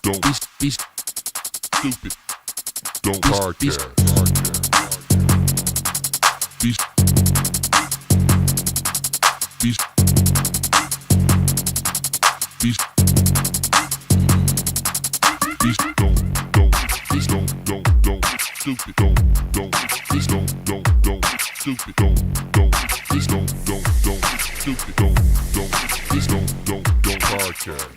Don't be stupid. Don't podcast. Be stupid. Don't stupid. Don't stupid. Don't podcast.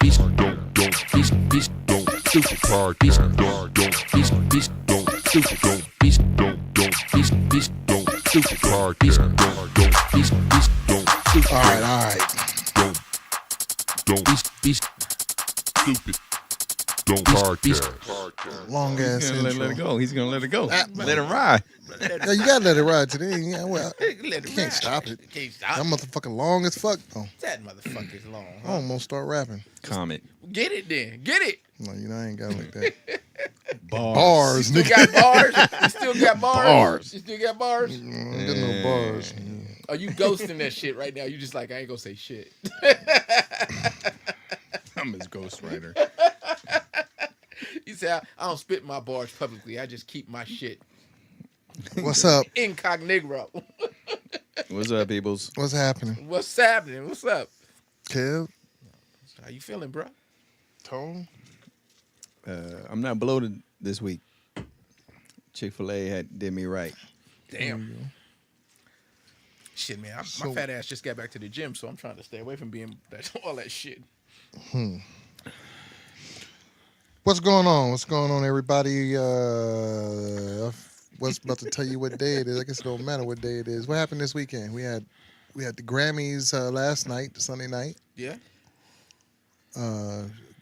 Don't stupid podcast. Don't stupid. Don't stupid podcast. Don't stupid. All right. Don't be stupid. Don't podcast. Long ass He's gonna intro. let it go. He's gonna let it go. Let it ride. Yeah, you gotta let it ride today. Yeah, well, Let it can't ride. stop it. Can't stop That it. motherfucking long as fuck though. That motherfucker's long. I Huh? almost start rapping. Comment. Get it then. Get it. No, I ain't got it like that. Bars. Bars, Still nigga. got bars. You still got bars. Bars. You still got bars. I ain't got no bars. Are you ghosting that shit right now? You just like I ain't gonna say shit. I'm his ghostwriter. You say I don't spit my bars publicly. I just keep my shit What's up? incognito. What's up, peoples? What's happening? What's happening? What's up? Kev? How you feeling, bro? Tone? I'm not bloated this week. Chick-fil-A did me right. Damn. Shit, man. My fat ass just got back to the gym, so I'm trying to stay away from being all that shit. What's going on? What's going on, everybody? I was about to tell you what day it is. I guess it don't matter what day it is. What happened this weekend? We had the Grammys last night, Sunday night. Yeah.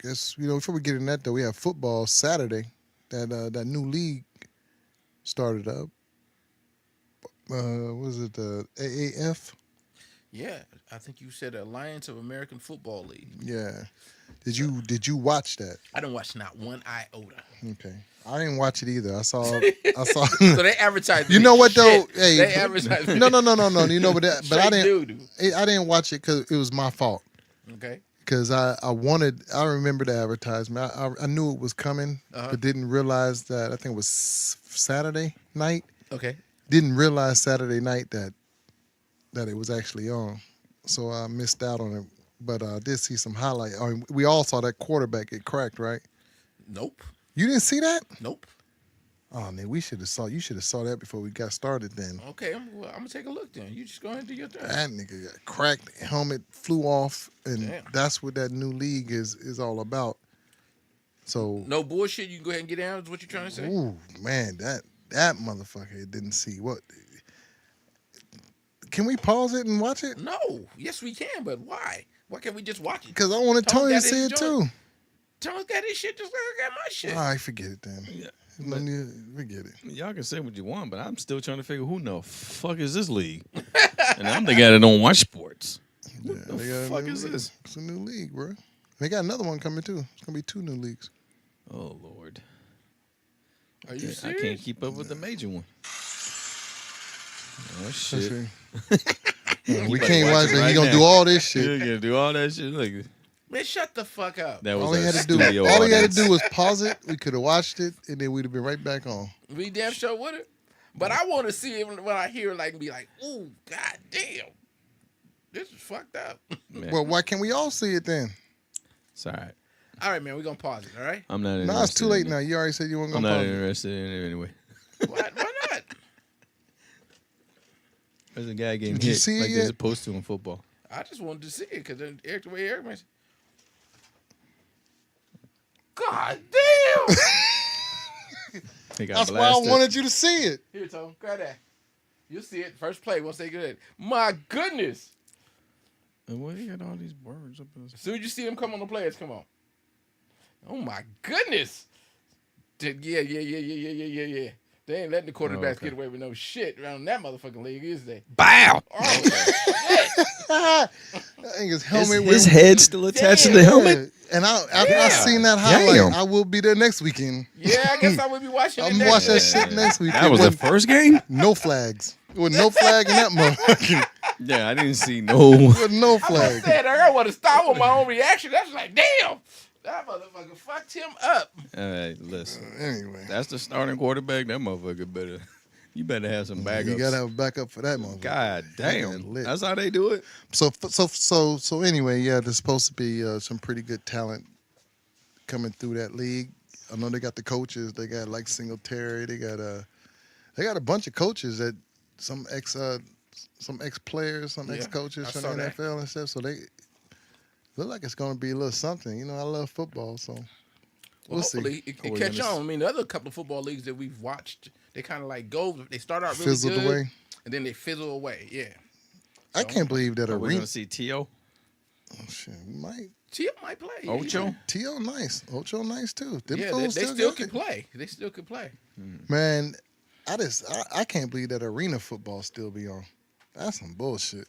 Guess before we get in that though, we have football Saturday. That new league started up. Was it the AAF? Yeah. I think you said Alliance of American Football League. Yeah. Did you watch that? I didn't watch not one iota. Okay. I didn't watch it either. I saw. So they advertised. You know what though? Shit. Hey, They advertised. no. You know, but I Straight didn't. doo-doo. I didn't watch it because it was my fault. Okay. Because I remember the advertisement. I knew it was coming, but didn't realize that. I think it was Saturday night. Okay. Didn't realize Saturday night that it was actually on. So I missed out on it. But I did see some highlight. I mean, we all saw that quarterback get cracked, right? Nope. You didn't see that? Nope. Oh man, you should have saw that before we got started. Then Okay. I'm gonna take a look. Then you just go ahead and do your thing. that nigga got cracked. Helmet flew off, and Damn. that's what that new league is all about. So, No bullshit. You can go ahead and get down. Is what you're trying to say? ooh man, that motherfucker didn't see what. Can we pause it and watch it? No. Yes, we can. But why? Why can't we just watch it? Because I wanted Tony to see it too. Tony's got his shit just like I got my shit. All right, forget it then. Yeah, Forget it. Y'all can say what you want, but I'm still trying to figure who the fuck is this league? And I'm the guy that don't watch sports. Yeah, What they the got a fuck new is league. this? It's a new league, bro. They got another one coming too. It's gonna be 2 new leagues. Oh Lord, Are you I serious? can't keep up with the major one. Oh Let's shit! see. We better can't watch watch it it. right He gonna now. do all this You're shit. gonna do all that shit. Look, Man, shut the fuck up. that was All he our had to do. studio All he had to audience. do was pause it. We could have watched it, and then we'd have been right back on. We damn sure would have. But I want to see it when I hear it, like, and be like, ooh, god damn. This is fucked up. Man, Well, why can't we all see it then? it's all right. All right, man, we're going to pause it, all right? I'm not interested. No, it's too late in it. now. You already said you weren't I'm gonna not pause it. interested in it anyway. Why not? There's a guy getting Did you hit see it like yet? they're supposed to in football. I just wanted to see it because the way Eric went, God damn. He got That's why I blasted. wanted you to see it. Here, Tom, grab that. You'll see it. First play once they get it. My goodness. And why you got all these words up in this? As soon as you see them come on, the players come on. Oh, my goodness. Yeah. They ain't letting the quarterbacks okay. get away with no shit around that motherfucking league, is they? Bow! Oh, shit. That nigga's helmet. His head's still attached to the helmet? And after I seen that highlight, Damn. I will be there next weekend. Yeah, I guess I would be watching it. I'm next watching that week. shit next weekend. That was the With first game? no flags. With no flag in that motherfucker. Yeah, I didn't see no. With no I flag. said I want to stop with my own reaction. That's like, damn. That motherfucker fucked him up. All right, listen. Anyway, That's the starting quarterback. That motherfucker better. You better have some backups. you gotta have a backup for that motherfucker. God He got damn. lit. That's how they do it. So anyway, yeah, there's supposed to be some pretty good talent coming through that league. I know they got the coaches. They got like Singletary. They got a bunch of coaches that some ex players, some Yeah, ex coaches I from saw the that. NFL and stuff. So they look like it's going to be a little something. You know, I love football, so we'll Hopefully see. it catch on. I mean, the other couple of football leagues that we've watched, they kind of like they start out really Fizzled good, away. and then they fizzle away. Yeah. I can't believe that Are we arena. gonna see T.O.? Oh, shit, we might. Tio might play. Ocho? T.O. nice. Ocho nice too. Them Yeah, they fools still got can it. play. They still can play. Man, I can't believe that arena football still be on. That's some bullshit.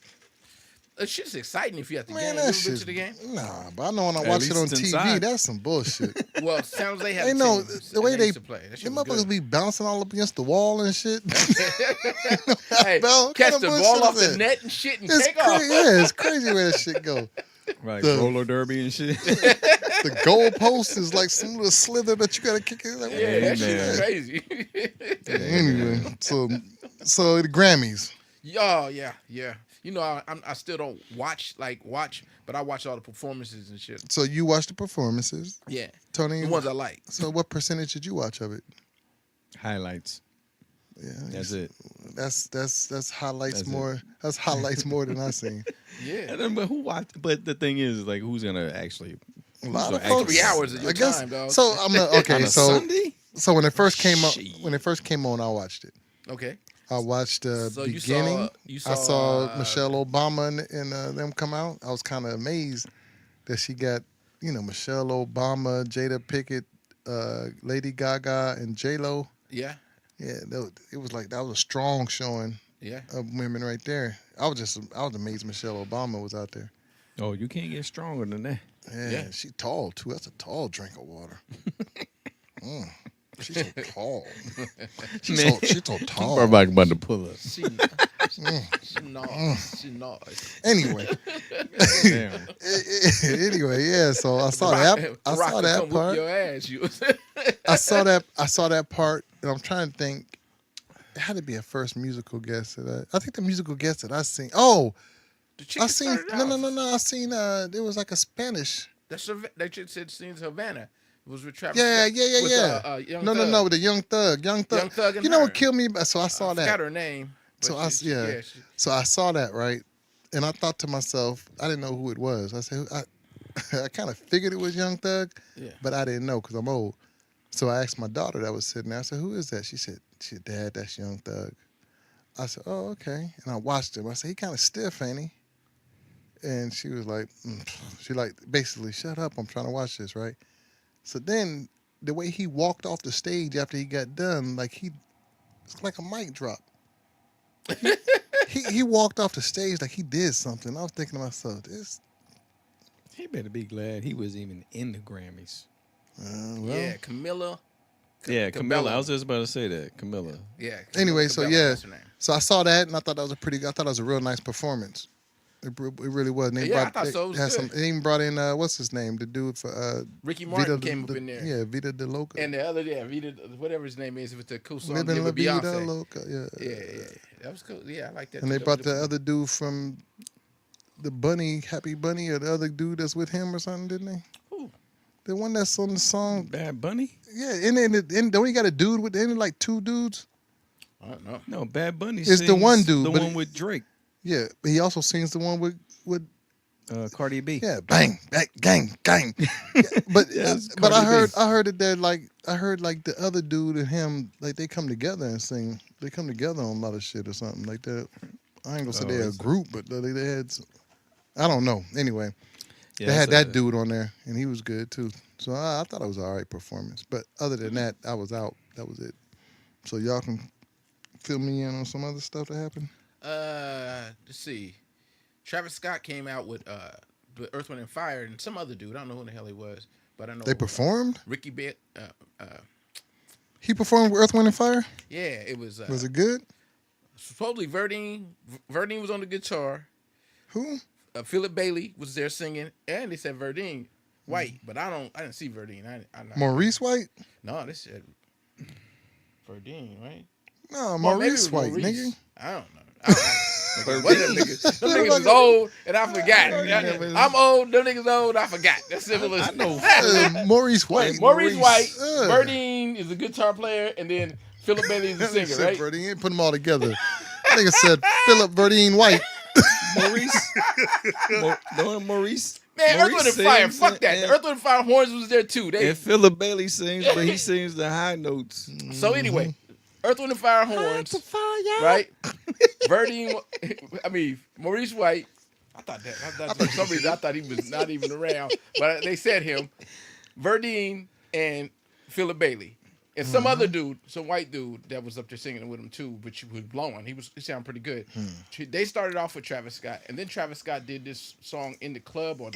It's just exciting if you have the Man, game. You that ever been shit. to the game? Nah, but I know when I At watch it on least TV, inside. that's some bullshit. Well, San Jose had They a know team the way that they used to play. That shit them was motherfuckers good. be bouncing all up against the wall and shit. Hey, Bell, what catch kind the of ball bullshit off is the that? net and shit and It's take off. crazy. Yeah, it's crazy where that shit go. Right, The- roller derby and shit. The goalpost is like some little slither that you gotta kick it. Like, Yeah, that shit man. is crazy. Anyway, so the Grammys. Oh yeah. You know, I still don't watch, but I watch all the performances and shit. So you watched the performances, Yeah, Tony. the ones I like. So what percentage did you watch of it? Highlights. Yeah, That's it. That's highlights That's it. more. That's highlights more than I seen. Yeah, And then, but who watched? But the thing is, like, who's gonna actually? A lot So of folks. 3 hours of your I guess. time, dog. So I'm not, okay. On a So Sunday? so when it first came Shit. on, I watched it. okay. I watched the So you beginning. saw, I saw Michelle Obama and them come out. I was kind of amazed that she got, Michelle Obama, Jada Pinkett, Lady Gaga, and J Lo. Yeah, Yeah, it was like that was a strong showing yeah. of women right there. I was amazed Michelle Obama was out there. Oh, you can't get stronger than that. Yeah, she tall too. That's a tall drink of water. She's so tall. She's so tall. Everybody about to pull up. She nice. Anyway, Damn. anyway, yeah. So I saw that. I Rock saw will that come whoop part. your ass. You. I saw that part, and I'm trying to think. It had to be a first musical guest that I think the musical guest that I seen. Oh, The chicken I seen started no. off. I seen there was like a Spanish. That chick said seen Havana. It was with Travis. Yeah. Scott, with, No, Young no, Thug. no. The Young Thug. Young Thug and You know her. what killed me? So I saw I that. forgot her name. but So she- So I saw that, right? And I thought to myself, I didn't know who it was. I said, I kind of figured it was Young Thug, Yeah. but I didn't know because I'm old. So I asked my daughter that was sitting there. I said, who is that? She said, Dad, that's Young Thug. I said, oh, okay. And I watched him. I said, he kind of stiff, ain't he? And she was like, she like basically, shut up. I'm trying to watch this, right? So then the way he walked off the stage after he got done, it's like a mic drop. He walked off the stage like he did something. I was thinking to myself, He better be glad he was even in the Grammys. well. Yeah, Camilla. Yeah, Camilla. Cabello. I was just about to say that. Camilla. Yeah. Anyway, so Cabello, yeah. that's her name. So I saw that and I thought that was a real nice performance. It really was. And they Yeah, I thought so. It was had good. They even brought in what's his name, the dude for Ricky Martin Vita came up in there. Yeah, Vita De Loca. And the other, Vita, whatever his name is, with the cool song Living La with Vida Beyonce. Loca. Yeah. Yeah. That was cool. Yeah, I like that. And they too. brought That the was other dude from the Bunny, Happy Bunny, or the other dude that's with him or something, didn't they? Who? The one that's on the song. Bad Bunny? Yeah, and don't he got a dude with like two dudes? I don't know. No, Bad Bunny. It's the sings one dude, The but one with Drake. Yeah, but he also sings the one with Cardi B. yeah, bang, bang, gang, gang. Yeah, but Yes, but I Cardi B. heard that they're like the other dude and him like they come together and sing. They come together on a lot of shit or something like that. I ain't gonna say Oh, they're a is it? group, but they had. I don't know. Anyway, Yeah, they had that's that dude on there and he was good too. So I thought it was an all right performance. But other than that, I was out. That was it. So y'all can fill me in on some other stuff that happened. Let's see. Travis Scott came out with Earth, Wind, and Fire and some other dude. I don't know who the hell he was, but I know They performed. Ricky Bit. He performed with Earth, Wind, and Fire. Yeah, it was. Was it good? Supposedly Verdine was on the guitar. Who? Philip Bailey was there singing, and they said Verdine. White, but I didn't see Verdine. I not, Maurice White? No, this said Verdine, right? No, Well, maybe it Maurice was White, Maurice. nigga. I don't know. What them niggas? Them niggas is old, and I forgot. I'm old. Them niggas old. I forgot. That's simple as. I know. Maurice White. Maurice White. Uh. Verdine is a guitar player, and then Philip Bailey is a singer, Said right? Verdine, put them all together. That nigga said Philip Verdine White. Maurice. Maurice. Man, Earth, Wind, and Fire. sings Fuck that. and- Earth, Wind, and Fire Horns was there too. And Philip Bailey sings, but he sings the high notes. So anyway, Earth, Wind, and Fire Horns, right? Verdine, Maurice White. I thought for some reason I thought he was not even around, but they said him. Verdine and Philip Bailey. And some other dude, some white dude that was up there singing with him too, but he was blowing. He sounded pretty good. They started off with Travis Scott, and then Travis Scott did this song in the club or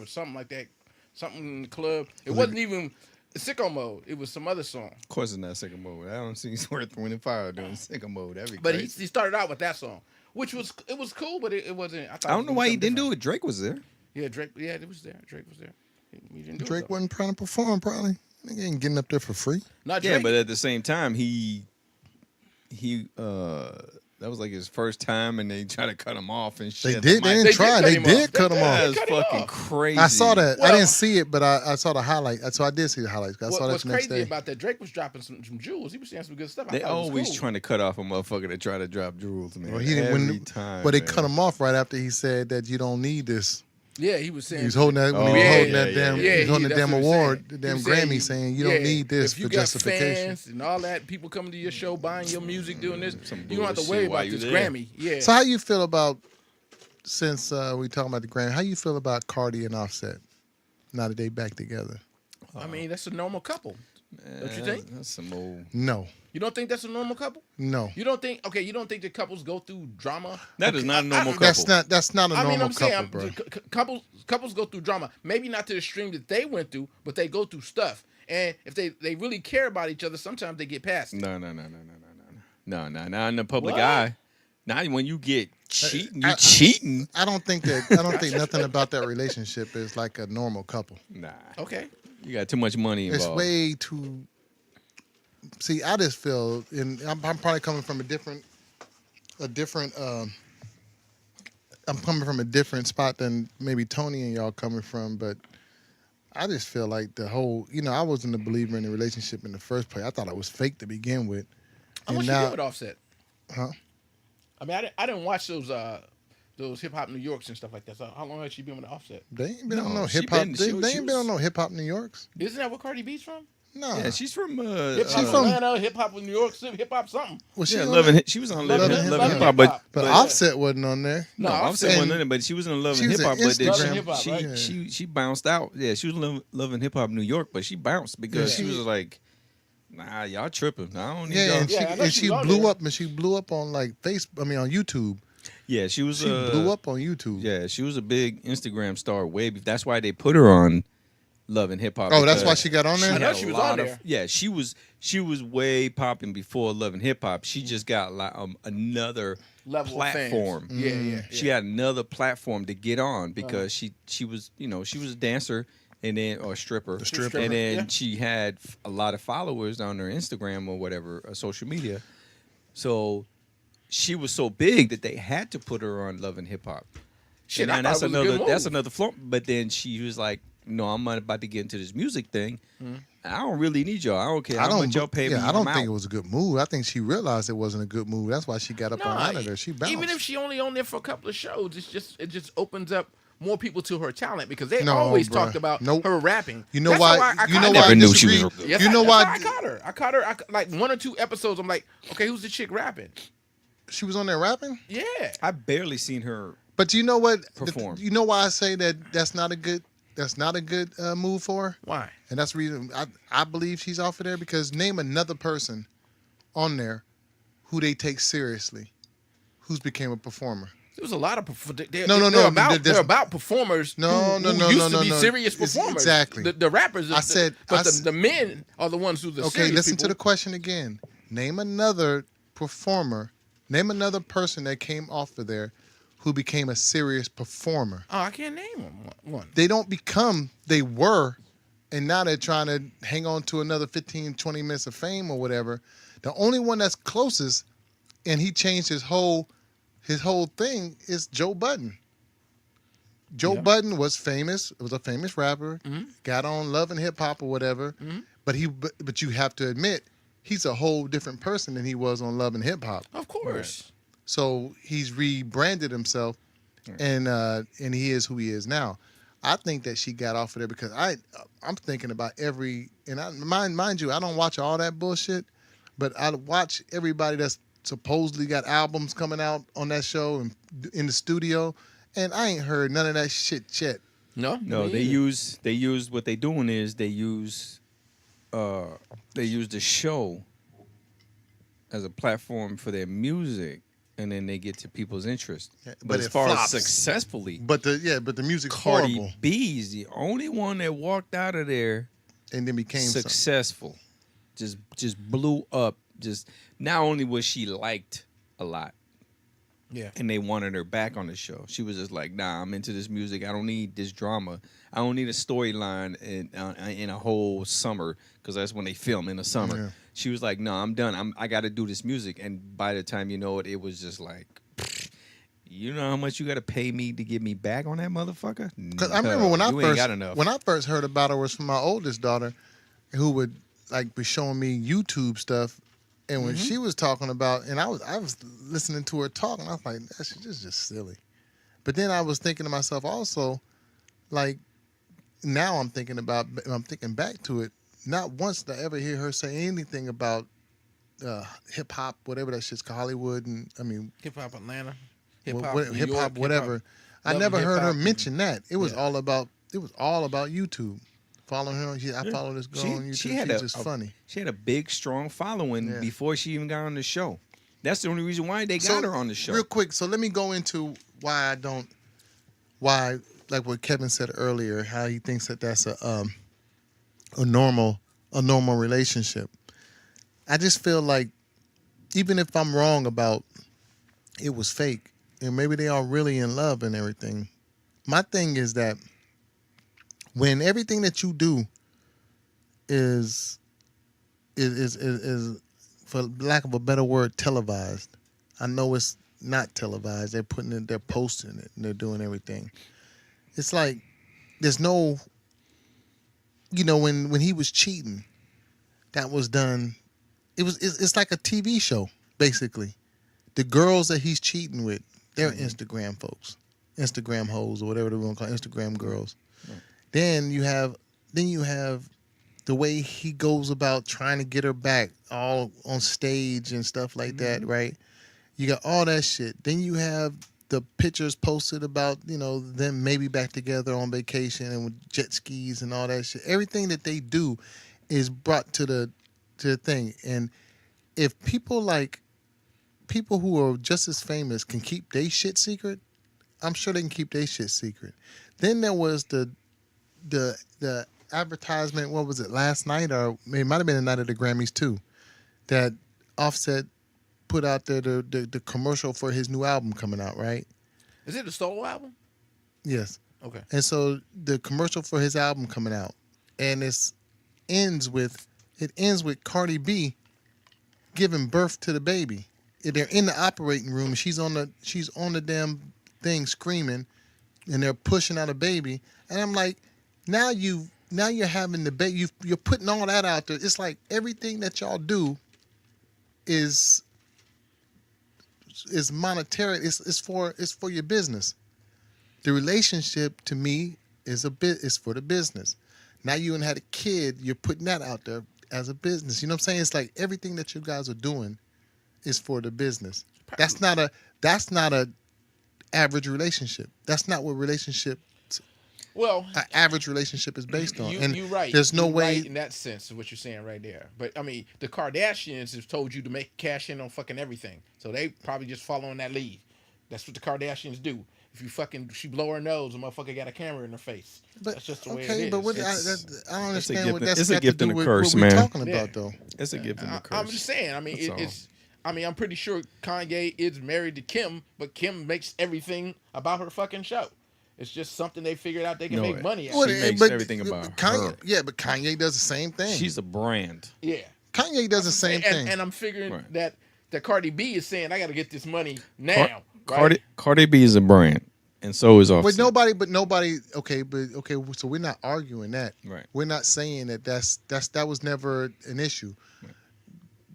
something like that. Something in the club. It wasn't even Sicko Mode. It was some other song. Of course, it's not Sicko Mode. I don't see Earth, Wind, and Fire doing Sicko Mode. That'd be But he crazy. started out with that song, which was cool, but it wasn't. I I don't know why he didn't do it. Drake was there. Yeah, Drake. Yeah, it was there. Drake was there. He didn't do Drake it, though. wasn't trying to perform, probably. Nigga ain't getting up there for free. Not Drake. Yeah, but at the same time, he that was like his first time, and they try to cut him off and They shit. did. They Like, didn't try. They him did off. cut him that off. is cut him fucking off. crazy. I saw that. I Well- didn't see it, but I saw the highlight. So I did see the highlights. I saw that What's the next crazy day. about that? Drake was dropping some jewels. He was saying some good stuff. I They thought it was always cool. trying to cut off a motherfucker that try to drop jewels, man. Well, he didn't Every win, time, but they man. cut him off right after he said that you don't need this. Yeah, he was saying He was holding that when Oh, he was yeah, holding yeah, that yeah, damn, yeah. he was holding the that's damn what he was award, saying. the He damn was Grammy, saying you don't need this if you for got justification. fans and all that, people coming to your show buying your music, doing this, Some you don't have to bullshit worry while about you this there. Grammy. Yeah. So how you feel about, since we talking about the Grammy, how you feel about Cardi and Offset now that they back together? I mean, that's a normal couple. Don't you think? That's some old. No, You don't think that's a normal couple? no. You don't think? Okay, you don't think that couples go through drama? That is not a normal couple. That's not a I normal mean, I'm saying couple, bro. couples go through drama. Maybe not to the extreme that they went through, but they go through stuff. And if they really care about each other, sometimes they get past it. No, not in the public What? eye. Not when you get cheating. You I- cheating. I don't think nothing about that relationship is like a normal couple. Nah. Okay. You got too much money It's involved. way too. See, I just feel, and I'm probably coming from a different. I'm coming from a different spot than maybe Tony and y'all coming from, but I just feel like the whole, I wasn't a believer in the relationship in the first place. I thought it was fake to begin with. How much you get with Offset? Huh? I mean, I didn't watch those Hip Hop New Yorks and stuff like that. So how long has she been with Offset? They ain't been on No, no she hip hop. been- They she ain't was- been on no hip hop New Yorks. Isn't that where Cardi B's from? No. Yeah, she's from. Hip She Hop from- Atlanta, Hip Hop New York, Hip Hop something. Was she Yeah, on loving. there? She was on Loving loving, Hip loving Hop. hip hop, but But Yeah. Offset wasn't on there. no, No, Offset and- wasn't in it, but she was in she loving was hip hop. an But then Instagram- Hip Hop, right? she bounced out. Yeah, she was loving hip hop New York, but she bounced because Yeah. she was like, "Nah, y'all tripping. I don't need Yeah, y'all." and Yeah, I know and she she was on blew there. up, and she blew up on like Facebook. I mean, on YouTube. Yeah, she was. She blew up on YouTube. Yeah, she was a big Instagram star. That's why they put her on Love and Hip Hop. Oh, that's because why she got on she there. I know had she a was lot on of- there. Yeah, she was way popping before Love and Hip Hop. She just got like another Level platform. Of fans. Yeah. She had another platform to get on because she was she was a dancer and then or a stripper. The stripper. And then Yeah. she had a lot of followers on her Instagram or whatever, social media. So she was so big that they had to put her on Love and Hip Hop. Shit, And I now thought it was a good that's move. another flop. But then she was like, "No, I'm not about to get into this music thing. I don't really need y'all. I don't care how much y'all pay me. I don't I'm think out." it was a good move. I think she realized it wasn't a good move. That's why she got up on out of there. She bounced. even if she only on there for a couple of shows, it just opens up more people to her talent because they No, always bruh. talked about Nope. her rapping. You know That's why? how I You caught know her. why? I never knew she was disagree? real good. Yes, You know that's why? how I caught her. Like 1 or 2 episodes. I'm like, okay, who's the chick rapping? She was on there rapping. Yeah. I barely seen her. But you know what? Perform. You know why I say that's not a good move for her? Why? And that's the reason I believe she's off of there, because name another person on there who they take seriously, who's became a performer. There was a lot of No. They're about performers. No, who no, used no, to no, be no. serious It's- performers. exactly. The rappers. But the men are the ones who the Okay, serious listen to the people. question again. Name another performer. Name another person that came off of there who became a serious performer. Oh, I can't name one. They don't become, they were, and now they're trying to hang on to another 15, 20 minutes of fame or whatever. The only one that's closest, and he changed his whole thing, is Joe Budden. Joe Budden was famous. Was a famous rapper. Got on Love and Hip Hop or whatever. But you have to admit, he's a whole different person than he was on Love and Hip Hop. Of course. So he's rebranded himself, and he is who he is now. I think that she got off of there because I'm thinking about mind you, I don't watch all that bullshit, but I watch everybody that's supposedly got albums coming out on that show and in the studio. And I ain't heard none of that shit yet. No, they use what they doing is they use the show as a platform for their music, and then they get to people's interest. Yeah, but as far as successfully, but the music's Cardi horrible. B's the only one that walked out of there And then became successful. Just blew up. Just not only was she liked a lot. Yeah. And they wanted her back on the show. She was just like, nah, I'm into this music. I don't need this drama. I don't need a storyline in a whole summer, because that's when they film in the summer. Yeah. She was like, no, I'm done. I got to do this music. And by the time you know it, it was just like, you know how much you got to pay me to get me back on that motherfucker? Because I remember when I got first heard about her was from my oldest daughter, who would like be showing me YouTube stuff. And when she was talking about, and I was listening to her talk, and I was like, that shit is just silly. But then I was thinking to myself also, like, now I'm thinking back to it. Not once did I ever hear her say anything about hip hop, whatever that shit's called, Hollywood, and I mean Hip hop Atlanta, hip hop, whatever. I never heard her mention that. It was all about YouTube. Following her, I follow this girl on YouTube. She's just funny. She had a big, strong following before she even got on the show. That's the only reason why they got her on the show. Real quick, so let me go into why like what Kevin said earlier, how he thinks that that's a normal relationship. I just feel like even if I'm wrong about it was fake and maybe they are really in love and everything, my thing is that when everything that you do is for lack of a better word, televised. I know it's not televised. They're posting it and they're doing everything. It's like there's no, when he was cheating, that was done. It's like a TV show basically. The girls that he's cheating with, they're Instagram folks, Instagram hoes or whatever they want to call it, Instagram girls. Right. Then you have the way he goes about trying to get her back, all on stage and stuff like that, right? You got all that shit. Then you have the pictures posted about, them maybe back together on vacation and with jet skis and all that shit. Everything that they do is brought to the thing. And if people who are just as famous can keep their shit secret, I'm sure they can keep their shit secret. Then there was the advertisement, what was it, last night, or it might have been the night of the Grammys too, that Offset put out there the commercial for his new album coming out, right? Is it the solo album? Yes. Okay. And so the commercial for his album coming out, and it ends with Cardi B giving birth to the baby. They're in the operating room. She's on the damn thing screaming, and they're pushing out a baby. And I'm like, now you're having the baby. You're putting all that out there. It's like everything that y'all do is monetary. It's for your business. The relationship to me is for the business. Now you had a kid. You're putting that out there as a business. You know what I'm saying? It's like everything that you guys are doing is for the business. That's not a average relationship. That's not what an average relationship is based on. You're right. There's no way right in that sense of what you're saying right there. But I mean, the Kardashians have told you to make cash in on fucking everything, so they probably just following that lead. That's what the Kardashians do. If she blow her nose, a motherfucker got a camera in her face. But, that's just the way okay, it is. but I don't understand what that's it's a got gift to do and a with curse, what we're man. talking about, though. It's a gift and a curse. I'm just saying. I mean, it's I mean, I'm pretty sure Kanye is married to Kim, but Kim makes everything about her fucking show. It's just something they figured out they can make money at. Well, She makes but everything about Kanye, her. Yeah, but Kanye does the same thing. She's a brand. Yeah. Kanye does the same thing. And I'm figuring Right. that Cardi B is saying, I got to get this money now. Cardi B is a brand, and so is Offset. But nobody. Okay, So we're not arguing that. Right. We're not saying that was never an issue. Right.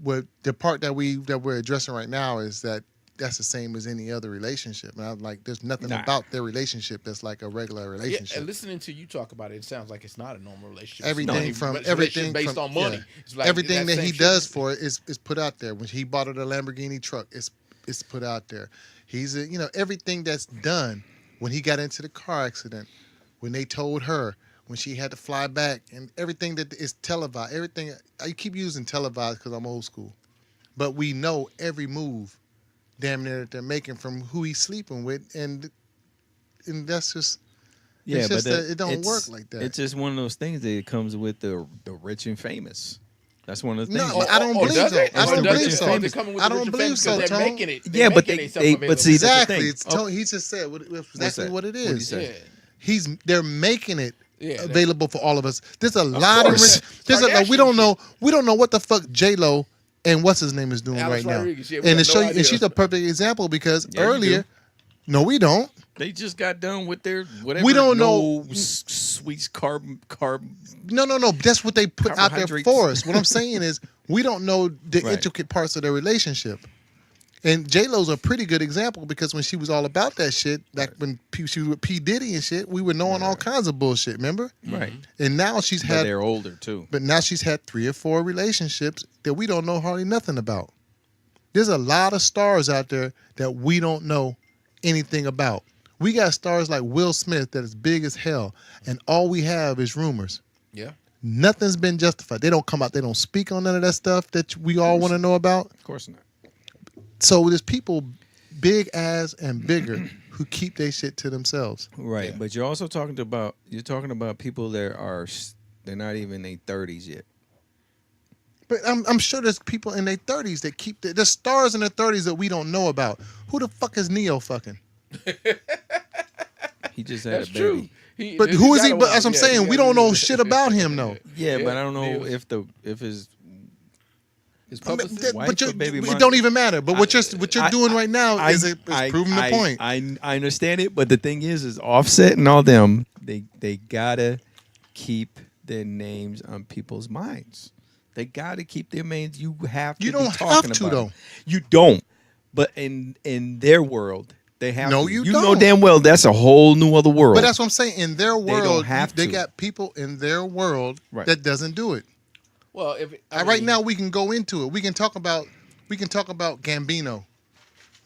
What the part that we're addressing right now is that that's the same as any other relationship. And I'm like, there's nothing about their relationship that's like a regular relationship. Yeah, and listening to you talk about it, it sounds like it's not a normal relationship. Everything based on money. Yeah. It's like Everything that he shit. does for it is put out there. When he bought her the Lamborghini truck, it's put out there. Everything that's done when he got into the car accident, when they told her, when she had to fly back, and everything that is televised. Everything I keep using televised because I'm old school, but we know every move, damn near, that they're making from who he's sleeping with, and that's just. Yeah, it's just but that it don't work like that. It's just one of those things that it comes with the rich and famous. That's one of the things. No, but I don't believe so. I don't believe so. I don't believe so, They're Tone. making it. Yeah, but they but see, that's the exactly. thing. It's Tone, he just said exactly what it is. What'd he say? They're making it Yeah, available for all of us. There's a lot of course. we don't know what the fuck J-Lo and what's his name is doing Alex right Rodriguez, now. yeah, we And have to show no you, idea. and she's a perfect example because Yeah, you earlier, do. no, we don't. They just got done with their whatever. We don't know- Sweet carb. No. That's what they put out there Carbohydrates. for us. What I'm saying is we don't know the Right. intricate parts of their relationship. And J-Lo's a pretty good example because when she was all about that shit, back when she was with P. Diddy and shit, we were knowing all kinds of bullshit, remember? Right. And now she's But had they're older too. But now she's had 3 or 4 relationships that we don't know hardly nothing about. There's a lot of stars out there that we don't know anything about. We got stars like Will Smith that is big as hell, and all we have is rumors. Yeah. Nothing's been justified. They don't come out. They don't speak on none of that stuff that we all want to know about. Of course not. So there's people big as and bigger who keep their shit to themselves. Right, Yeah. but you're also talking about people that they're not even in their 30s yet. But I'm sure there's people in their 30s that keep there's stars in their 30s that we don't know about. Who the fuck is Neo fucking? He just had That's a baby. true. But who is he? But as I'm saying, we don't know shit about him though. Yeah, Yeah, but I don't know Neo's- if his publicist. wife But or baby it mom- don't even matter. But what you're doing right now is proving the point. I understand it, but the thing is Offset and all them, they gotta keep their names on people's minds. They gotta keep their names. You have to. You be don't talking have to, about though. it. You don't. But in their world, they have. No, to. you know don't. damn well that's a whole new other world. But that's what I'm saying. In their world, have they to. got people in their world Right. that doesn't do it. Well, if Right now, we can go into it. We can talk about Gambino.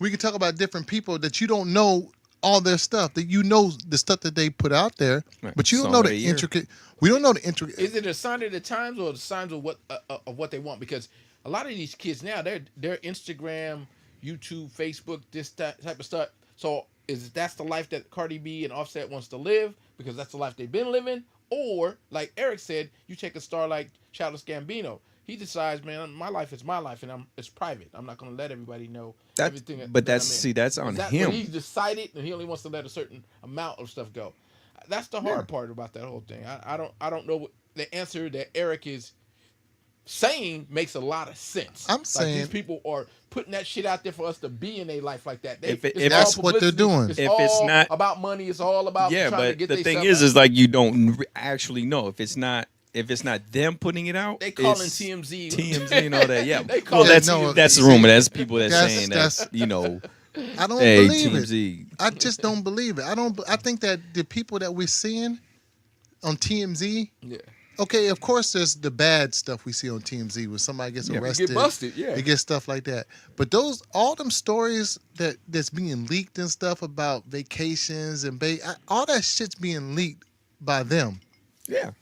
We can talk about different people that you don't know all their stuff. That you know the stuff that they put out there, Right. but you don't Song know of the the year. intricate. We don't know the intricate. is it a sign of the times or the signs of what they want? Because a lot of these kids now, they're Instagram, YouTube, Facebook, this type of stuff. So that's the life that Cardi B and Offset wants to live because that's the life they've been living? Or like Eric said, you take a star like Childish Gambino. He decides, man, my life is my life, and it's private. I'm not going to let everybody know everything. That's on him. But he's decided, and he only wants to let a certain amount of stuff go. That's the hard part about that whole thing. I don't know what the answer that Eric is saying makes a lot of sense. I'm saying- these people are putting that shit out there for us to be in a life like that. If it's that's all what they're publicity. doing. It's If all it's not- about money, it's all about Yeah, trying to but get the they thing stuff is out. like you don't actually know if it's not them putting it out. They calling it's TMZ. TMZ and all that. Yeah, They call well, it that's TMZ. the rumor. That's people that That's- saying that's- that you know. I don't Hey, believe it. TMZ. I just don't believe it. I think that the people that we're seeing on TMZ. Yeah. Okay, of course, there's the bad stuff we see on TMZ where somebody gets Yeah. arrested, Get busted, yeah. they get stuff like that. But all them stories that's being leaked and stuff about vacations and all that shit's being leaked by them. Yeah,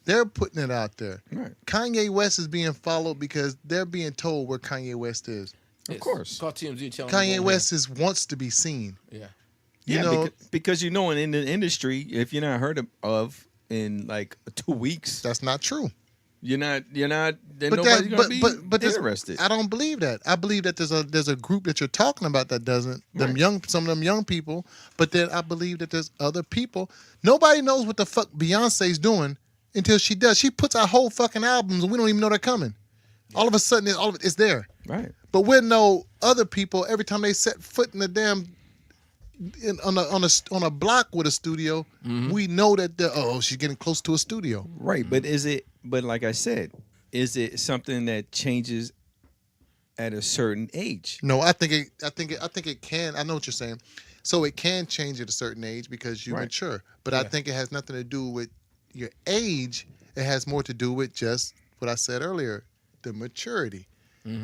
They're putting it out there. right. Kanye West is being followed because they're being told where Kanye West is. Of course. Call TMZ. Tell them Kanye to go West wants to be seen. ahead. You Yeah, know, because you know in the industry, if you're not heard of in like 2 weeks, that's not true. You're not. Then But nobody's gonna be there's- interested. I don't believe that. I believe that there's a group that you're talking about that doesn't. Some of them young people. But then I believe that there's other people. Nobody knows what the fuck Beyonce's doing until she does. She puts out whole fucking albums and we don't even know they're coming. All of a sudden, all of it's there. Right. But we know other people every time they set foot in the damn on a block with a studio, we know that she's getting close to a studio. Right. But is it? But like I said, is it something that changes at a certain age? No, I think it can. I know what you're saying. So it can change at a certain age because you mature. But I think it has nothing to do with your age. It has more to do with just what I said earlier, the maturity.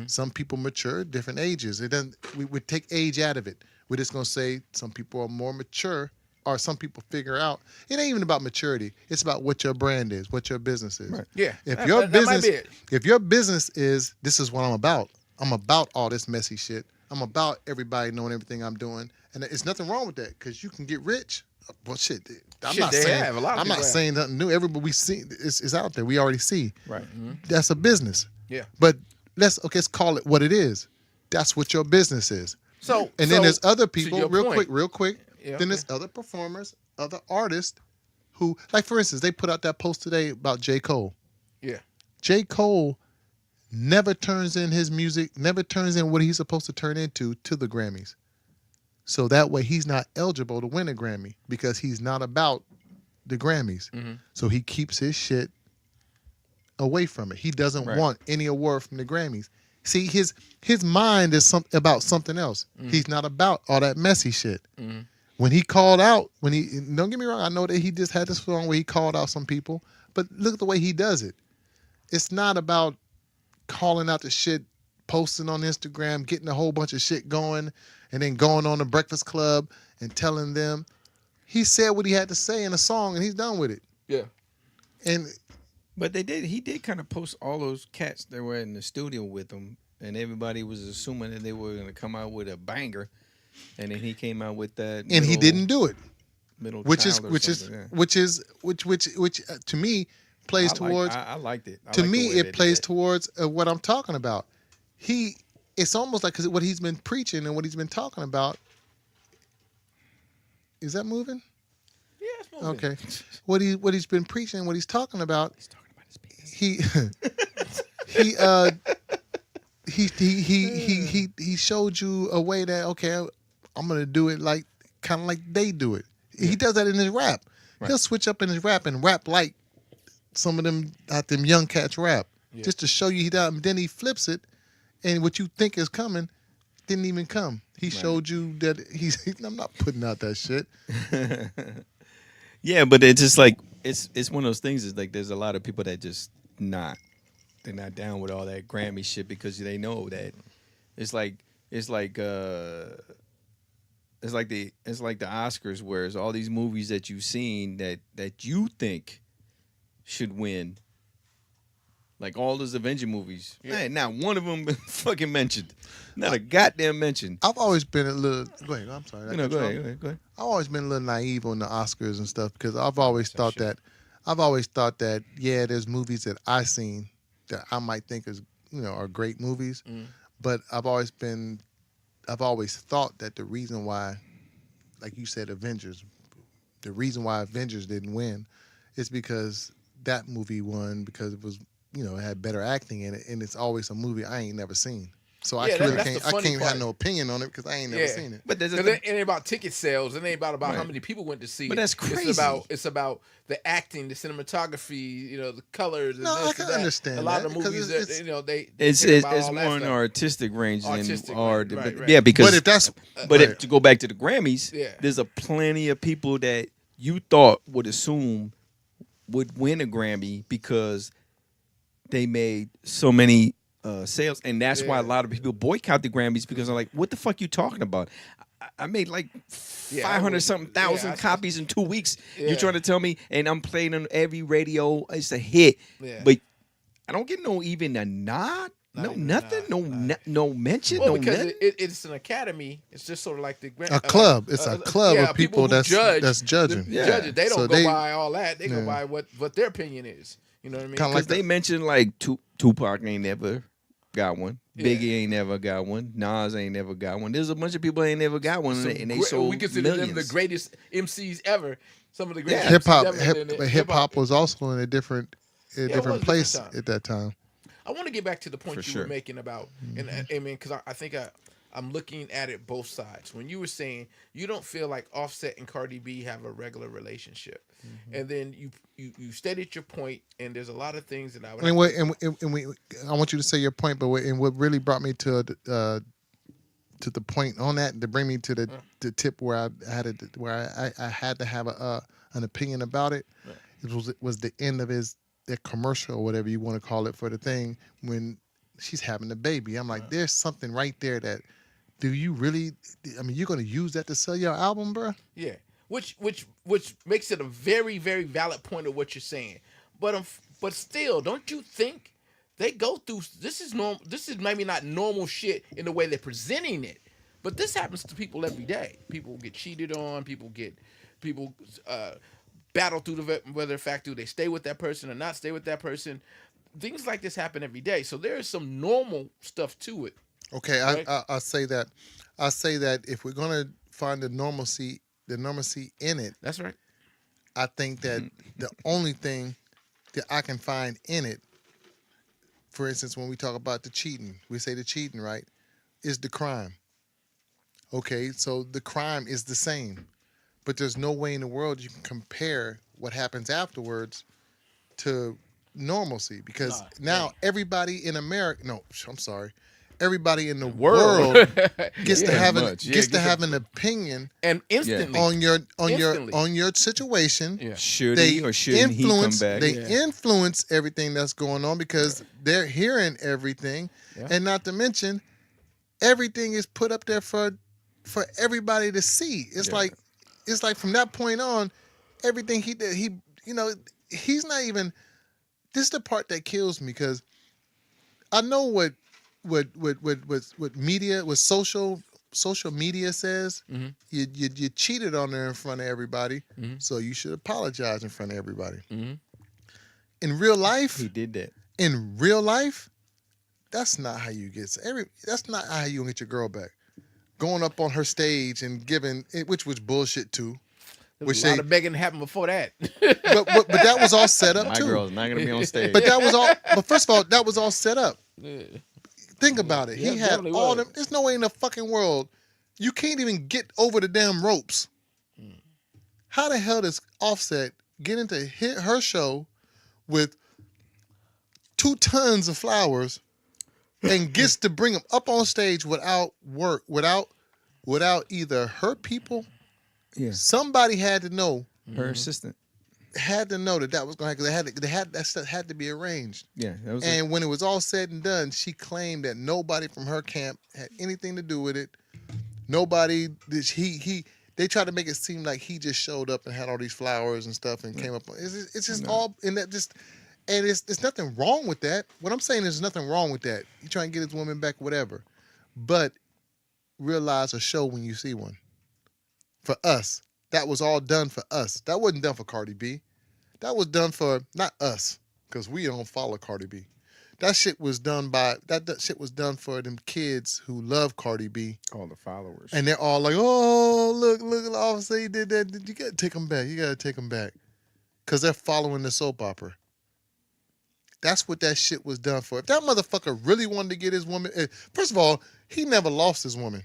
Some people mature at different ages. It doesn't. We would take age out of it. We're just gonna say some people are more mature, or some people figure out. It ain't even about maturity. It's about what your brand is, what your business is. Right. Yeah. If that- your that might business, be it. if your business is, this is what I'm about. I'm about all this messy shit. I'm about everybody knowing everything I'm doing, and it's nothing wrong with that because you can get rich. Well, shit. I'm Shit, not they saying. have. A lot of I'm not people have. saying nothing new. Everybody we see is out there. We already see. Right. That's a business. Yeah. But let's call it what it is. That's what your business is. So And then there's other to people, your real point- quick. Yeah, Then there's other performers, other artists who, like for instance, they put out that post today about J. Cole. Yeah. J. Cole never turns in his music, never turns in what he's supposed to turn into to the Grammys. So that way he's not eligible to win a Grammy because he's not about the Grammys. So he keeps his shit away from it. He doesn't want any award from the Grammys. See, his mind is about something else. He's not about all that messy shit. When he called out, don't get me wrong, I know that he just had this song where he called out some people, but look at the way he does it. It's not about calling out the shit, posting on Instagram, getting a whole bunch of shit going, and then going on the Breakfast Club and telling them. He said what he had to say in a song, and he's done with it. Yeah. And but he did kind of post all those cats that were in the studio with him, and everybody was assuming that they were going to come out with a banger, and then he came out with that, and he didn't do it. Middle which Child or something, which to me plays towards. I liked it. To me, it plays towards what I'm talking about. It's almost like because what he's been preaching and what he's been talking about. Is that moving? Yeah, it's moving. Okay. What he's been preaching, what he's talking about. He's talking about his penis. he showed you a way that I'm gonna do it like kind of like they do it. He does that in his rap. Right. He'll switch up in his rap and rap like some of them young cats rap, just to show you he does. Then he flips it, and what you think is coming didn't even come. He showed you that I'm not putting out that shit. Yeah, but it's just like it's one of those things. Is like there's a lot of people that just they're not down with all that Grammy shit because they know that it's like the Oscars, where it's all these movies that you've seen that you think should win. Like all those Avenger movies, man, not one of them been fucking mentioned. Not a goddamn mention. I've always been a little. Go ahead. I'm sorry. Go ahead. I've always been a little naive on the Oscars and stuff because I've always thought that there's movies that I've seen that I might think are great movies, but I've always thought that the reason why, like you said, Avengers, the reason why Avengers didn't win is because that movie won because it was it had better acting in it, and it's always a movie I ain't never seen. So I that's can't the funny have part. no opinion on it because I ain't never seen it. But It ain't about ticket sales. It ain't about how many people went to see But it. that's crazy. It's about the acting, the cinematography, the colors. And No, this I can and that. understand A lot of that, the 'cause movies it's- that they It's care about all more that an stuff. artistic range Artistic, than art. right. Yeah, because But if that's to go back to the Grammys, there's a plenty of people that you thought would assume would win a Grammy because they made so many sales, and that's why a lot of people boycott the Grammys because they're like, "What the fuck you talking about? I made like 500 something thousand copies in 2 weeks. You're trying to tell me, and I'm playing on every radio. It's a hit, but I don't get even a nod." No, nothing. No mention. Well, no because nothing. it's an academy. It's just sort of like the a club. It's a club of people who that's judge, judging. Judges. They don't So go by all that. They go yeah. by what their opinion is. You know what I mean? Kinda Because like they mentioned like Tupac ain't never got one. Yeah. Biggie ain't never got one. Nas ain't never got one. There's a bunch of people ain't never got one, and they sold we consider millions. them the greatest MCs ever. Some of the greatest hip hop. MCs ever. in Hip hop was also in a different, it was a different place different time. at that time. I want to get back to the point For you sure. were making about, and I mean, because I think I'm looking at it both sides. When you were saying you don't feel like Offset and Cardi B have a regular relationship, and then you stated your point, and there's a lot of things that I would. I want you to say your point, but what really brought me to the point on that, to bring me to the tip where I had it, where I had to have an opinion about it. It was the end of their commercial or whatever you want to call it for the thing when she's having the baby. I'm like, there's something right there that. Do you really? I mean, you're gonna use that to sell your album, bro? Yeah, which makes it a very, very valid point of what you're saying. But still, don't you think they go through this is normal? This is maybe not normal shit in the way they're presenting it, but this happens to people every day. People get cheated on. People battle through whether in fact do they stay with that person or not stay with that person. Things like this happen every day, so there is some normal stuff to it. Okay, Right. I say that. I say that if we're gonna find the normalcy in it, That's right. I think that the only thing that I can find in it, for instance, when we talk about the cheating, we say the cheating, right, is the crime. Okay, so the crime is the same, but there's no way in the world you can compare what happens afterwards to normalcy because now everybody in America, no, I'm sorry. Everybody in the world gets to have an opinion And instantly on Instantly. your situation. Yeah. Should he or shouldn't he come back? They influence everything that's going on because they're hearing everything, and not to mention everything is put up there for everybody to see. It's like from that point on, everything he did, he's not even. This is the part that kills me because I know what media, what social media says. Mhm. You cheated on her in front of everybody, Mhm. so you should apologize in front of everybody. Mhm. In real life, He did that. in real life, that's not how you get that's not how you get your girl back. Going up on her stage and giving it, which was bullshit too. There was a lot of begging happened before that. But that was all set up My too. girl's not gonna be on stage. But that was all. But first of all, that was all set up. Yeah. Think about it. Yeah, He had definitely all was. them. There's no way in the fucking world you can't even get over the damn ropes. How the hell does Offset get into her show with 2 tons of flowers and gets to bring them up on stage without either her people? Yeah. Somebody had to know. Her assistant. Had to know that was going to happen. That stuff had to be arranged. Yeah, that was And when it was all said and done, she claimed that nobody from her camp had anything to do with it. Nobody. They tried to make it seem like he just showed up and had all these flowers and stuff and came up. It's just all in that just. And it's nothing wrong with that. What I'm saying is there's nothing wrong with that. You try and get his woman back, whatever. But realize a show when you see one. For us, that was all done for us. That wasn't done for Cardi B. That was done for not us, because we don't follow Cardi B. That shit was done for them kids who love Cardi B, all the followers. and they're all like, "Oh, look, officer, he did that. You gotta take him back. You gotta take him back," because they're following the soap opera. That's what that shit was done for. If that motherfucker really wanted to get his woman, first of all, he never lost his woman.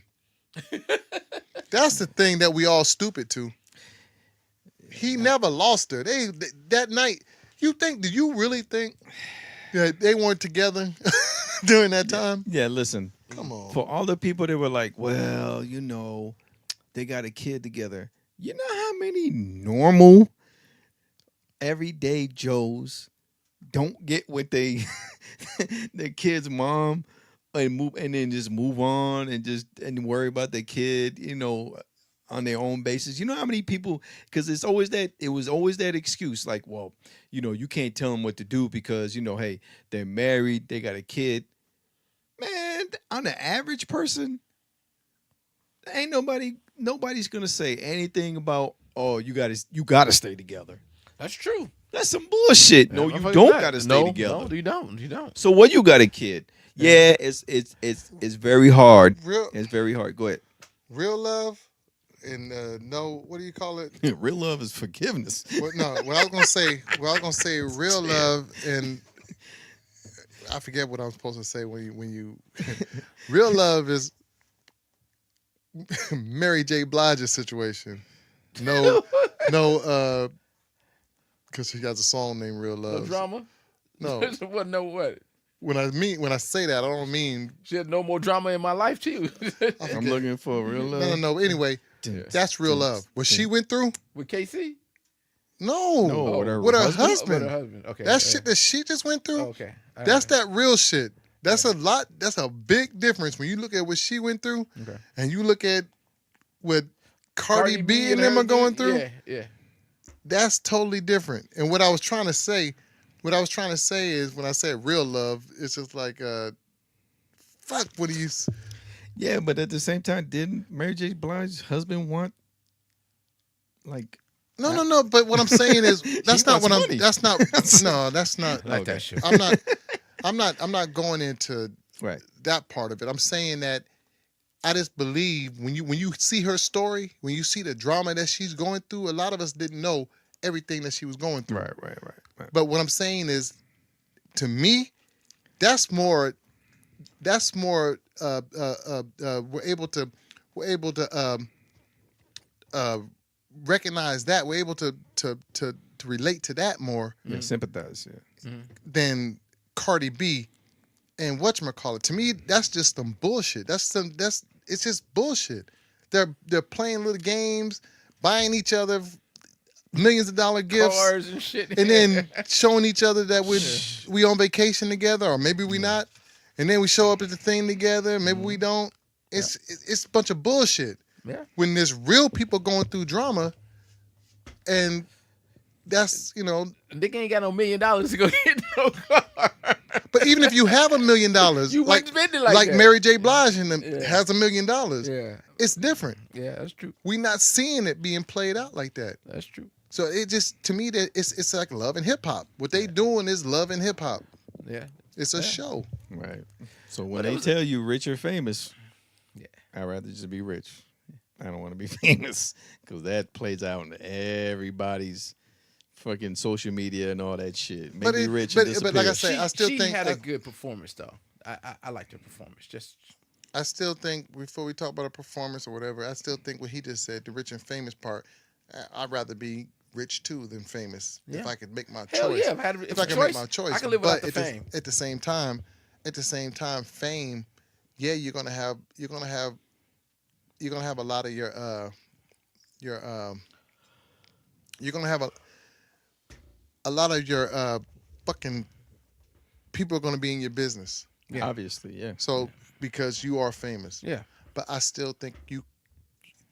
That's the thing that we all stupid to. He never lost her. They that night. Do you really think that they weren't together during that time? Yeah, listen. Come on. For all the people that were like, well, they got a kid together. You know how many normal, everyday Joes don't get with their kid's mom and then just move on and worry about their kid, on their own basis. You know how many people, because it was always that excuse, like, well, you can't tell them what to do because, hey, they're married, they got a kid. Man, on the average person, ain't nobody's gonna say anything about, oh, you gotta stay together. That's true. That's some bullshit. No, you Motherfuckers don't not. gotta stay No, together. No, you don't. You don't. So what you got a kid? Yeah, it's very hard. Real, It's very hard. Go ahead. real love and no, what do you call it? Real love is forgiveness. What I was gonna say, real love, and I forget what I'm supposed to say when you real love is Mary J. Blige's situation. No, because she has a song named Real No Love. drama. No, What? No what? when I say that, I don't mean. She had no more drama in my life too. I'm looking for real love. No. Anyway, that's real love. What she went through? With KC. No, No, with her with her husband? husband. With her husband. Okay. That shit that she just went through. Okay. All That's right. that real shit. That's a lot. That's a big difference when you look at what she went through, Okay. and you look at what Cardi B and them her are going dude? through. Yeah. That's totally different. And what I was trying to say is when I said real love, it's just like, fuck. What do you? Yeah, but at the same time, didn't Mary J. Blige's husband want like? No. But what I'm saying is that's not wants what I'm. money. That's not. No, that's not. Like Okay. that shit. I'm not going into Right. that part of it. I'm saying that I just believe when you see her story, when you see the drama that she's going through, a lot of us didn't know everything that she was going through. Right. But what I'm saying is, to me, that's more. We're able to recognize that. We're able to relate to that more Yeah, sympathize. Yeah. than Cardi B and whatchamacallit. To me, that's just some bullshit. It's just bullshit. They're playing little games, buying each other millions of dollar gifts, Cars and shit. and then showing each other that we on vacation together, or maybe we not. And then we show up at the thing together, maybe we don't. It's a bunch of bullshit. Yeah. When there's real people going through drama, and that's Nigga ain't got no $1 million to go get no car. But even if you have $1 million, You like wouldn't spend it like that. Mary J. Blige and them Yeah. has $1 million, Yeah. it's different. Yeah, that's true. We not seeing it being played out like that. That's true. So it just, to me, that it's like love and hip hop. What they doing is love and hip hop. Yeah. It's a show. Right. So when But it they was tell you rich or famous, Yeah. I'd rather just be rich. I don't want to be famous because that plays out in everybody's fucking social media and all that shit. Make me rich and disappear. but like I said, I still she think had a good performance though. I liked her performance. Just I still think before we talk about a performance or whatever, I still think what he just said, the rich and famous part, I'd rather be rich too than famous if Yeah. I could make my hell choice. yeah. If I can make my choice, I can live but without the fame. At the same time, fame, yeah, you're gonna have a lot of you're gonna have a lot of your fucking people are gonna be in your business. Yeah. Obviously, yeah. So because you are famous. Yeah. But I still think you,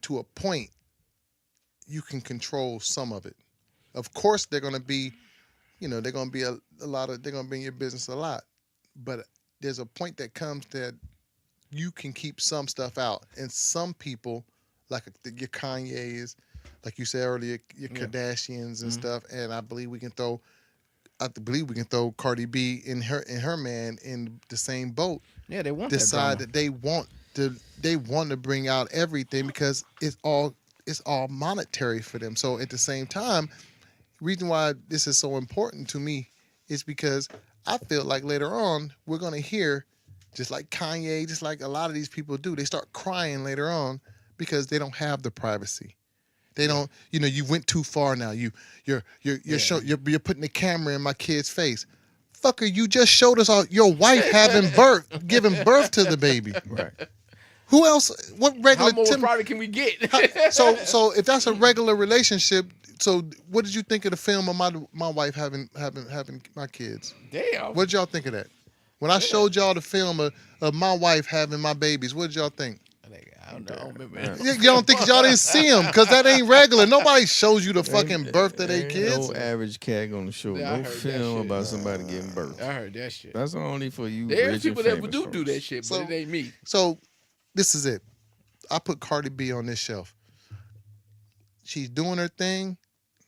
to a point, you can control some of it. Of course, they're going to be, they're going to be they're going to be in your business a lot. But there's a point that comes that you can keep some stuff out. And some people, like your Kanye's, like you said earlier, your Kardashians and stuff. And I believe we can throw Cardi B and her man in the same boat. Yeah, they want Decide that that they want to bring out everything because it's all monetary for them. So at the same time, reason why this is so important to me is because I feel like later on we're gonna hear, just like Kanye, just like a lot of these people do, they start crying later on because they don't have the privacy. They don't, you went too far now. You're putting the camera in my kid's face. Fucker, you just showed us your wife giving birth to the baby. Right. Who else? What regular? How more private can we get? So if that's a regular relationship, so what did you think of the film of my wife having my kids? Damn. What did y'all think of that? When I showed y'all the film of my wife having my babies, what did y'all think? I don't know. I don't remember. You don't think y'all didn't see them because that ain't regular. Nobody shows you the fucking birth of their Ain't kids. No average cat gonna show Yeah, I no heard that film shit. about somebody giving birth. I heard that shit. That's only for you. There's rich people and that famous do that folks. shit, So- but it ain't me. So this is it. I put Cardi B on this shelf. She's doing her thing.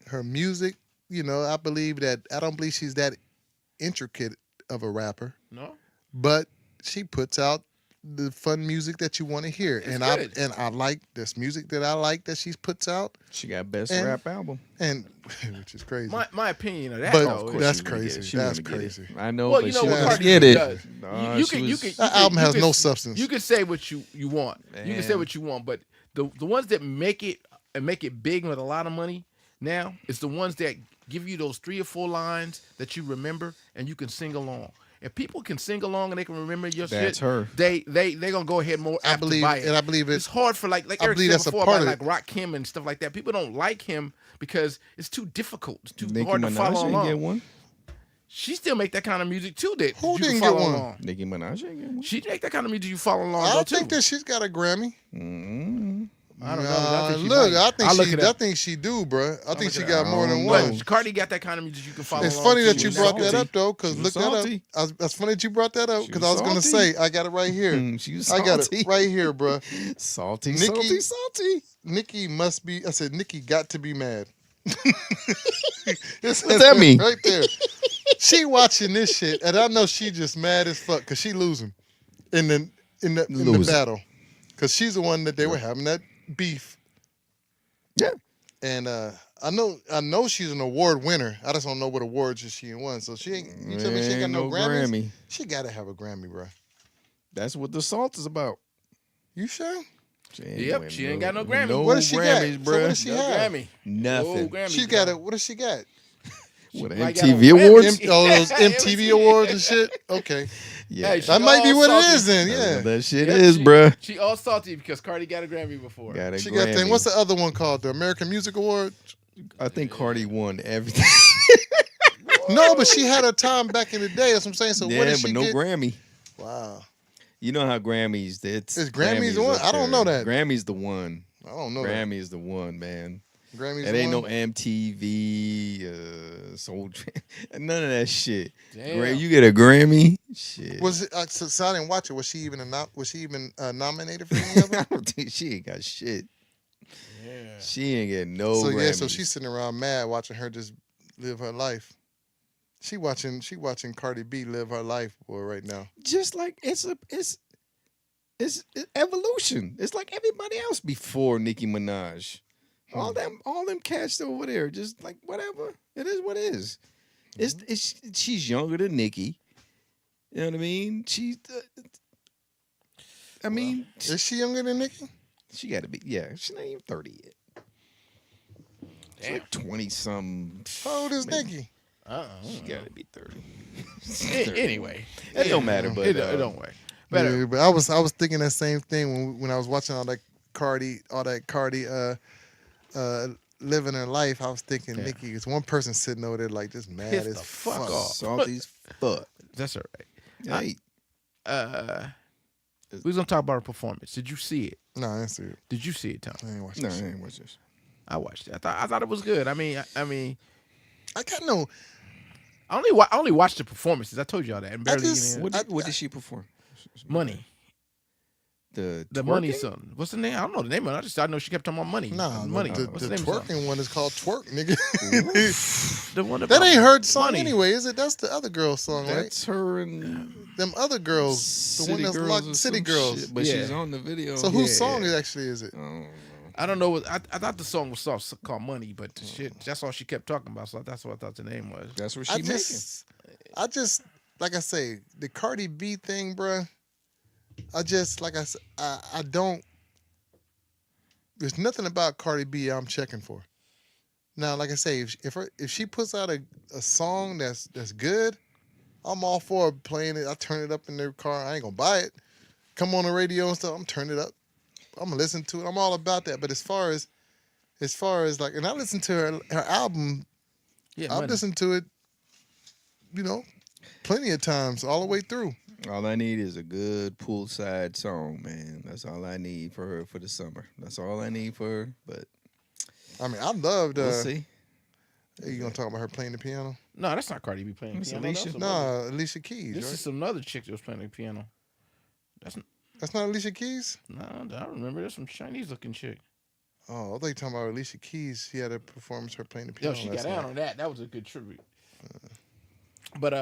Her music, I believe that I don't believe she's that intricate of a rapper, No. but she puts out the fun music that you want to hear, It's and good. I like this music that I like that she puts out, She got best And- rap album. and which is crazy. My opinion of that But though. Of is- course that's she wanna get it. crazy. She That's wanna get it. crazy. I know, Well, but you know she what wanna Cardi get B it. does. Nah, you she can was- That album has can- no substance. You can say what you want. You can say Man. what you want, but the ones that make it big with a lot of money now is the ones that give you those 3 or 4 lines that you remember and you can sing along. If people can sing along and they can remember your That's shit, her. they gonna go ahead more I apt believe, to buy it. and I believe It's it's hard for like I Eric believe said that's a before part about of like Rock Kim and stuff like that. People don't like him because it's too difficult. It's too Nicki hard to Minaj follow ain't along. get one. She still make that kind of music too that Who you didn't can get follow one? along. Nicki Minaj ain't get one. She make that kind of music you follow along. I though, think too. that she's got a Grammy. Mm-hmm. I don't know. I think she Look, might. I think I'll look she. it I up. think she do, bro. I think look she it got up. more I than don't one. know. But Cardi got that kind of music you can follow It's along. funny to, that you and brought that's that salty. up though, because She look was that up. salty. That's funny that you brought that up She because was I was gonna salty. say I got it right here. She was I got salty. it right here, bro. Salty, Nicki- salty. Nikki must be. I said Nikki got to be mad. What's that mean? Right there. She watching this shit, and I know she just mad as fuck because she losing in the Losing. battle, because she's the one that they were having that beef. Yeah. And I know she's an award winner. I just don't know what awards she won. So she ain't. You tell me she ain't got no Grammys? Grammy. She gotta have a Grammy, bro. That's what the salt is about. You sure? Yep, she ain't got no Grammy. No What does she Grammys, got? So bruh. what does she No have? Grammy. Nothing. Oh, Grammy. She got it. What does she got? What, might got MTV a Grammy. awards? Those MTV awards and shit. Okay, Yeah. Hey, she that might be all what salty. it is then. That's Yeah, what that shit Yep, is, she- bruh. She all salty because Cardi got a Grammy before. Got a she Grammy. got that. What's the other one called? The American Music Award? I think Cardi won everything. No, but she had her time back in the day. That's what I'm saying. So what yeah, did she but no get? Grammy. Wow, You know how Grammys? Is Grammys the one? up I don't there. know that. Grammy's the one. I don't know Grammy's the one, man. that. Grammys. It ain't one? no MTV, Soul none of that shit. Damn. You get a Grammy? Shit. Was it? So I didn't watch it. Was she even nominated for any of I it? don't think she ain't got shit. Yeah. She ain't getting no So Grammys. yeah, so she's sitting around mad watching her just live her life. She watching Cardi B live her life, boy, right now. just like it's evolution. It's like everybody else before Nicki Minaj. All them cats over there, just like whatever. It is what it is. She's younger than Nicki. You know what I mean? Is she younger than Nicki? she got to be. Yeah, she's not even 30 yet. She's Damn. like 20 some. How old is Maybe. Nicki? She got to be 30. Anyway, It don't matter, but it don't worry. Better. Yeah, but I was thinking that same thing when I was watching all that Cardi living her life. I was thinking Yeah. Nicki is one person sitting over there like just mad Pissed as the fuck fuck. off. Salty as fuck. That's all right. Hey, We was gonna talk about her performance. Did you see it? No, I didn't see it. Did you see it, Tom? I ain't watched no, that I shit. ain't watch this. I watched it. I thought it was good. I mean, I got no. I only watched the performances. I told y'all that. And barely just- even, What did she perform? money. The Money twerking? song. What's the name? I don't know the name of it. I know she kept talking about money. Nah, money. The What's the name of the song? twerking one is called Twerk, nigga. The one That about ain't her song money. anyway, is it? That's the other girl's song, right? That's her and Them other girls, the one City that's Girls locked or City some Girls. shit, but Yeah. she's on the video. So whose Yeah. song actually is it? I don't know. I don't know. I thought the song was called Money, but the shit, that's all she kept talking about. So that's what I thought the name was. That's what she I making. just, like I say, the Cardi B thing, bruh. I just, like I said, I don't. There's nothing about Cardi B I'm checking for. Now, like I say, if she puts out a song that's good, I'm all for playing it. I turn it up in their car. I ain't gonna buy it. Come on the radio and stuff. I'm turning it up. I'm gonna listen to it. I'm all about that. But as far as like, and I listened to her album. Yeah, I've Money. listened to it, plenty of times all the way through. All I need is a good poolside song, man. That's all I need for her for the summer. That's all I need for her. But I mean, I loved. we'll see. Are you gonna talk about her playing the piano? No, that's not Cardi B playing the It's piano. Alicia. That's some No, other- Alicia Keys. This Right? is some other chick that was playing the piano. That's not Alicia Keys. No, I don't remember. There's some Chinese looking chick. Oh, I thought you talking about Alicia Keys. She had a performance her playing the Yo, piano she got last down night. on that. That was a good tribute. But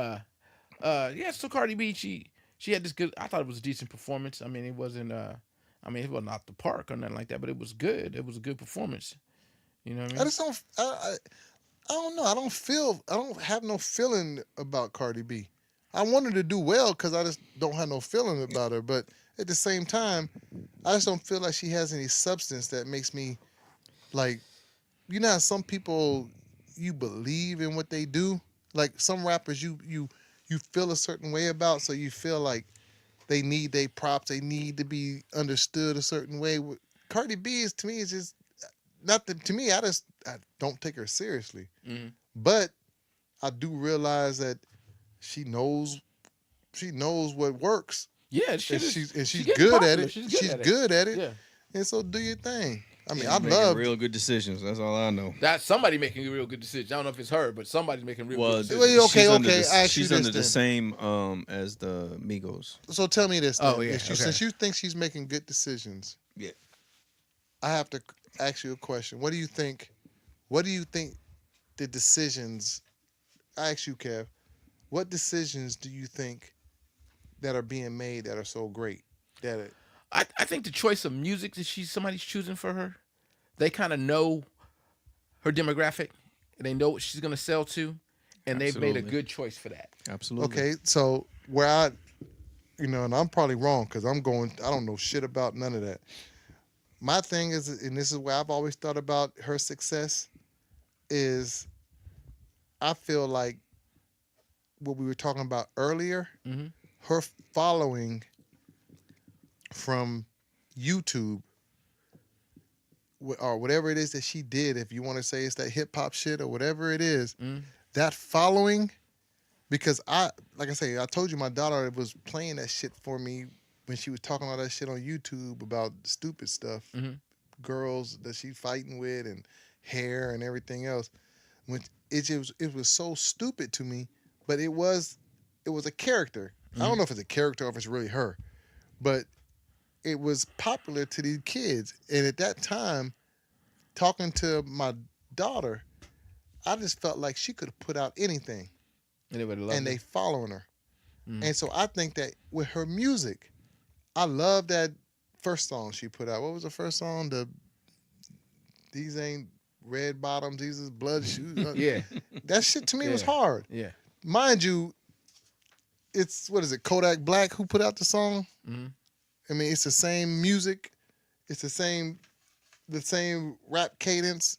yeah. So Cardi B, she had this good. I thought it was a decent performance. I mean, it wasn't. I mean, it wasn't off the park or nothing like that, but it was good. It was a good performance. You know what I I mean? just don't. I don't know. I don't feel. I don't have no feeling about Cardi B. I want her to do well because I just don't have no feeling about her. But at the same time, I just don't feel like she has any substance that makes me like. You know, how some people you believe in what they do. Like some rappers, you feel a certain way about, so you feel like they need their props. They need to be understood a certain way. Cardi B is to me is just nothing. To me, I don't take her seriously. Mm-hmm. But I do realize that she knows she knows what works, Yeah, and she's getting good at popular. it. She's She's good at it. good at it, Yeah, and so do your thing. I mean, She's I making love. real good decisions. That's all I know. that's somebody making a real good decision. I don't know if it's her, but somebody's making real Well, good Well, decisions. okay, she's under okay, the, I ask you she's this under the then. same as the Migos. So tell me this. Then. Oh, yeah, okay. Since you think she's making good decisions, Yeah. I have to ask you a question. What do you think? What do you think the decisions? I ask you, Kev. What decisions do you think that are being made that are so great? I think the choice of music that somebody's choosing for her, they kind of know her demographic, and they know what she's gonna sell to, and they've made a Absolutely. good choice for that. Absolutely. Okay, so where and I'm probably wrong because I don't know shit about none of that. My thing is, and this is where I've always thought about her success, is I feel like what we were talking about earlier, Mm-hmm. her following from YouTube or whatever it is that she did, if you want to say it's that hip hop shit or whatever it is, Mm-hmm. that following, because like I say, I told you my daughter was playing that shit for me when she was talking all that shit on YouTube about stupid stuff, Mm-hmm. girls that she fighting with and hair and everything else. When it was so stupid to me, but it was a character. I don't know if it's a character or if it's really her, but it was popular to these kids. And at that time, talking to my daughter, I just felt like she could have put out anything, And they would have loved and they it. following her. Mhm. And so I think that with her music, I love that first song she put out. What was the first song? These ain't red bottoms, these is blood shoes. Yeah, That shit to me was Yeah. hard. yeah. Mind you, it's what is it, Kodak Black who put out the song? Mm-hmm. I mean, it's the same music, it's the same rap cadence.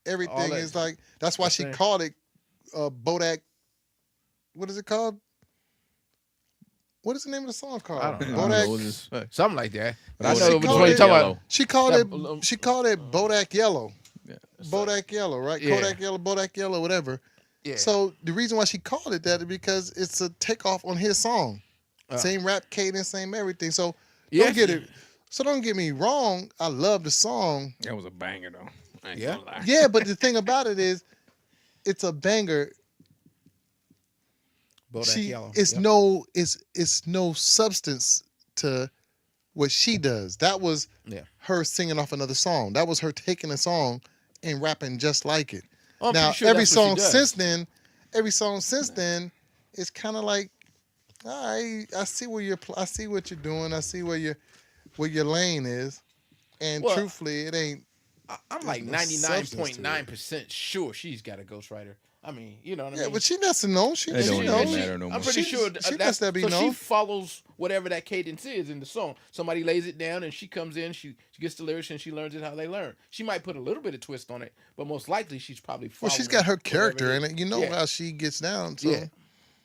Everything that- is like that's why the she same. called it Bodak. What is it called? What is the name of the song called? I don't know. Bodak. What is- Something like that. But I Bodak know She which called one you it talking Yellow. about. She called Yeah, it. She called it Bodak Yellow. Yeah. Bodak Yellow, right? Yeah. Kodak Yellow, Bodak Yellow, whatever. Yeah. So the reason why she called it that is because it's a takeoff on his song. Uh. Same rap cadence, same everything. So Yeah. don't get it. So don't get me wrong. I love the song. That was a banger though. I ain't Yeah. gonna lie. Yeah, but the thing about it is, it's a banger. Bodak Yellow. It's Yep. it's no substance to what she does. That was Yeah. her singing off another song. That was her taking a song and rapping just like it. Oh, I'm Now pretty sure every that's what she song does. since then, it's kind of like, I see where I see what you're doing. I see where your lane is, and Well, truthfully, it ain't. I'm like There's no substance to it. 99.9% sure she's got a ghostwriter. I mean, you know what I Yeah, mean? but she doesn't know. She It don't she even knows. matter no more. I'm pretty She- sure she that's lets that be so known. she follows whatever that cadence is in the song. Somebody lays it down and she comes in, she gets the lyrics and she learns it how they learn. She might put a little bit of twist on it, but most likely she's probably Well, following she's got her whatever character is. in it. You know Yeah. how she gets down. So. Yeah.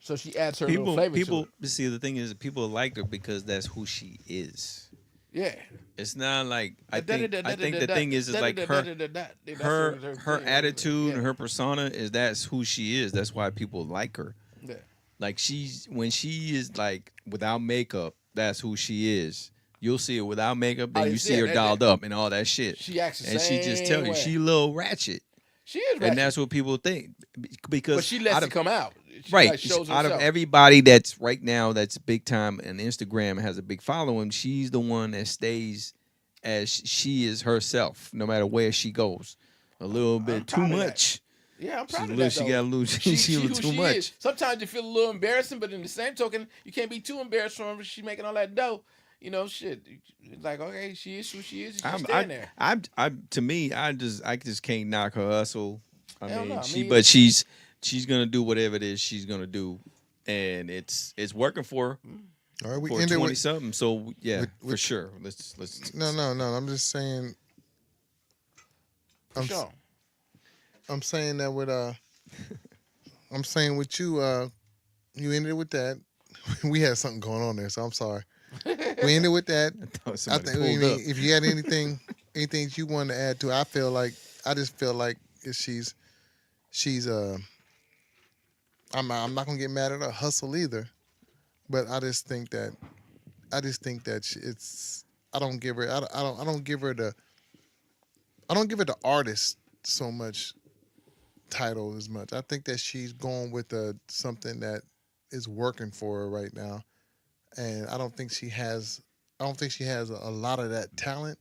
So she adds her little People, flavor people. to it. See, the thing is, people like her because that's who she is. Yeah. It's not like I think the thing is like her attitude, Yeah. her persona is that's who she is. That's why people like her. Yeah. Like when she is like without makeup, that's who she is. You'll see her without makeup, then Oh, you yeah, see her that- dolled up and all that shit. She acts the And she just tell same you way. she a little ratchet, She is ratchet, and that's what people think because but she lets out it of, come out. She right like shows out of herself. everybody that's right now that's big time and Instagram has a big following. She's the one that stays as she is herself, no matter where she goes. A little bit too proud of that. much. Yeah, I'm She's proud a of little, that. she Though. got a little. She a who little too she much. is. Sometimes you feel a little embarrassing, but in the same token, you can't be too embarrassed from her. She's making all that dough. You know, shit. It's like, okay, she is who she is. She's standing there. To me, I just can't knock her hustle. Hell no, But she's gonna do whatever it is she's gonna do, and it's working for her. All right, we For ended 20 with something, so yeah, with- for sure. Let's. no. I'm just saying. For sure. I'm saying that with I'm saying with you. You ended with that. We had something going on there, so I'm sorry. We ended with that. I think if you had anything you wanted to add to, I just feel like she's I'm not gonna get mad at her hustle either, but I just think that it's I don't give her the artist so much title as much. I think that she's going with something that is working for her right now, and I don't think she has a lot of that talent,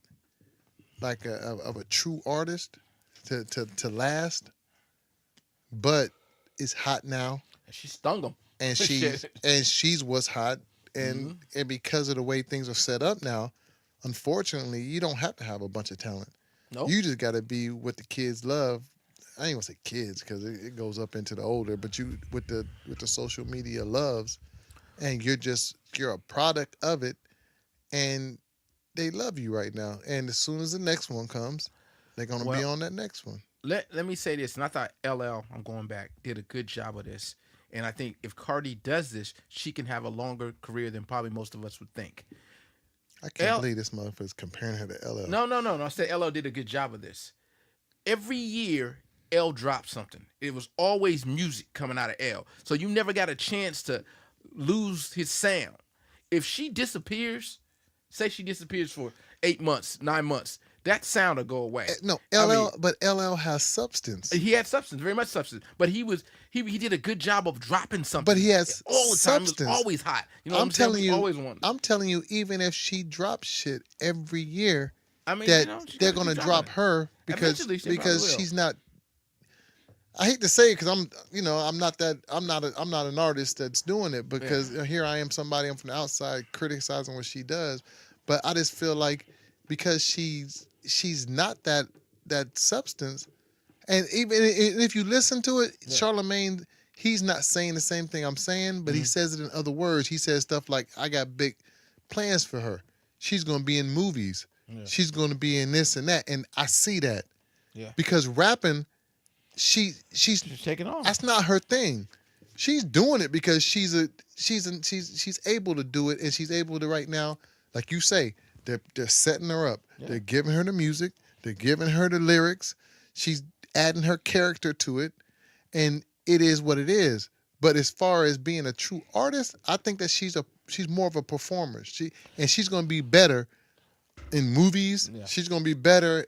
like of a true artist, to last. But it's hot now, She stung him. and she's what's hot, and because of the way things are set up now, unfortunately, you don't have to have a bunch of talent. Nope. You just got to be what the kids love. I ain't gonna say kids because it goes up into the older, but you with the social media loves, and you're a product of it, and they love you right now. And as soon as the next one comes, they're gonna be on that next one. Let me say this, and I thought LL, I'm going back, did a good job of this. And I think if Cardi does this, she can have a longer career than probably most of us would think. I can't believe this motherfucker's comparing her to LL. No. I said LL did a good job of this. Every year, L dropped something. It was always music coming out of L. So you never got a chance to lose his sound. If she disappears, say she disappears for 8 months, 9 months, that sound will go away. No, but LL has substance. He had substance, very much substance. But he did a good job of dropping something. But he has all the time. substance. It was always hot. You know I'm what I'm saying? telling We you, always wanted. I'm telling you, even if she drops shit every year, I mean, that you know, she they're gotta gonna keep drop dropping it. her because Eventually, she probably will. she's not. I hate to say it because I'm not an artist that's doing it, because here I am, I'm from the outside criticizing what she does, but I just feel like because she's not that substance, and even if you listen to it, Charlemagne, he's not saying the same thing I'm saying, but he says it in other words. He says stuff like, "I got big plans for her. She's gonna be in movies. Yeah. She's gonna be in this and that," and I see that. Yeah. Because rapping, she's taking off. that's not her thing. She's doing it because she's able to do it, and she's able to right now, like you say, they're setting her up. Yeah. They're giving her the music. They're giving her the lyrics. She's adding her character to it, and it is what it is. But as far as being a true artist, I think that she's more of a performer. She's going to be better in movies. Yeah. She's going to be better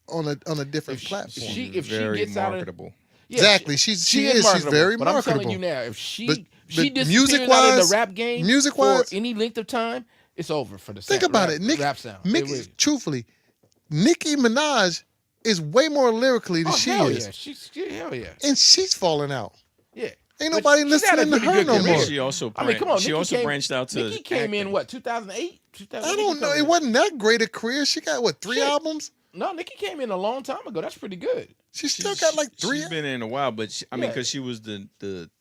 on a different platform. If she very gets out of marketable. yeah, Exactly. She's marketable, very but marketable. I'm telling you now, if she But disappears music-wise- out of the rap game music-wise- for any length of time, it's over for the Think sound, about rap, it. rap sound. It really- Truthfully, Nicki Minaj is way more lyrically than she hell is. Yeah. Hell yeah. And she's falling out. Yeah. Ain't But nobody she's had a listening to pretty her good no career. more. She also I mean, come on. she Nicki also came- branched out to Nicki came in acting. what, 2008? I don't know. It wasn't that great a career. She got, what, 3 Shit. albums? No, Nicki came in a long time ago. That's pretty good. She still got like 3. She's been in a while, but I mean, Yeah. because she was the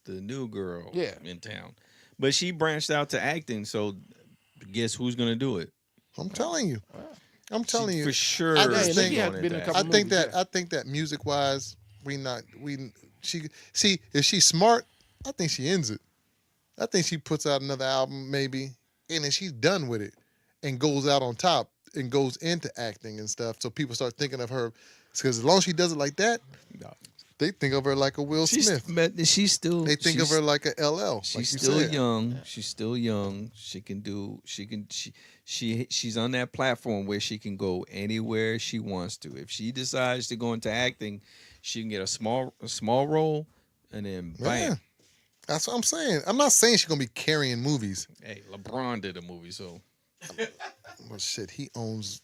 new girl Yeah. in town, but she branched out to acting. So, guess who's gonna do it? I'm telling you. I'm telling you. For sure. I just she's think- going has been into in a acting. couple I think movies, that I think that music wise, if she's smart, I think she ends it. I think she puts out another album maybe, and then she's done with it, and goes out on top and goes into acting and stuff. So people start thinking of her, because as long as she does it like that, No. they think of her like a Will Smith. She's still. They think of her like a LL. She's like you still said. young. She's still young. She's on that platform where she can go anywhere she wants to. If she decides to go into acting, she can get a small role, and then bam. Yeah. That's what I'm saying. I'm not saying she's gonna be carrying movies. Hey, LeBron did a movie, so Well, shit, he owns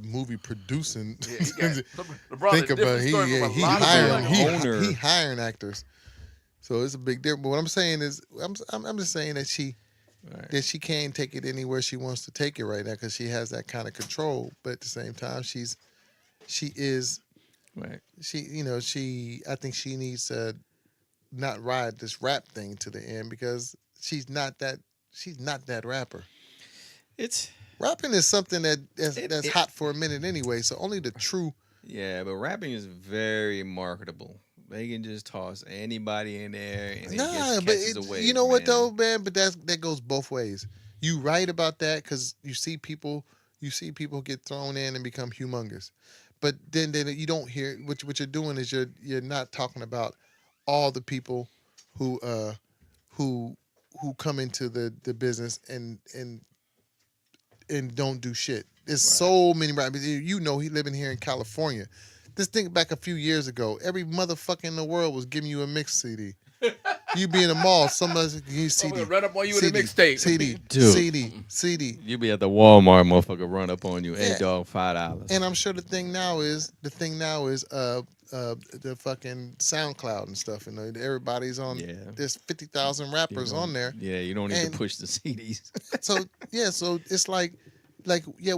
movie producing. Yeah, he got, LeBron Think a about different it. story He from a he lot of hiring people. owner. he hiring actors. So it's a big difference. But what I'm saying is, I'm just saying that she can't take it anywhere she wants to take it right now because she has that kind of control. But at the same time, she is Right. I think she needs to not ride this rap thing to the end because she's not that rapper. It's Rapping is something that's it- hot for a minute anyway. So only the true. yeah, but rapping is very marketable. They can just toss anybody in there and it Nah, gets but catches away. you know what though, man? But that goes both ways. You right about that because you see people get thrown in and become humongous, but then you don't hear what you're doing is you're not talking about all the people who who come into the business and don't do shit. There's so many rappers. You know, he living here in California. Just think back a few years ago. Every motherfucker in the world was giving you a mix CD. You be in the mall, somebody you CD. gonna run up on you with a CD, mixtape. CD, Dude. CD. You be at the Walmart, motherfucker, run up on you. Hey, Yeah. dog, $5. And I'm sure the thing now is the fucking SoundCloud and stuff. And everybody's on. Yeah. There's 50,000 rappers on there. Yeah, you don't need And- to push the CDs. So yeah, so it's like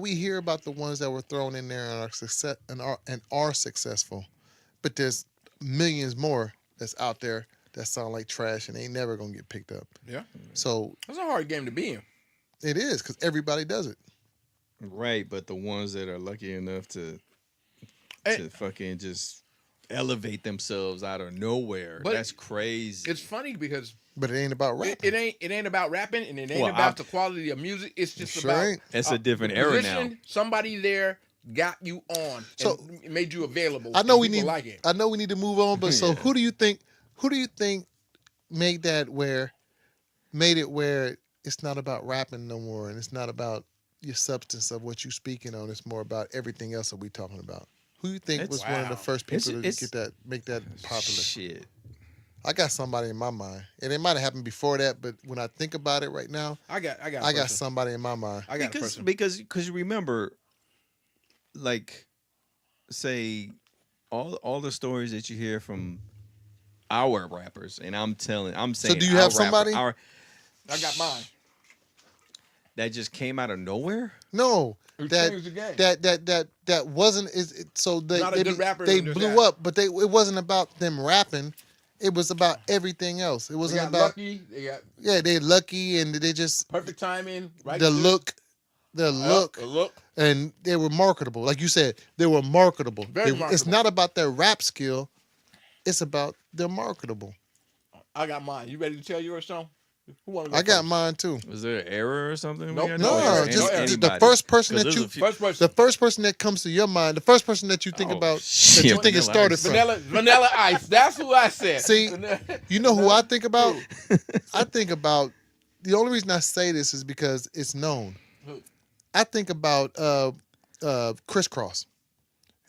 we hear about the ones that were thrown in there and are successful, but there's millions more that's out there that sound like trash and ain't never gonna get picked up. Yeah, So that's a hard game to be in. it is because everybody does it. Right, but the ones that are lucky enough to Hey. fucking just elevate themselves out of nowhere, But that's crazy. It's funny because But it ain't about rap. it ain't about rapping and it ain't Well, about the quality of music. It's just Sure about ain't. It's a different the era now. position, somebody there got you on So, and made you available. I know and we people need. like it. I know we need to move on, but so Yeah. who do you think made it where it's not about rapping no more and it's not about your substance of what you speaking on. It's more about everything else that we talking about. Who you think was one of the Wow. first people It's- to make that popular? Shit. I got somebody in my mind, and it might have happened before that, but when I think about it right now, I got I got person. somebody in my mind. I got a Because person. because you remember, like, say, all the stories that you hear from our rappers, and I'm saying. do you our have somebody? I got mine. That just came out of nowhere. No, Who that changed the game. that wasn't so Not a good rapper they in this blew app. up, but it wasn't about them rapping. It was about everything else. It They wasn't got about lucky. They got they're lucky and they just perfect timing. Right. the position. look, the look, The look. and they were marketable. Like you said, they were marketable. Very It's marketable. not about their rap skill. It's about they're marketable. I got mine. You ready to tell yours, Sean? Who want to go I got first? mine too. Was there an error or something? Nope. No, error. just No error. the first person 'Cause that there's you a few- First person. the first person that comes to your mind, the first person that you think Oh, about that shit, you think it Vanilla started Ice. from. Vanilla Ice. That's who I said. See, Vanilla- You know who I think about? I think about the only reason I say this is because it's known. Who? I think about Crisscross,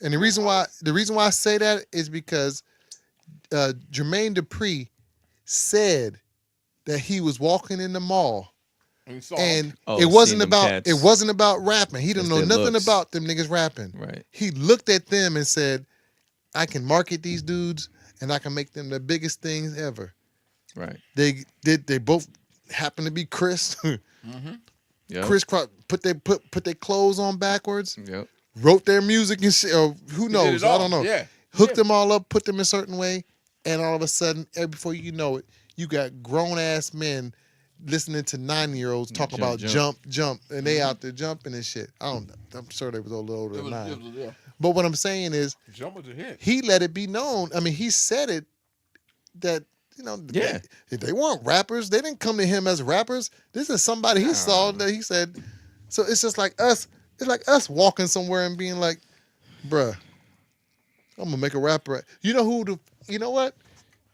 and the reason why I say that is because Jermaine Dupri said that he was walking in the mall And saw and Oh, it wasn't seen them about cats. it wasn't about rapping. He didn't It's know their nothing looks. about them niggas rapping. Right. He looked at them and said, "I can market these dudes and I can make them the biggest things ever." Right. They both happen to be Chris. Yep. Chris put their clothes on backwards, Yep. wrote their music and shit. Or who He did knows? it all. I don't know. Yeah. Hooked them all up, put them a certain way, and all of a sudden, before you know it, you got grown ass men listening to 9-year-olds talking Jump, about jump. jump, and they out there jumping and shit. I'm sure they was a little older It than was, 9. yeah. But what I'm saying is, Jump was a hit. he let it be known. I mean, he said it that Yeah. they weren't rappers. They didn't come to him as rappers. This is somebody he saw that he said. So it's just like us. It's like us walking somewhere and being like, "Bruh, I'm gonna make a rapper." You know who? You know what?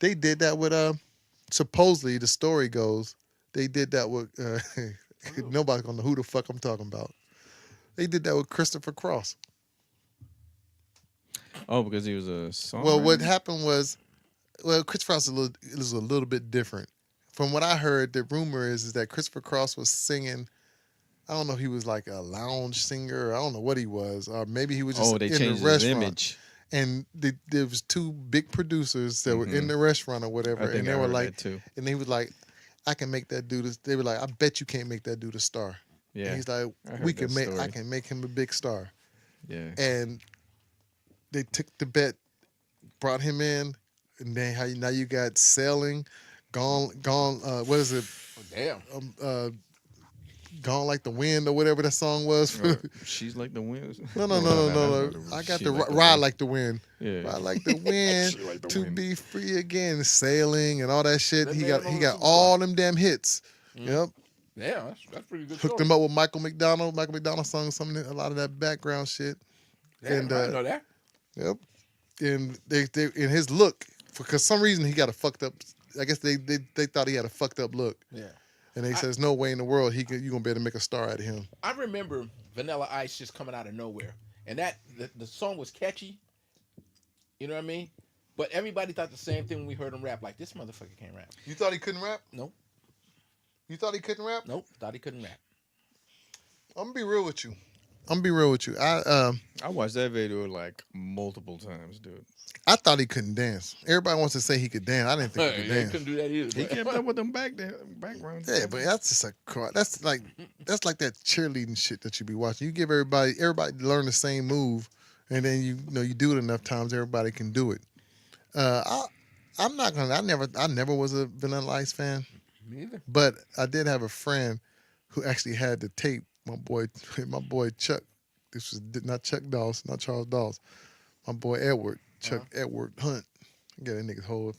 They did that with supposedly the story goes they did that with nobody's gonna know who the fuck I'm talking about. They did that with Christopher Cross. Oh, because he was a songwriter? Well, what happened was, Christopher Cross is a little bit different. From what I heard, the rumor is that Christopher Cross was singing I don't know if he was like a lounge singer. I don't know what he was, or maybe he was just they in the changed his restaurant. image. And there was two big producers that were in the restaurant or whatever, I think and they I were heard like, that too. and he was like, I can make that dude. They were like, I bet you can't make that dude a star. Yeah. And he's like, I heard we that can make. story. I can make him a big star. Yeah. And they took the bet, brought him in, and then now you got Sailing, Gone. What is it? Damn. Gone Like the Wind or whatever that song was. She's like the wind. No. I got the Ride Like the Wind. Yeah. Ride Like the Wind. She Like the To Wind. Be Free Again. Sailing and all that shit. That He man got knows some all them damn hits. Yep. Yeah, that's pretty good. Hooked him up with Michael McDonald. Michael McDonald sung a lot of that background shit. Damn, and I didn't know that. Yep. And they in his look, for some reason he got a fucked up. I guess they thought he had a fucked up look. Yeah. And they said, "There's no way in the world you gonna be able to make a star out of him." I remember Vanilla Ice just coming out of nowhere, and the song was catchy. You know what I mean? But everybody thought the same thing when we heard him rap. Like, this motherfucker can't rap. You thought he couldn't rap? Nope. You thought he couldn't rap? Nope. Thought he couldn't rap. I'm gonna be real with you. I watched that video like multiple times, dude. I thought he couldn't dance. Everybody wants to say he could dance. I didn't think he could He dance. couldn't do that either. He kept up with them backgrounds. Yeah, but that's just that's like that cheerleading shit that you be watching. You give everybody learn the same move, and then you do it enough times, everybody can do it. I'm not gonna. I never was a Vanilla Ice fan. Me either. But I did have a friend who actually had the tape. My boy Chuck. This was not Chuck Dawes, not Charles Dawes. My boy Edward, Chuck Edward Hunt. I got that nigga's whole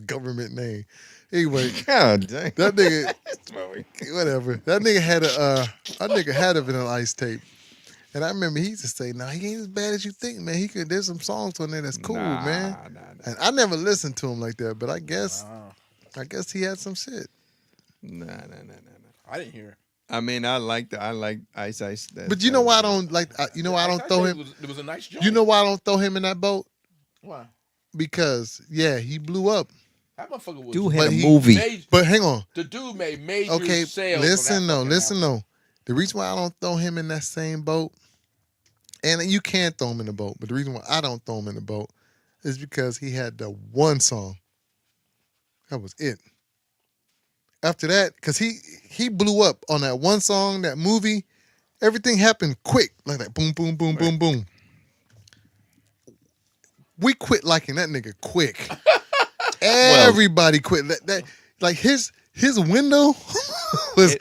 government name. Anyway, God dang. that nigga, whatever. That nigga had a Vanilla Ice tape. And I remember he used to say, "Nah, he ain't as bad as you think, man. There's some songs on there that's cool, man." Nah. And I never listened to him like that, but I guess he had some shit. Nah. I didn't hear it. I mean, I like Ice Ice. But you know why I don't like? You know why I don't throw him? It was a nice joke. You know why I don't throw him in that boat? Why? Because he blew up. That motherfucker was. Dude had But a he movie. But hang on. The dude made major Okay, sales. listen though. The reason why I don't throw him in that same boat, and you can throw him in the boat, but the reason why I don't throw him in the boat is because he had the one song. That was it. After that, because he blew up on that one song, that movie, everything happened quick. Like that boom, boom, boom, boom, boom. We quit liking that nigga quick. Everybody quit. That like his window was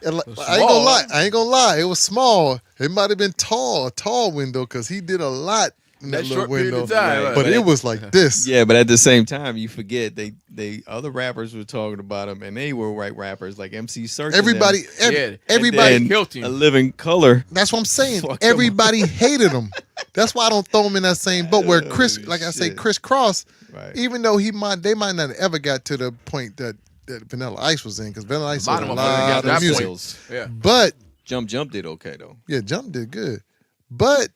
I ain't gonna lie. It was small. It might have been a tall window, because he did a lot in that little short period window. of time, right. But it was like this. Yeah, but at the same time, you forget they other rappers were talking about him, and they were white rappers like MC Search. Everybody, everybody and killed him. A Living Color. That's what I'm saying. Fuck him. Everybody hated him. That's why I don't throw him in that same boat. Where Chris, like I say, shit. Chris Cross, Right. even though they might not have ever got to the point that Vanilla Ice was in, because Vanilla Ice was Bottom a of it, lot got of that music. point. Yeah. But Jump did okay though. yeah, Jump did good. But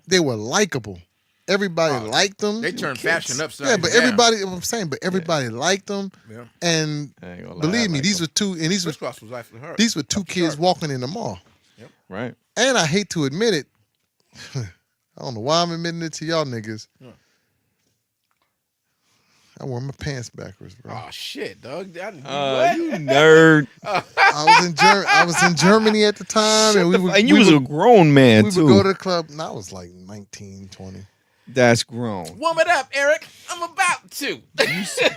they were likable. Everybody liked them. They turned fashion upside Yeah, but down. everybody liked them. Yeah. And I ain't gonna lie, believe I me, like these them. were two, and these Chris were Cross was actually her. these were two kids walking in the mall. Right. And I hate to admit it, I don't know why I'm admitting it to y'all niggas. Yeah. I wore my pants backwards, bro. Oh shit, dog! You nerd. I was in Germany at the time, and you was a grown man we too. would go to the club, and I was like 19, 20. That's grown. Warm it up, Eric. I'm about to.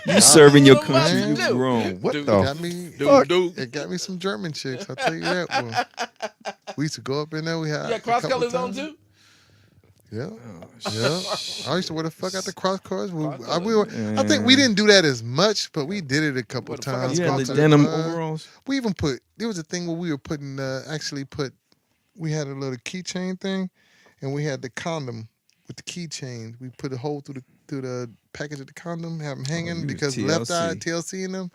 You serving your What country. am I You to do? grown. What Dude, the Got me, Dude. it got me some German chicks. I'll tell you that one. We used to go up in there. We had You got cross colors on too? Yeah, Oh, yeah. I used to wear the fuck out the cross colors. Cross I think we didn't do that as much, but we did it a couple What the fuck are times. You had Go the to denim club. overalls. We even there was a thing where we were putting, we had a little keychain thing, and we had the condom with the keychain. We put a hole through the package of the condom, have them hanging you was because left eye TLC. TLC in them.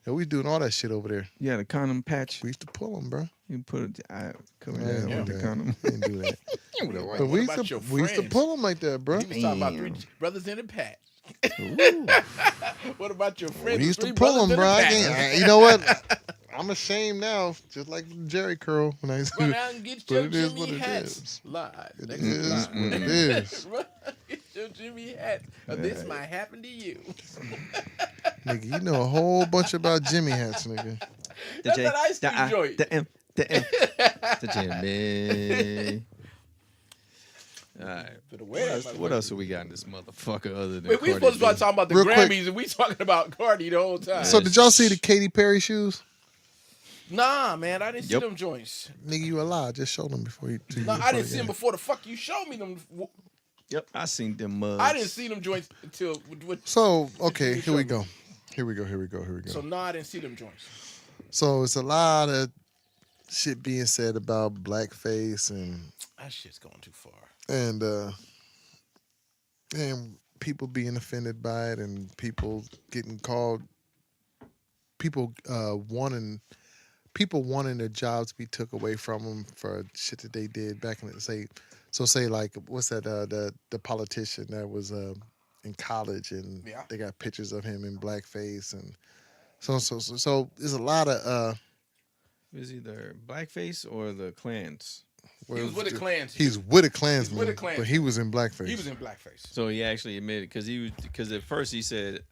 And we doing all that shit over there. You had a condom patch. We used to pull them, bro. You put it. I cover Yeah, that yeah. with the condom. We didn't do that. But What we about used your to friends? pull them like that, bro. He was talking about three Damn. brothers in a pack. Ooh. What about your friends? We used Three to pull brothers them, in a bro. pack? You know what? I'm I'm ashamed now, just like Jerry curl when I Run out and get but your it is Jimmy what it hats is. live. It Next is live. what it is. Run out and get your Jimmy hats. Or this might happen to you. Nigga, you know a whole bunch about Jimmy hats, nigga. That's that ice cream joint. The Jimmy. All right. What else have we got in this motherfucker other than Wait, we Cardi supposed to B? be talking about the Real quick. Grammys, and we talking about Cardi the whole time. So did y'all see the Katy Perry shoes? Nah, man, I didn't see them joints. Nigga, you a lie. Just show them before you. No, I didn't see them before the fuck you showed me them. Yep, I seen them mugs. I didn't see them joints until. So okay, you here we showed go. me. Here we go. So no, I didn't see them joints. So it's a lot of shit being said about blackface That shit's going too far. and people being offended by it and people getting called wanting their jobs to be took away from them for shit that they did back in the say like what's that the politician that was in college and they got pictures of him in blackface and so there's a lot of It was either blackface or the Klans. He was with a Klansman. He's with a Klansman, He's with a Klansman. but he was in blackface. He was in blackface. So he actually admitted because at first he said.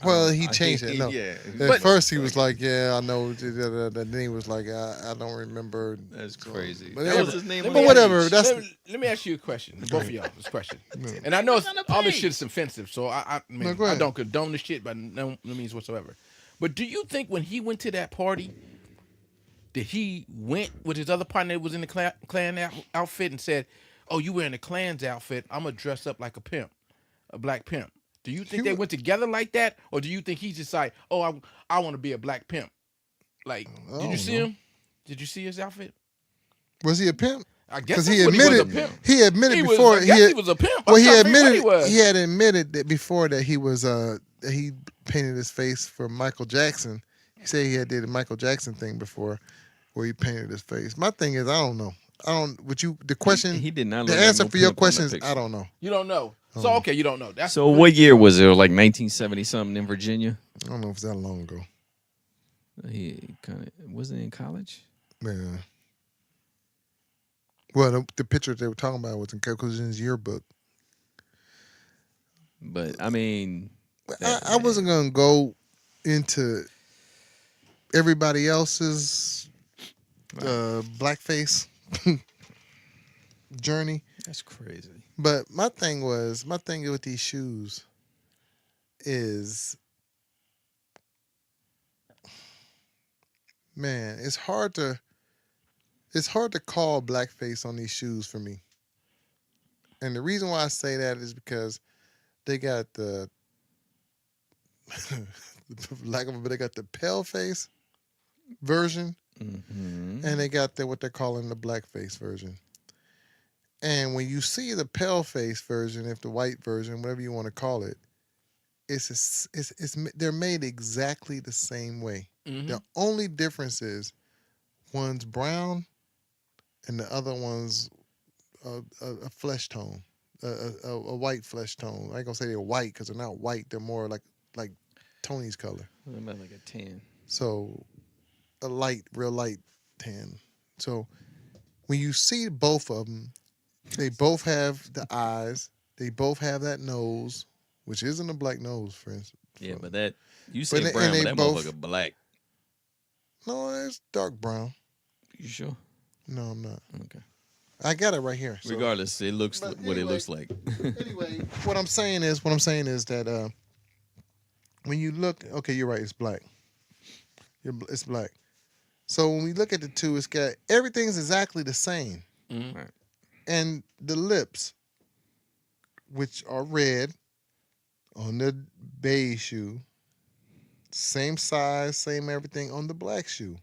Well, he changed it. No, Yeah. at first he was like, "Yeah, I know." Then he was like, "I don't remember." That's crazy. But That was his name. But on the whatever. page. That's Let me ask you a question, both of y'all. This question, and I know all this shit is offensive, so I mean, No, go I ahead. don't condone the shit by no means whatsoever. But do you think when he went to that party, that he went with his other partner that was in the Klan outfit and said, "Oh, you wearing the Klan's outfit? I'm gonna dress up like a pimp, a black pimp." Do you think they went together like that, or do you think he's just like, "Oh, I want to be a black pimp"? Like, did you see him? Did you see his outfit? Was he a pimp? I guess Because he admitted he admitted he before was, I guess he was a pimp. Well, I'm he trying to figure admitted what he had admitted that before that he was that he painted his face for Michael Jackson. He said he had did a Michael Jackson thing before, where he painted his face. My thing is, I don't know. The question. He did not. The look like answer no for your pimp on that question is, picture. I don't know. You don't know. So okay, you don't know. That's So what year was it? Like 1970 something in Virginia. I don't know if it's that long ago. He kind of wasn't in college. Yeah. Well, the picture they were talking about was in his yearbook. But I mean, I wasn't gonna go into everybody else's blackface journey. That's crazy. But my thing with these shoes is, man, it's hard to call blackface on these shoes for me. And the reason why I say that is because they got the they got the pale face version, Mm-hmm. and they got what they're calling the blackface version. And when you see the pale face version, if the white version, whatever you want to call it, they're made exactly the same way. Mhm. The only difference is one's brown and the other one's a flesh tone, a white flesh tone. I ain't gonna say they're white because they're not white. They're more like Tony's color. What about like a tan? So a real light tan. So when you see both of them, they both have the eyes. They both have that nose, which isn't a black nose, for instance. Yeah, but that you say But brown, they but that both- motherfucker black. No, it's dark brown. You sure? No, I'm not. Okay. I got it right here. So- Regardless, it looks But what it anyway- looks like. Anyway, what I'm saying is that when you look, okay, you're right. It's black. It's black. So when we look at the two, it's got everything's exactly the same, Mhm. Right. and the lips, which are red, on the beige shoe, same size, same everything on the black shoe.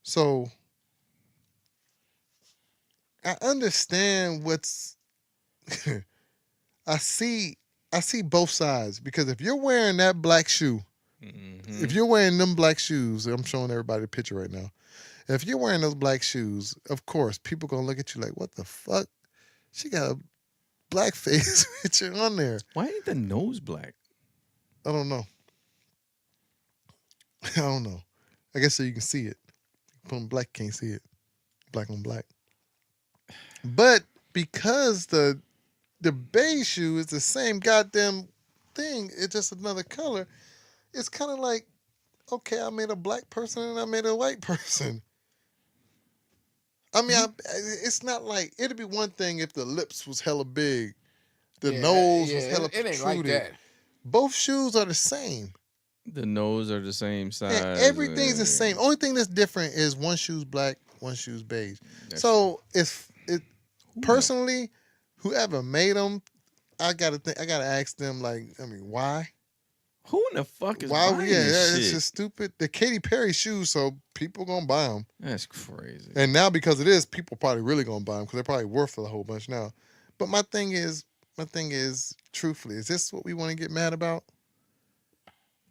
So I understand what's I see both sides, because if you're wearing that black shoe, Mm-hmm. if you're wearing them black shoes, I'm showing everybody a picture right now. If you're wearing those black shoes, of course, people gonna look at you like, what the fuck? She got a black face picture on there. Why ain't the nose black? I don't know. I don't know. I guess so you can see it. Put on black, can't see it. Black on black. But because the beige shoe is the same goddamn thing, it's just another color. It's kind of like, okay, I made a black person and I made a white person. I mean, it's not like it'd be one thing if the lips was hella big, the nose was hella it ain't protruded. like that. Both shoes are the same. The nose are the same size. And everything's the same. Only thing that's different is one shoe's black, one shoe's beige. So if it personally, whoever made them, I gotta ask them why? Who in the fuck is Why? buying Yeah, this it's shit? just stupid. The Katy Perry shoes, so people gonna buy them. That's crazy. And now because of this, people probably really gonna buy them because they're probably worth a whole bunch now. But my thing is, truthfully, is this what we want to get mad about?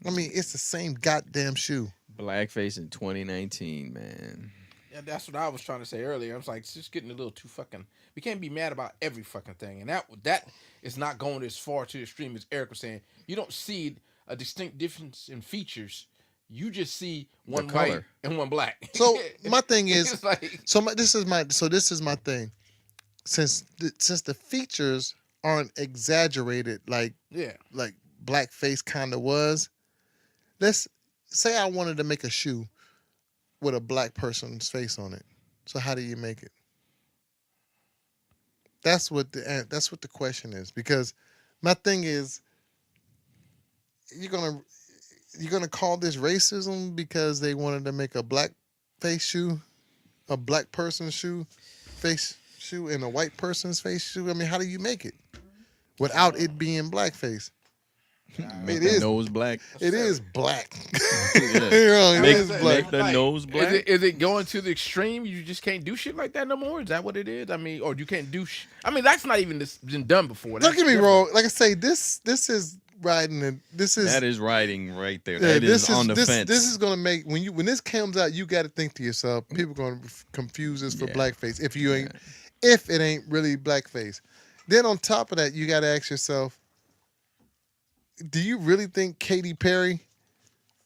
I mean, it's the same goddamn shoe. Blackface in 2019, man. Yeah, that's what I was trying to say earlier. I was like, it's just getting a little too fucking. We can't be mad about every fucking thing, and that is not going as far to the extreme as Eric was saying. You don't see a distinct difference in features. You just see one white color. and one black. So my thing is, It's like, this is my thing. Since the features aren't exaggerated like blackface kind of was, let's say I wanted to make a shoe with a black person's face on it. So how do you make it? That's what the question is, because my thing is, you're gonna call this racism because they wanted to make a black face shoe, a black person's face shoe, and a white person's face shoe. I mean, how do you make it without it being blackface? Make the nose black. It is black. Yeah. Make Make the nose black. Is it going to the extreme? You just can't do shit like that no more? Is that what it is? I mean, or you can't do I mean, that's not even been done before. Don't get me wrong. Like I say, this is riding. That is riding right there. Yeah, That is on the fence. This is gonna make when this comes out, you got to think to yourself, people gonna confuse this for blackface if it ain't really blackface. Then on top of that, you got to ask yourself, do you really think Katy Perry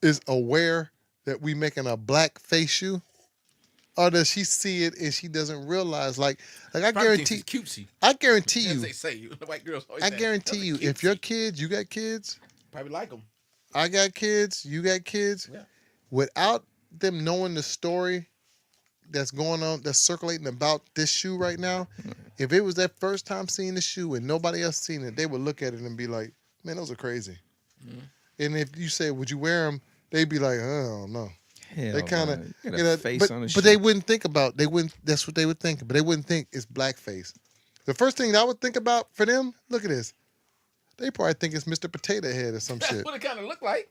is aware that we making a black face shoe? Or does she see it and she doesn't realize? Like I guarantee, cutesy. I guarantee you, As they say, the white girls. I guarantee you, if your kids, you got kids, probably like them. I got kids, you got kids, without them knowing the story that's going on, that's circulating about this shoe right now, if it was their first time seeing the shoe and nobody else seen it, they would look at it and be like, man, those are crazy. Mm-hmm. And if you say, would you wear them? They'd be like, I don't know. Hell, They kind of, face on the but they wouldn't think about. That's what they would think. But they wouldn't think it's blackface. The first thing that I would think about for them, look at this. They probably think it's Mr. Potato Head or some That's shit. what it kind of looked like.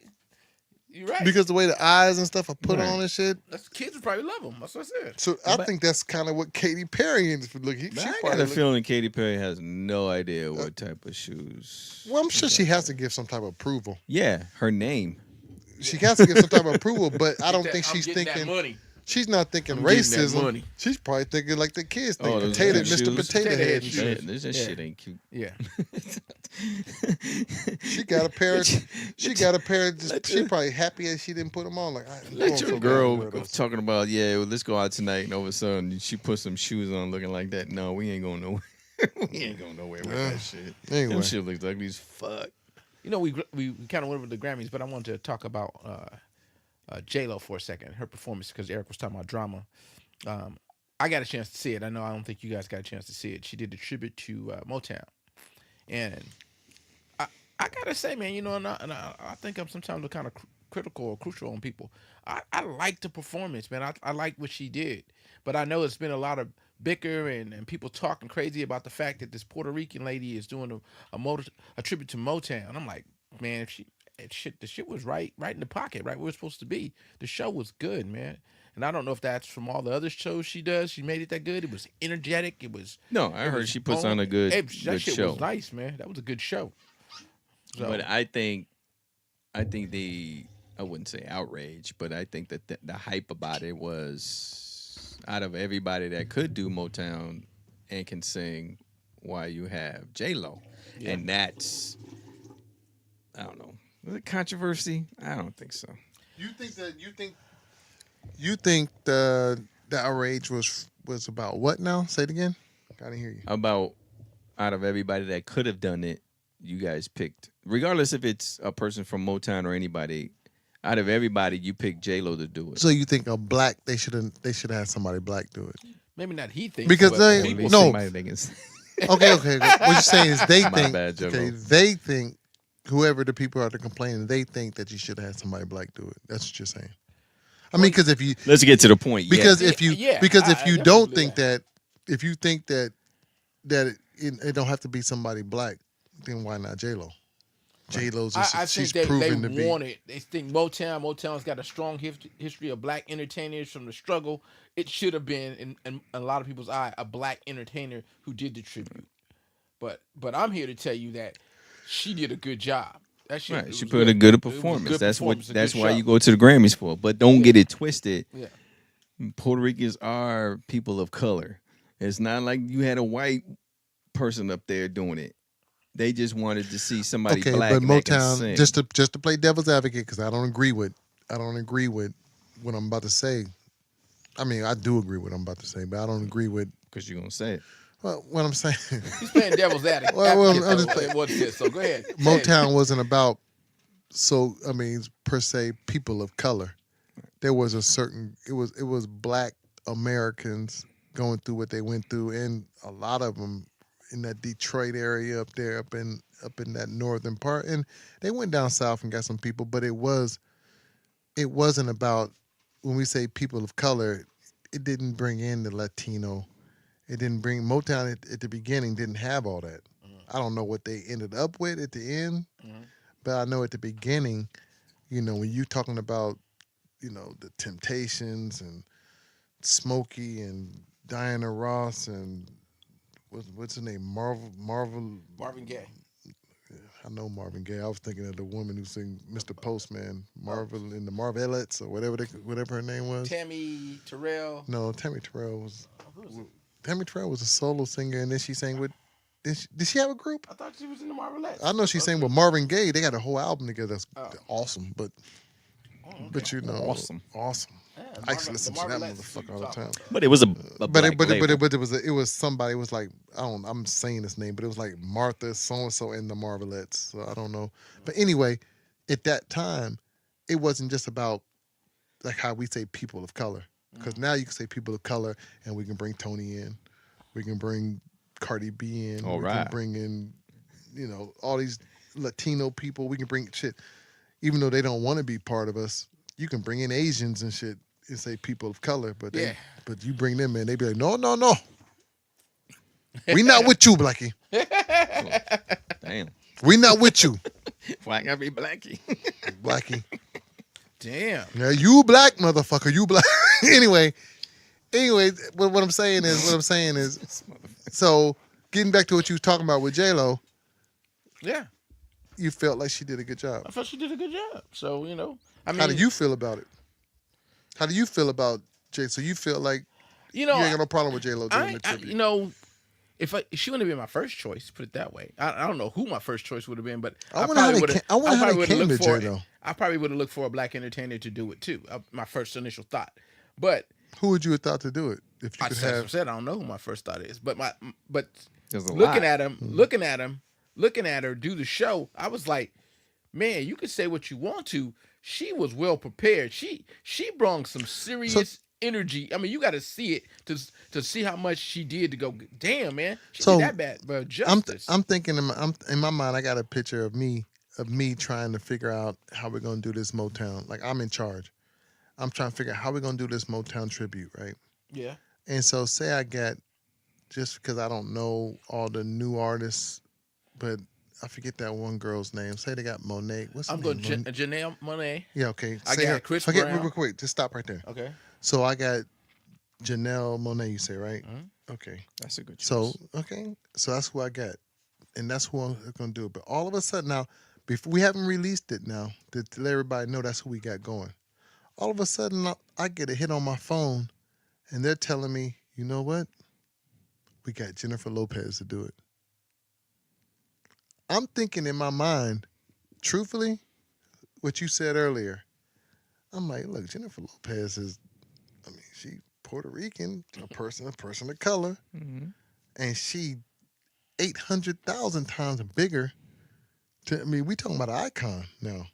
You're right. Because the way the eyes and stuff are put on and shit. Kids would probably love them. That's what I said. So I think that's kind of what Katy Perry is. Look, I got a feeling Katy Perry has no idea what type of shoes. Well, I'm sure she has to give some type of approval. Yeah, her name. She has to give some type of approval, but I don't think I'm she's getting thinking. that money. She's not thinking I'm getting that racism. money. She's probably thinking like the kids think. those Potato, good Mr. shoes. Potato Head shoes. This shit ain't cute. Yeah. She got a pair. She probably happy as she didn't put them on. Like, Let your girl talking about, let's go out tonight, and all of a sudden she put some shoes on looking like that. No, we ain't going nowhere. We ain't going nowhere with that shit. Anyway. Them shit looks ugly as fuck. You know, we kind of went over the Grammys, but I wanted to talk about J-Lo for a second, her performance, because Eric was talking about drama. I got a chance to see it. I don't think you guys got a chance to see it. She did a tribute to Motown. And I got to say, man, you know, and I think I'm sometimes kind of critical or crucial on people. I like the performance, man. I like what she did. But I know it's been a lot of bicker and people talking crazy about the fact that this Puerto Rican lady is doing a tribute to Motown. I'm like, man, the shit was right in the pocket, right where it's supposed to be. The show was good, man. And I don't know if that's from all the other shows she does. She made it that good. It was energetic. It was. No, I heard she puts on a good that good shit show. was nice, man. That was a good show. So, But I think I wouldn't say outrage, but I think that the hype about it was, out of everybody that could do Motown and can sing, why you have J-Lo. Yeah. And that's, I don't know. Was it controversy? I don't think so. You think You think the outrage was about what now? Say it again. I didn't hear you. About out of everybody that could have done it, you guys picked, regardless if it's a person from Motown or anybody. Out of everybody, you picked J Lo to do it. So you think a black they should have had somebody black do it? Maybe not he thinks Because but they- Or at people least no. somebody that can- Okay. What you're saying is they My think. bad, J-Lo. Okay, they think whoever the people are complaining, they think that you should have had somebody black do it. That's what you're saying. I mean, because if you Let's get to the point. because yeah. if you Yeah, because if I you definitely don't believe think that if you think that it don't have to be somebody black, then why not J Lo? J Lo's I she's think proven they to be. wanted. They think Motown's got a strong history of black entertainers from the struggle. It should have been, in a lot of people's eye, a black entertainer who did the tribute. But I'm here to tell you that she did a good job. That shit, Right, it she was put a good. good It was a performance. good That's what. performance, a That's good why show. you go to the Grammys for. But don't get it twisted. Yeah. Puerto Ricans are people of color. It's not like you had a white person up there doing it. They just wanted to see somebody Okay, black but and that can Motown sing. just to play devil's advocate because I don't agree with what I'm about to say. I mean, I do agree with what I'm about to say, but I don't agree with because you're gonna say it. what I'm saying. He's playing devil's advocate. Well, I'm advocate, just though, playing- in what it is. So go ahead. Say it. Motown wasn't about per se people of color. There was a certain it was black Americans going through what they went through, and a lot of them in that Detroit area up there, up in that northern part, and they went down south and got some people, but it wasn't about when we say people of color, it didn't bring in the Latino. It didn't bring Motown at the beginning didn't have all that. I don't know what they ended up with at the end, but I know at the beginning, when you talking about, the Temptations and Smokey and Diana Ross and what's her name, Marvin Gaye. I know Marvin Gaye. I was thinking of the woman who sang Mr. Postman, Marvel in the Marvelettes or whatever her name was. Tammy Terrell. No, Tammy Terrell was. Who was it? Tammy Terrell was a solo singer, and then she sang with. Did she have a group? I thought she was in the Marvelettes. I know she sang with Marvin Gaye. They got a whole album together. That's Oh. awesome, but Awesome. awesome. Yeah, I used to listen to that Marvelettes is motherfucker who all the you time. talking But it was a But black label. it was somebody. It was like I'm saying his name, but it was like Martha so and so in the Marvelettes. So I don't know. But anyway, at that time, it wasn't just about like how we say people of color, because now you can say people of color, and we can bring Tony in, we can bring Cardi B in, All we right. can bring in, all these Latino people. We can bring shit, even though they don't want to be part of us. You can bring in Asians and shit and say people of color, but Yeah. but you bring them in, they be like, no, we not with you, Blackie. Damn. We not with you, Why I gotta be blackie? Blackie. Damn. Yeah, you black motherfucker, you black. anyway, what I'm saying is, so getting back to what you was talking about with J Lo, Yeah. you felt like she did a good job. I thought she did a good job. So, I mean, How do you feel about it? How do you feel about J? So you feel like you ain't got no problem with J Lo doing the tribute? if she wouldn't have been my first choice, put it that way. I don't know who my first choice would have been, but I wonder how they came to J Lo. I probably would have looked for a black entertainer to do it too. My first initial thought, but Who would you have thought to do it if you I could said, have? I don't know who my first thought is. But There's a looking lot. at him, looking at her do the show, I was like, man, you can say what you want to. She was well prepared. She brought some serious energy. I mean, you got to see it to see how much she did to go. Damn, man, she So, did that bad, but I'm justice. I'm thinking in my mind, I got a picture of me trying to figure out how we're gonna do this Motown. Like I'm in charge. I'm trying to figure out how we're gonna do this Motown tribute, right? yeah, And so say I got, just because I don't know all the new artists, but I forget that one girl's name. Say they got Monet. What's her I'm name? going Janelle Monáe. Yeah, okay. I Say got her- Chris Forget Brown. real quick. Just stop right there. Okay, So I got Janelle Monáe. You say right? Mhm. Okay. That's a good choice. So so that's who I got, and that's who I'm gonna do it. But all of a sudden now, before we haven't released it now to let everybody know that's who we got going. All of a sudden I get a hit on my phone, and they're telling me, you know what? We got Jennifer Lopez to do it. I'm thinking in my mind, truthfully, what you said earlier. I'm like, look, Jennifer Lopez is She Puerto Rican, a person of color, and she 800,000 times bigger. I mean, we talking about an icon now.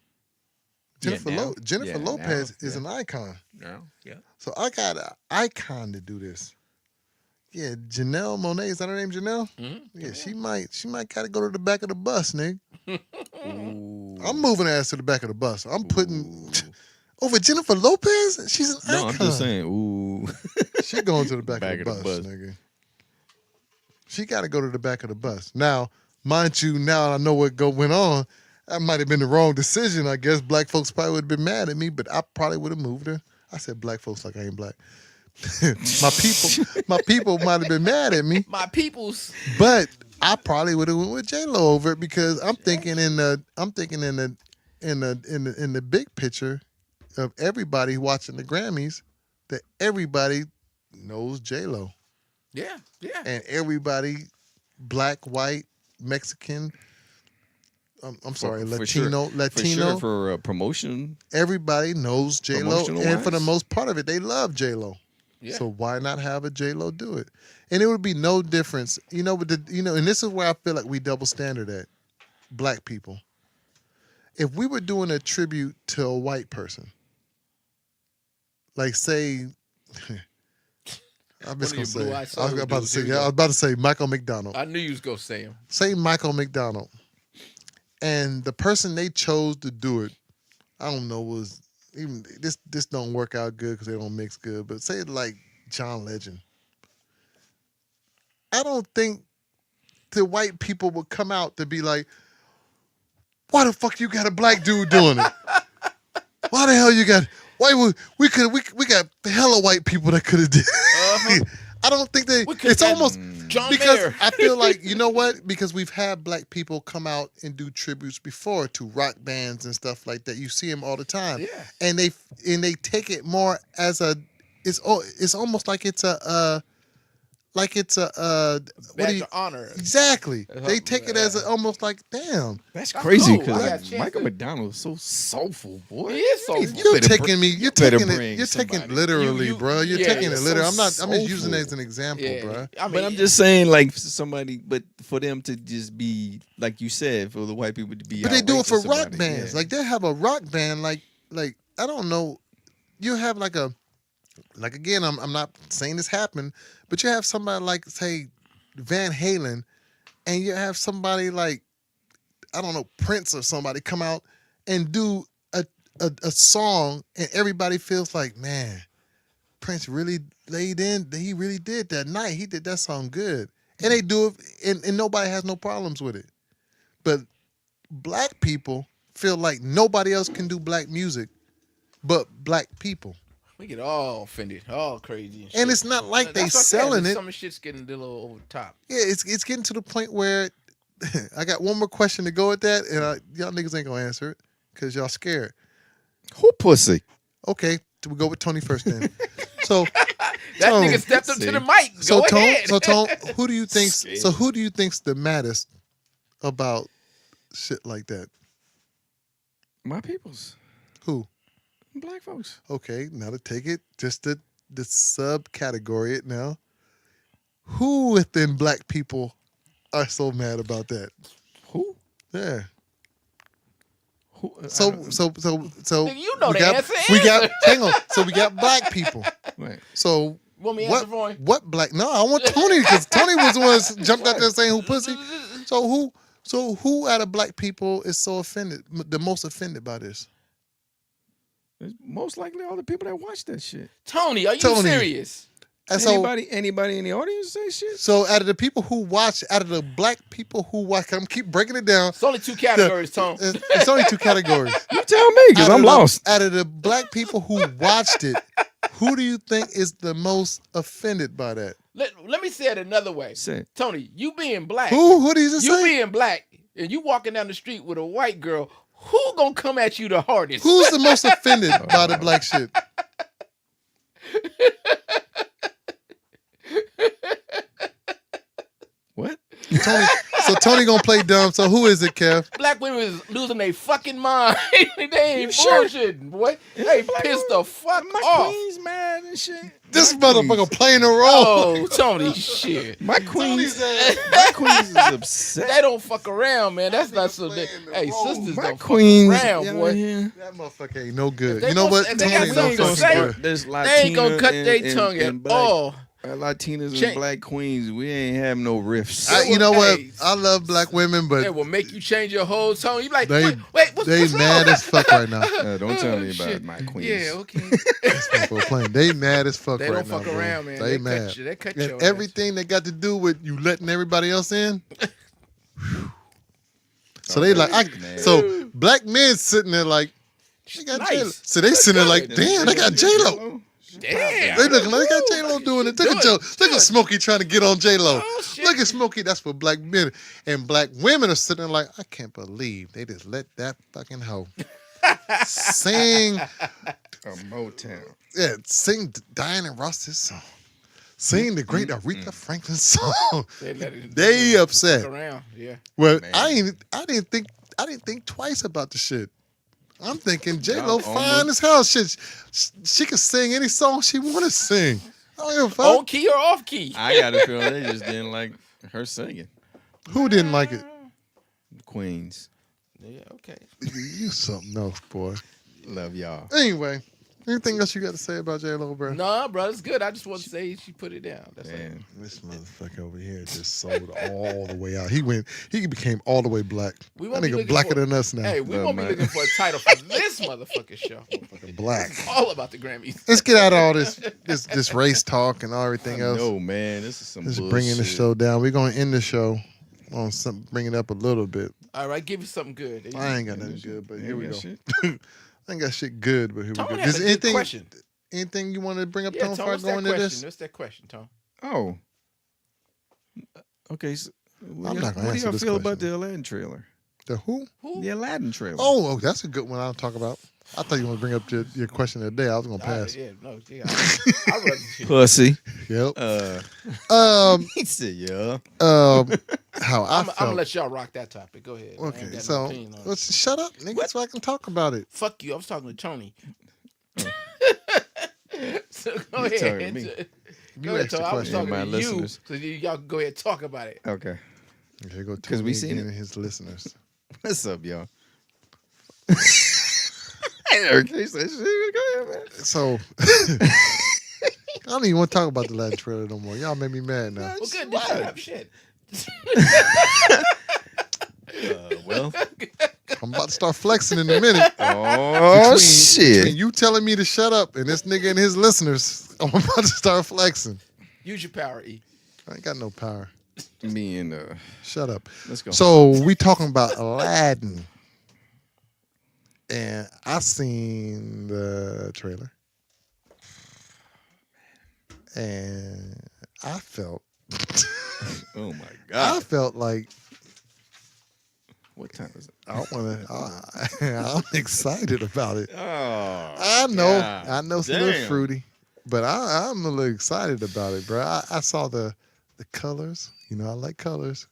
Jennifer Lopez is an icon. Yeah. So I got an icon to do this. Yeah, Janelle Monáe, is that her name, Janelle? Mm-hmm. Yeah, she might gotta go to the back of the bus, nigga. Ooh. I'm moving her ass to the back of the bus. I'm putting over Jennifer Lopez. She's an icon. No, I'm just saying. Ooh. She going to the back of the bus, nigga. She got to go to the back of the bus. Now, mind you, now I know what went on. That might have been the wrong decision. I guess black folks probably would have been mad at me, but I probably would have moved her. I said black folks like I ain't black. my people might have been mad at me. My peoples. But I probably would have went with J-Lo over it because I'm thinking in the big picture of everybody watching the Grammys that everybody knows J-Lo. Yeah. And everybody, black, white, Mexican, I'm sorry, Latino. For sure, for promotion. Everybody knows J-Lo, and for the Promotional-wise? most part of it, they love J-Lo. Yeah. So why not have a J-Lo do it? And it would be no difference, with and this is where I feel like we double standard at black people. If we were doing a tribute to a white person, like say, I'm just gonna say, I was about to say Michael McDonald. I knew you was gonna say him. Say Michael McDonald, and the person they chose to do it, I don't know, was even this don't work out good because they don't mix good. But say like John Legend, I don't think the white people would come out to be like, why the fuck you got a black dude doing it? Why the hell you got? Why we got hella white people that could have did. I don't think it's almost John because Mayer. I feel like, you know what? Because we've had black people come out and do tributes before to rock bands and stuff like that. You see them all the time. Yeah. And they take it more as it's almost like it's a what Badge do you of honor. exactly? They take it as almost like, damn. That's crazy cool. I got a because chance Michael to- McDonald is so soulful, boy. He is so. You're better taking me. You're better taking it. bring You're taking it somebody. literally, You- bro. You're yeah, taking it it's literally. so I'm just using it soulful. as an example, Yeah. bro. I mean, But I'm just saying, like somebody, but for them to just be like you said, for the white people to be. But they do it for outrageous rock about it, bands. yeah. Like they have a rock band. Like I don't know. You have like again. I'm not saying this happened, but you have somebody like say Van Halen, and you have somebody like I don't know Prince or somebody come out and do a song, and everybody feels like, man, Prince really laid in. He really did that night. He did that song good, and they do it, and nobody has no problems with it. But black people feel like nobody else can do black music but black people. we get all offended, all crazy, And it's not like they That's what I'm selling saying. it. Some shit's getting a little over the top. Yeah, it's getting to the point where I got one more question to go with that, and y'all niggas ain't gonna answer it because y'all scared. Who pussy? Okay, we go with Tony first then. So That Tone, nigga stepped up see. to the mic. so Go Tone, ahead. so Tone, who do you think? Scared. So who do you think's the maddest about shit like that? My peoples, Who? black folks. Okay, now to take it, just the subcategory it now. Who within black people are so mad about that? Who? Yeah. Who? So Nigga, you know we the got, answer. We got hang on. So we got black people. Right. So Want me to what? answer for him? What black? No, I want Tony because Tony was the one that jumped out there saying who pussy. So who out of black people is so offended? The most offended by this? It's most likely all the people that watch that shit. Tony, are you Tony. serious? And so Anybody in the audience say shit? so out of the people who watch, out of the black people who watch, I'm keep breaking it down. It's only two categories, Tone. It's only two categories. You tell me, because I'm lost. Out of the black people who watched it, who do you think is the most offended by that? Let me say it another way. Say it. Tony, you being black. Who do you just You say? being black and you walking down the street with a white girl, who gonna come at you the hardest? Who's the most offended by the black shit? What? Tony. So Tony gonna play dumb. So who is it, Kev? Black women is losing their fucking mind. They ain't You sure? bullshitting, boy. They pissed the fuck My off. queens, mad and shit. This My motherfucker playing a role. Oh, Tony, shit. My queens is upset. They don't fuck around, man. That's not so. Hey, sisters My don't queens, fuck around, boy. That motherfucker ain't no good. they You know gonna- what? if they Tony got no something to fucking say, good. This They ain't gonna cut their tongue at all. Latinas Cha- and black queens, we ain't have no riffs. You know what? Hey, I love black women, They but will make you change your whole tone. You like, they wait, what's mad wrong? as fuck right now. Don't tell me Oh, about shit. my queens. Yeah, okay. This motherfucker playing. They mad as fuck They right don't now. fuck bro. around, man. They They mad. cut you. They cut And your ass. everything that got to do with you letting everybody else in. So they like, man. so black men sitting there like, they got Nice. J-Lo. So they sitting there like, damn, they got J-Lo. Damn. They looking like they got J-Lo doing it. Look at Joe. Look at Smokey trying to get on J-Lo. Oh, shit. Look at Smokey. That's for black men. And black women are sitting there like, I can't believe they just let that fucking hoe sing. A Motown. Yeah, sing Diana Ross's song. Sing the great Aretha Franklin song. They upset. Fuck around. Yeah. Well, Man. I didn't think twice about the shit. I'm thinking J-Lo Y'all fine as hell. Shit, she can sing any song she want to sing. I don't give a fuck. On key or off key? I got a feeling they just didn't like her singing. Who didn't like it? Queens. Yeah, okay. You something else, boy. Love y'all. Anyway, anything else you got to say about J-Lo, bro? Nah, bro, it's good. I just want to say she put it down. That's all. Man. This motherfucker over here just sold all the way out. He became all the way black. We That won't be nigga looking blacker for- than us now. Hey, we Love won't be man. looking for a title for this motherfucking show. Fucking black. All about the Grammys. Let's get out of all this race talk and everything else. No, man. This is some Let's bullshit. bringing the show down. We're gonna end the show on something, bring it up a little bit. All right, give you something good. I ain't got nothing good, but here we go. Shit. I ain't got shit good, but here Tone we go. had Is a good anything question. anything you want to bring up, Yeah, Tone, Tom, before I what's go that into question? this? What's that question, Tom? Oh. Okay. So I'm what not gonna do answer y'all this feel about question. the Aladdin trailer? The who? Who? The Aladdin trailer. Oh, that's a good one I'll talk about. I thought you want to bring up your question of the day. I was gonna pass. Yeah, no, yeah. I read this shit. Pussy. Yep. He said, yeah. How I I'm felt. gonna let y'all rock that topic. Go ahead. I ain't Okay, got no so opinion on it. let's shut up, nigga, so I can talk about it. Fuck you. I was talking to Tony. So go You ahead. talking to me. You Go ahead, asked the Tony. I was question. talking My to listeners. you. So y'all go ahead and talk about it. Okay. Here go 'Cause we Tony seen again it. and his listeners. What's up, y'all? Okay, so shit. Go ahead, man. So I don't even want to talk about the Latin trailer no more. Y'all made me mad now. Well, good. Then shut up. Shit. Well. I'm about to start flexing in a minute. Oh, Between you telling me to shut up and this nigga and his listeners, I'm about to start flexing. Use your power, E. I ain't got no power. Me and Shut up. let's go. So we talking about Aladdin, and I seen the trailer, and I felt, Oh my I god. felt like What time is it? I want to. I'm excited about it. Oh. I know, God I know it's a little damn. fruity, but I'm a little excited about it, bro. I saw the colors. You know, I like colors.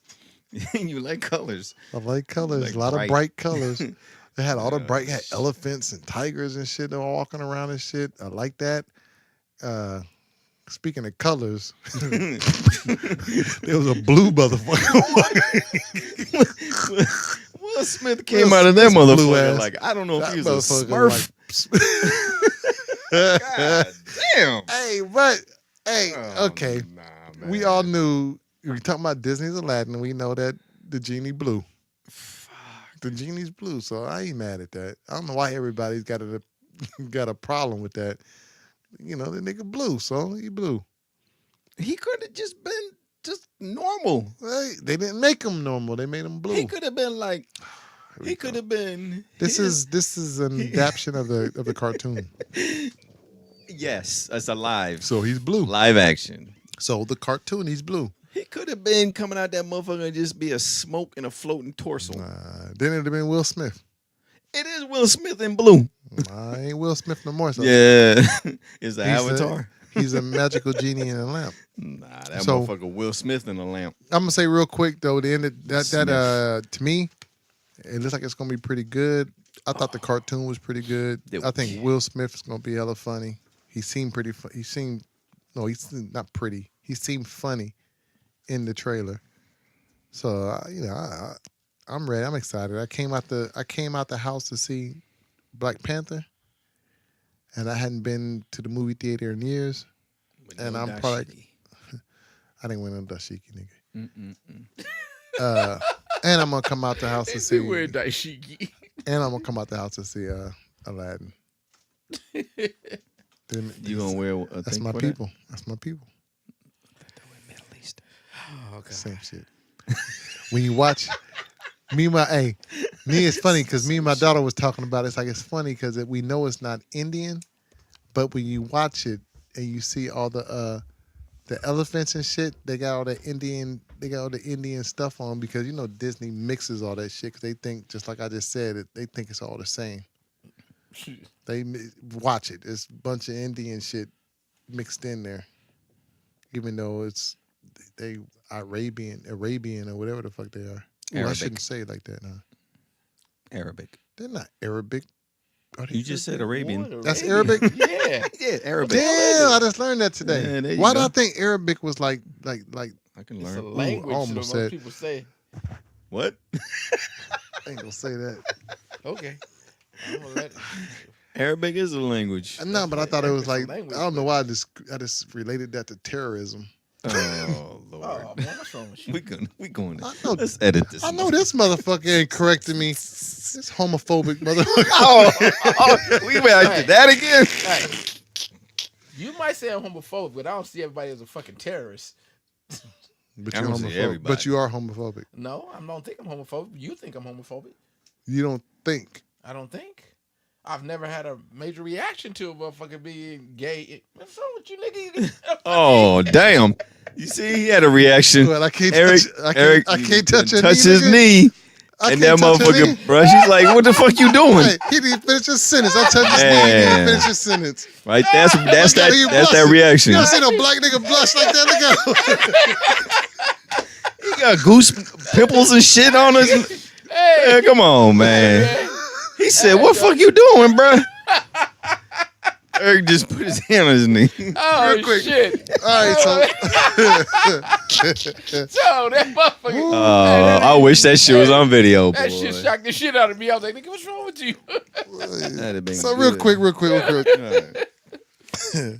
You like colors. I like colors. Like a lot bright. of bright colors. They had all the bright, had Yes. elephants and tigers and shit. They were walking around and shit. I like that. Speaking of colors, there was a blue motherfucker. Will Smith came Will out of that Smith's blue motherfucker ass. like, I don't know if That he was a motherfucker Smurf. God damn. Hey, but hey, Oh, okay. nah, man. We all knew we talking about Disney's Aladdin. We know that the genie blue. The genie's blue, so I ain't mad at that. I don't know why everybody's got a problem with that. You know, the nigga blue, so he blue. He could have just been just normal. They didn't make him normal. They made him blue. He could have been like. Here we He go. could have been. This is an adaptation of the cartoon. Yes, that's a live So he's blue. action. So the cartoon, he's blue. He could have been coming out that motherfucker and just be a smoke and a floating torso. Then it'd have been Will Smith. It is Will Smith in blue. I ain't Will Smith no more. So Yeah, is the he's Avatar. He's a magical genie in a lamp. Nah, that So- motherfucker Will Smith in a lamp. I'm gonna say real quick though, the end of that Smith. to me, it looks like it's gonna be pretty good. I thought the cartoon was pretty good. It I think Will Smith is gonna be hella funny. He seemed pretty. He seemed no, he's not pretty. He seemed funny in the trailer. So I'm ready. I'm excited. I came out the house to see Black Panther, and I hadn't been to the movie theater in years. And I'm probably I didn't win no dashiki, nigga. And I'm gonna come out the house to see. Wear dashiki. And I'm gonna come out the house to see Aladdin. You gonna wear a That's thing my for people. That's my people. Middle East. Oh, God. Same shit. When you watch me it's funny because me and my daughter was talking about it. It's like it's funny because we know it's not Indian, but when you watch it and you see all the elephants and shit, they got all the Indian stuff on because you know Disney mixes all that shit because they think, just like I just said, they think it's all the same. They watch it. It's a bunch of Indian shit mixed in there, even though they Arabian or whatever the fuck they are. Ooh, I Arabic. shouldn't say it like that now. Arabic. They're not Arabic. Are they You just said Arabian. What, That's Arabic? Yeah. Yeah, Arabic. Damn, I just learned that today. Yeah, there you Why do go. I think Arabic was like I can It's a learn. language almost that most said- people say. What? I ain't gonna say that. Okay. I'm gonna let it. Arabic is a language. No, but I thought it was It's a like language, I don't know why I just related that to terrorism. Oh Lord. Oh, man, what's wrong with you? We going. I know- Let's edit this. I know this motherfucker ain't correcting me. This homophobic motherfucker. We back to that again. Hey, you might say I'm homophobic, but I don't see everybody as a fucking terrorist. But I you're don't see homophobic. everybody. But you are homophobic. No, I don't think I'm homophobic. You think I'm homophobic. You don't think. I don't think. I've never had a major reaction to a motherfucker being gay. What's wrong with you, nigga? Oh damn! You see, he had a reaction. Well, I can't Eric, touch. Eric, I can't touch her touch knee, his nigga. knee, I and can't that touch her knee. motherfucker, bro. She's like, "What the fuck you doing?" Hey, he didn't finish his sentence. I touched his knee. He Man. didn't finish his sentence. Right? That's Look at him, he that blushing. reaction. You ever seen a black nigga blush like that? Look at him. He got goose pimples and shit on his. Hey, Man, come on, man. He said, "What fuck you doing, bro?" Eric just put his hand on his knee. oh Real quick. shit! All right, So that motherfucker. Oh, I wish that shit was on video, boy. That shit shocked the shit out of me. I was like, nigga, what's wrong with you? That'd have been so good. real quick. All right.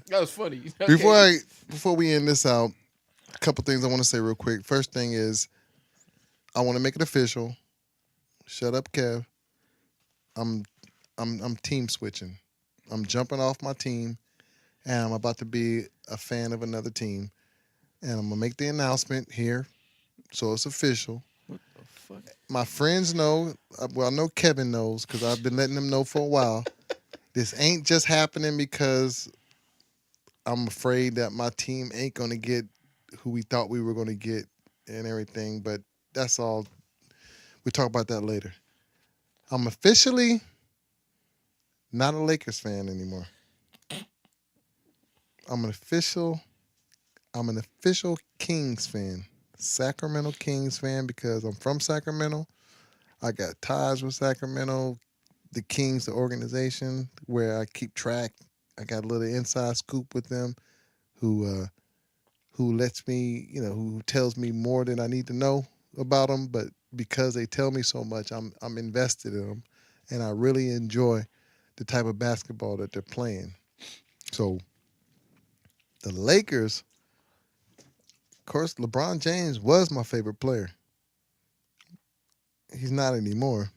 That was funny. Okay. Before we end this out, a couple things I want to say real quick. First thing is, I want to make it official. Shut up, Kev. I'm team switching. I'm jumping off my team, and I'm about to be a fan of another team. And I'm gonna make the announcement here, so it's official. Fuck. My friends know. Well, I know Kevin knows because I've been letting them know for a while. This ain't just happening because I'm afraid that my team ain't gonna get who we thought we were gonna get and everything. But that's all. We'll talk about that later. I'm officially not a Lakers fan anymore. I'm an official Kings fan. Sacramento Kings fan because I'm from Sacramento. I got ties with Sacramento. The Kings, the organization where I keep track. I got a little inside scoop with them who lets me, who tells me more than I need to know about them. But because they tell me so much, I'm invested in them. And I really enjoy the type of basketball that they're playing. So the Lakers, of course, LeBron James was my favorite player. He's not anymore,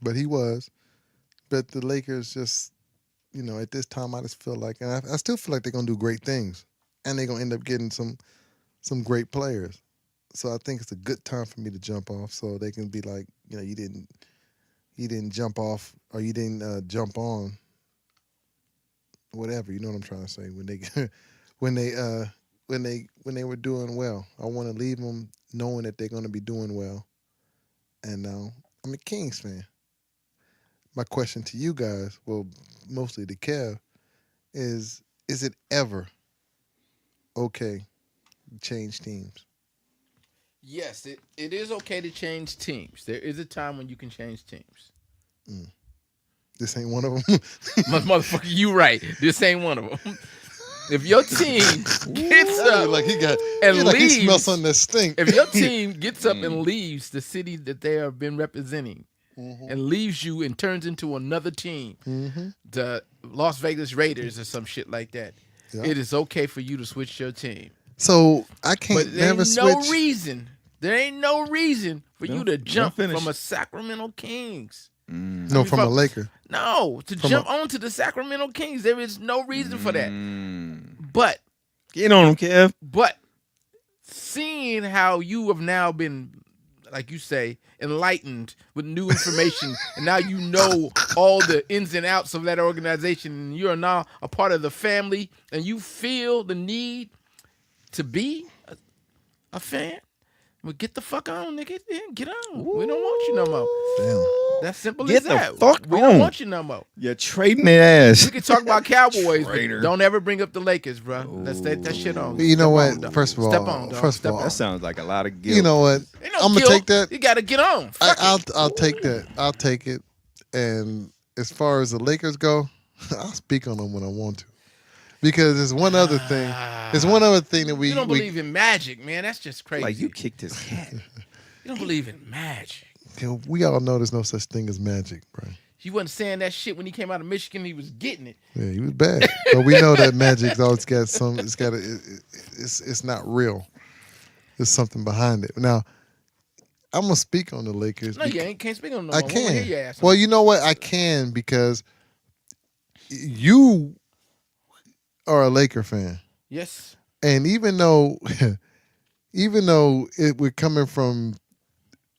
but he was. But the Lakers just, at this time, I just feel like, and I still feel like they're going to do great things. And they're going to end up getting some great players. So I think it's a good time for me to jump off so they can be like, you didn't jump off or you didn't jump on. Whatever, you know what I'm trying to say. When they were doing well, I want to leave them knowing that they're going to be doing well. And now I'm a Kings fan. My question to you guys, well, mostly to Kev, is it ever okay to change teams? Yes, it is okay to change teams. There is a time when you can change teams. This ain't one of them. Motherfucker, you right. This ain't one of them. If your team gets up like he got, and like he leaves, smells something that stink. if your team gets up and leaves the city that they have been representing and leaves you and turns into another team, the Las Vegas Raiders or some shit like that, it is okay for you to switch your team. So I can't But there never ain't switch. no reason. There ain't no reason for you to jump from a Sacramento Kings. No, from a Laker. No, to jump onto the Sacramento Kings. There is no reason for that. But Get on them, Kev. But seeing how you have now been, like you say, enlightened with new information, and now you know all the ins and outs of that organization, and you are now a part of the family, and you feel the need to be a fan, well, get the fuck on, nigga. Yeah, get on. We don't want you no more. Damn. That's simple Get as that. the fuck we on. don't want you no more. You're trading their ass. We can talk about Cowboys, but Traitor. don't ever bring up the Lakers, bro. Let's take that shit on. You know Step what? on, dog. First of all, Step on, dog. first of Step all, on. That sounds like a lot of guilt. you know what? Ain't no I'm gonna guilt. take that. You gotta get on. Fuck it. I'll take that. I'll take it. And as far as the Lakers go, I'll speak on them when I want to, because there's one other thing. There's one other thing that we You don't believe in magic, man. That's just crazy. Like you kicked his cat. You don't believe in magic. we all know there's no such thing as magic, bro. He wasn't saying that shit when he came out of Michigan. He was getting it. Yeah, he was bad, but we know that magic's always got some. It's got it's not real. There's something behind it. Now, I'm gonna speak on the Lakers. No, you ain't can't speak on no I more. We wanna hear can. your ass. Well, you know what? I can, because you are a Laker fan, Yes. and even though we're coming from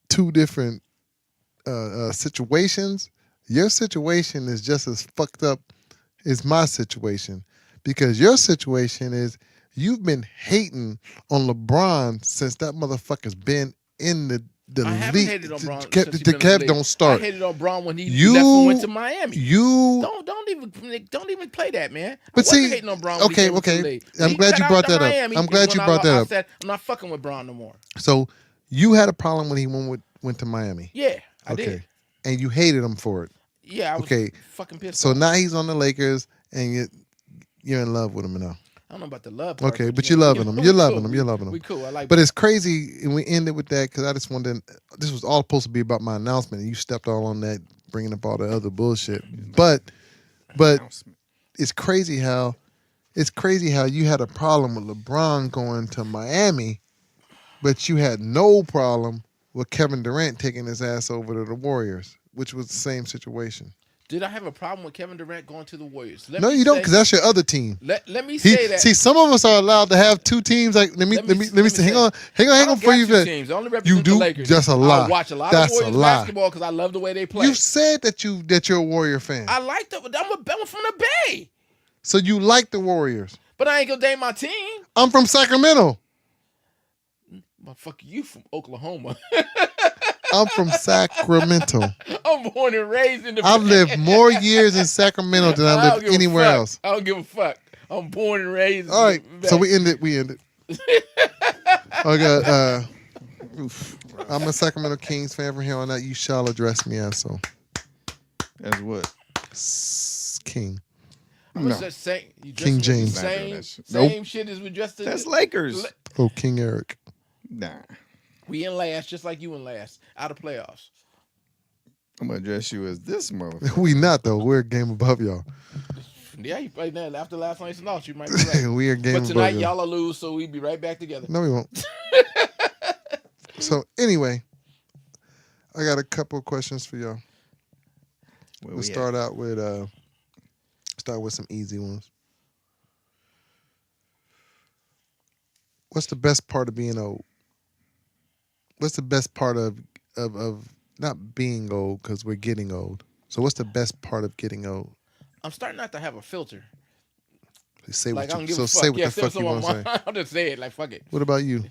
two different situations, your situation is just as fucked up as my situation, because your situation is you've been hating on LeBron since that motherfucker's been in the I haven't league. hated on Braun The since he been in the Kev league. don't start. I hated on Braun when he You- left and went to Miami. You Don't even play that, man. But I wasn't see, hating on Braun when he okay, came into the okay. league. I'm He glad got you out brought to that up. Miami I'm glad is you when brought that I up. said, I'm not fucking with Braun no more. So you had a problem when he went to Miami. Yeah, I Okay. did. And you hated him for it. Yeah, I was Okay. fucking pissed So off. now he's on the Lakers, and you're in love with him now. I don't know about the love part. Okay, but you you're know, loving him. we You're cool. loving him. You're loving him. We cool. I like. But it's crazy, and we ended with that because I just wanted. This was all supposed to be about my announcement, and you stepped all on that, bringing up all the other bullshit. But it's crazy how you had a problem with LeBron going to Miami, but you had no problem with Kevin Durant taking his ass over to the Warriors, which was the same situation. Did I have a problem with Kevin Durant going to the Warriors? Let No, me you don't, say- because that's your other team. Let me say that. See, some of us are allowed to have two teams. Like, let me say. Hang on, I hang don't on for got you. two teams. I only represent You do? the Lakers. That's a lie. I watch a lot That's of a Warriors lie. basketball because I love the way they play. You said that you're a Warrior fan, I like them. I'm from the Bay, so you like the Warriors. but I ain't gonna name my team. I'm from Sacramento. Motherfucker, you from Oklahoma. I'm from Sacramento. I'm born and raised in the I've Bay. lived more years in Sacramento than I don't lived give a anywhere fuck. else. I don't give a fuck. I'm born and raised. All right, in the so Bay. we ended. I got. I'm a Sacramento Kings fan from here on out. You shall address me as so. As what? King. I'm just saying. You King dressing James. the Not doing Same, that shit. same shit as we dressed. That's Lakers. Oh, King Eric. Nah. We in last, just like you in last, out of playoffs. I'm gonna address you as this motherfucker. We not though. We're a game above y'all. Yeah, you played that after last night's loss. You might be right. We are a game But above tonight y'all. y'all will lose, so we be right back together. No, we won't. So anyway, I got a couple of questions for y'all. Where We'll we start out with some easy ones. What's the best part of being old? What's the best part of not being old, because we're getting old? So what's the best part of getting old? I'm starting not to have a filter. Say Like, I what don't you, give so a fuck. say what Yeah, the fuck you want to say. I'll just say it. Like, fuck it. What about you?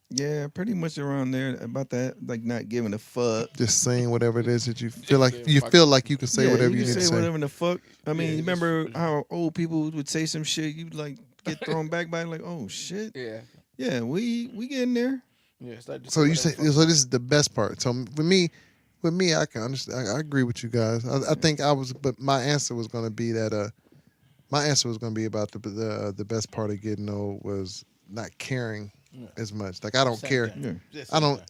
Yeah, pretty much around there about that, like not giving a fuck. Just saying whatever it is that you feel like Yeah, you fuck feel like you can say Yeah, whatever you you can need to say say. whatever the fuck. I mean, Yeah, you just- remember how old people would say some shit, you like get thrown back by it, like, oh shit. Yeah. Yeah, we getting there. Yeah. Start to So you whatever say the fuck. so this is the best part. So for me, with me, I can understand. I agree with you guys. I think but my answer was going to be that. My answer was going to be about the best part of getting old was not caring as much. Like I don't Same care. thing. Yeah. Yeah, I same don't. thing.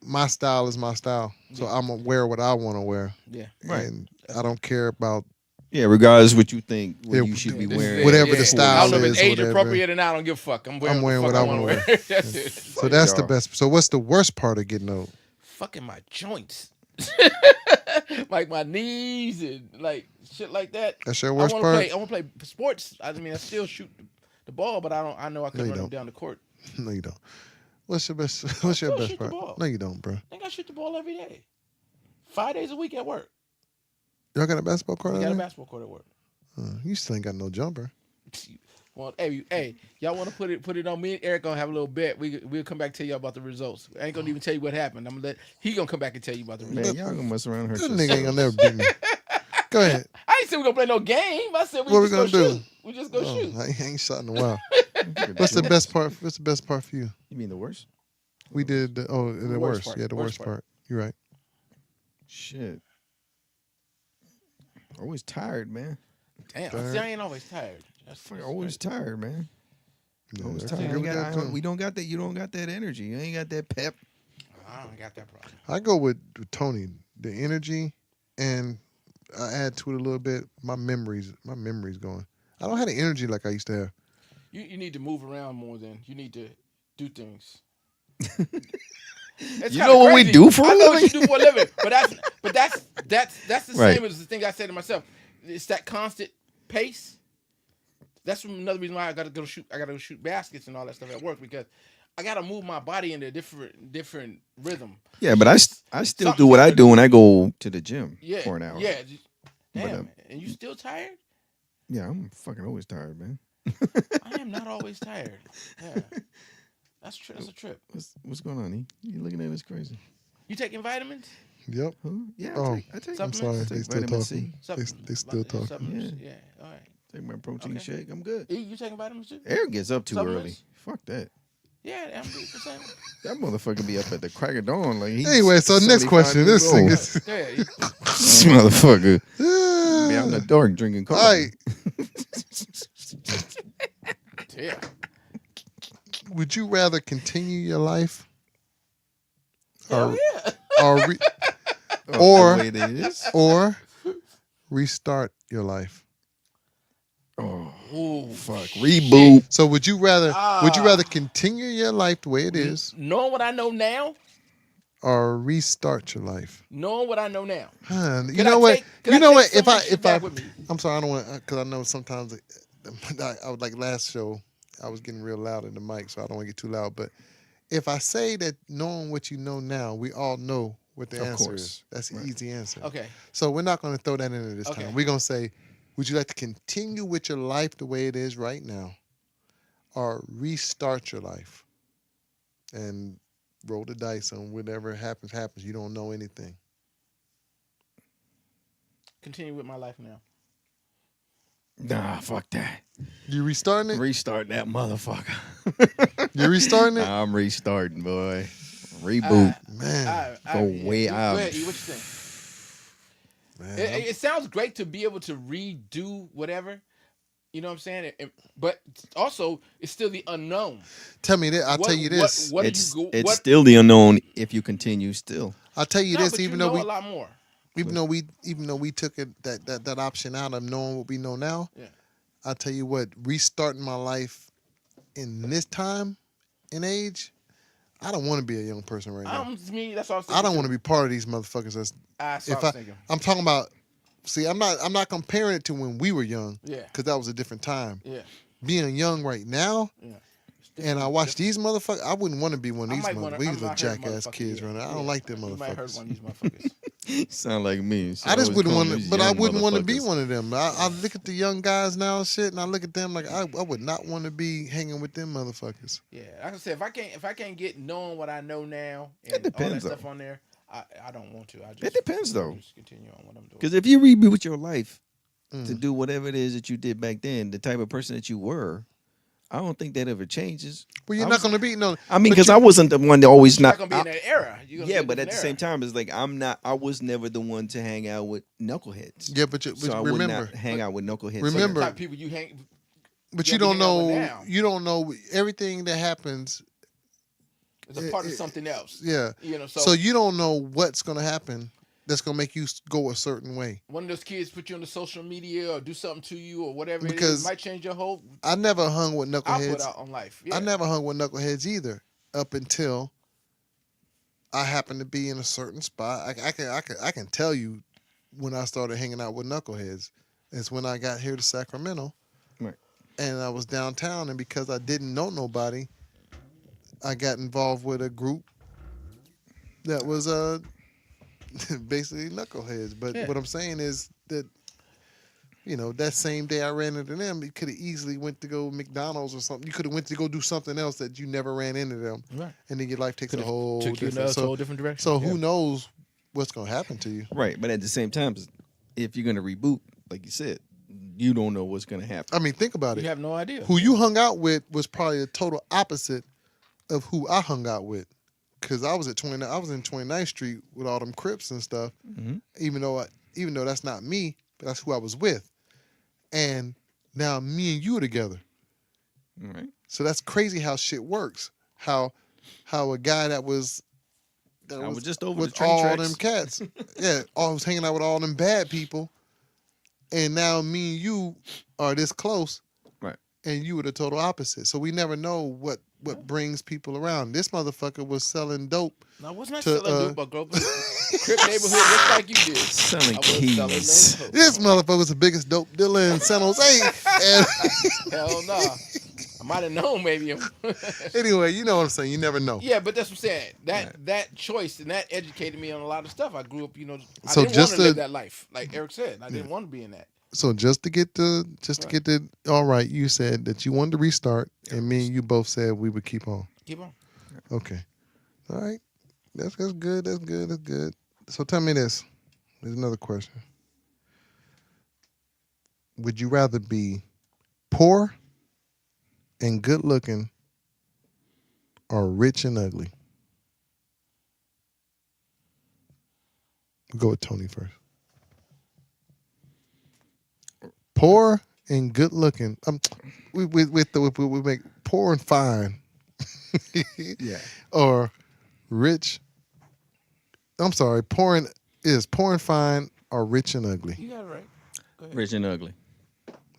My style is my style, so Yeah. I'm gonna wear what I want to wear, Yeah. Right. and I don't care about Yeah, regardless what you think, what Yeah, you should be This is wearing. it, whatever yeah. the style I don't know if is it's or age whatever. appropriate or not. I don't give a fuck. I'm wearing wearing what what I I want to wanna wear. That's it. So that's the y'all. best. So what's the worst part of getting old? Fucking my joints. Like my knees and like shit like that. That's your worst I part? want to play sports. I mean, I still shoot the ball, but I know I No, can you run them don't. down the court. No, you don't. What's your best? What's your still best shoot the part? ball. No, you don't, bro. I think I shoot the ball every day. 5 days a week at work. Y'all got a basketball court We out got a there? basketball court at work. You still ain't got no jumper. Well, hey, y'all want to put it on me and Eric? Gonna have a little bet. We'll come back and tell y'all about the results. I ain't gonna even tell you what happened. I'm gonna let he gonna come back and tell you about the results. Man, y'all gonna mess around and hurt That yourself. nigga ain't gonna never beat me. Go ahead. I ain't said we gonna play no game. I said we What we just gonna go do? shoot. We just go shoot. I ain't shot in a while. What's the best part? What's the best part for you? You mean the worst? We did. The worst worst. part. Yeah, the worst part. You're right. Shit. Always tired, man. Damn, Tired. see, I ain't always tired. That's Always tired, man. Yeah, Always I tired. agree with that, too. We don't got that. You don't got that energy. You ain't got that pep. I don't got that problem. I go with Tony. The energy, and I add to it a little bit. My memories going. I don't have the energy like I used to have. You need to move around more than you need to do things. It's You kinda know what we crazy. do for a I know what living? you do for a living, but that's the Right. same as the thing I said to myself. It's that constant pace. That's another reason why I gotta go shoot. I gotta go shoot baskets and all that stuff at work because I gotta move my body into a different rhythm. Yeah, but I still Something's do what I gotta do when I go to the gym Yeah, for an hour. Yeah, But, damn. And you still tired? Yeah, I'm fucking always tired, man. I am not always tired. Yeah, that's true. That's a trip. What's going on? You looking at us crazy? You taking vitamins? Yep. Huh? Yeah, Oh, I take I'm sorry. I They take still vitamin talking. C. They still talking. Supplements? Yeah. All right. Take my protein Okay. shake. I'm good. E, you taking vitamins too? Eric gets up too early. Supplements? Fuck that. Yeah, I'm the same. That motherfucker be up at the crack of dawn. Like he's Anyway, so next 75 question. years This thing old. is. Yeah, This motherfucker be out in the dark drinking coffee. All right. yeah. Would you rather continue your life Hell yeah. or Oh, or- the way that it is. or restart your life? Oh, Ooh, fuck. Reboot. So would you rather Ah. continue your life the way it is Knowing what I know now, or restart your life? knowing what I know now. Huh, you Could know I what? take- could You I know take what? some of this shit back with me? I'm sorry, I don't want to, because I know sometimes I would like last show, I was getting real loud in the mic, so I don't want to get too loud. But if I say that knowing what you know now, we all know what the Of answer course. is. That's the Right. easy answer. Okay. So we're not going to throw that into this Okay. time. We're going to say, would you like to continue with your life the way it is right now or restart your life and roll the dice on whatever happens? You don't know anything. Continue with my life now. Nah, fuck that. You restarting it? Restart that motherfucker. You restarting it? I'm restarting, boy. Reboot. Man, Go way Go out. ahead, E, what you think? man. It sounds great to be able to redo whatever. You know what I'm saying? But also, it's still the unknown. Tell me that. I'll What- tell you this. What It's do you go? it's What, still the unknown if you continue still. I'll tell you no, this. but Even you though know a lot more. we took it that option out of knowing what we know now. Yeah. I'll tell you what. Restarting my life in this time and age, I don't want to be a young person right now. Me, that's what I was thinking. I don't want to be part of these motherfuckers. That's If what I was thinking. I'm talking about. See, I'm not comparing it to when we were young. Yeah. Because that was a different time. Yeah. Being young right now, Yeah. and I watch these motherfuckers. I wouldn't want to be one of I these might wanna- motherfuckers. These I little might hurt jackass motherfucker, kids yeah. running. I Yeah. don't like them You might hurt motherfuckers. one of these motherfuckers. Sound like me. So I just always wouldn't call want them to, these but I young wouldn't want to be motherfuckers. one of them. I look at the young guys now and shit, and I look at them like I would not want to be hanging with them motherfuckers. Yeah, like I said, if I can't get knowing what I know now and It depends, all that though. stuff on there, I don't want to. I just, It depends, though. Just continue on what I'm doing. Because if you reboot your life to Mm. do whatever it is that you did back then, the type of person that you were, I don't think that ever changes. Well, you're I not was- going to be no. I mean, but because you- I wasn't the one to always You're not. not gonna be in that era. You're gonna Yeah, be but in at the an same era. time, it's like I'm not. I was never the one to hang out with knuckleheads. Yeah, but So I would remember, not hang out with knuckleheads. remember- So the type of people you hang. but you you gotta don't be hanging out know. with now. You don't know everything that happens. It's a part of something else. Yeah. You know, So you don't know what's going to happen that's going to make you go a certain way. one of those kids put you on the social media or do something to you or whatever it Because is, might change your whole I never hung with output knuckleheads. out on life. Yeah. I never hung with knuckleheads either up until I happened to be in a certain spot. I can tell you when I started hanging out with knuckleheads. It's when I got here to Sacramento, Right. and I was downtown, and because I didn't know nobody, I got involved with a group that was basically knuckleheads. But Yeah. what I'm saying is that, that same day I ran into them, you could have easily went to go McDonald's or something. You could have went to go do something else that you never ran into them, Right. and then your life takes a Could've whole took you in different. a whole different direction. So Yeah. who knows what's gonna happen to you? Right, but at the same time, if you're gonna reboot, like you said, you don't know what's gonna happen. I mean, think about You it. have no idea. Who you hung out with was probably the total opposite of who I hung out with, because I was in 29th Street with all them Crips and stuff. Mhm. Even though that's not me, but that's who I was with. And now me and you are together. All right. So that's crazy how shit works. How a guy that was I was just over the with train all tracks. them cats, yeah, I was hanging out with all them bad people, and now me and you are this close, Right. and you were the total opposite. So we never know what brings people around. This motherfucker was selling dope. No, I was not to, selling dope, bro. Crip neighborhood just like you did. Selling I was selling keys. dope. This motherfucker was the biggest dope dealer in San Jose. And Hell no. I might have known maybe. anyway, you know what I'm saying. You never know. Yeah, but that's what I'm saying. That choice and that educated me on a lot of stuff. I grew up, I So didn't want just to live to- that life. Like Eric said, I didn't want to be in that. So just to get the all right, you said that you wanted to restart, and me and you both said we would keep on. Keep on. Okay. All right. That's good. That's good. That's good. So tell me this. There's another question. Would you rather be poor and good looking or rich and ugly? We'll go with Tony first. Poor and good looking. We make poor and fine. Yeah. Or rich. I'm sorry, poor and fine or rich and ugly? You got it right. Go ahead. Rich and ugly.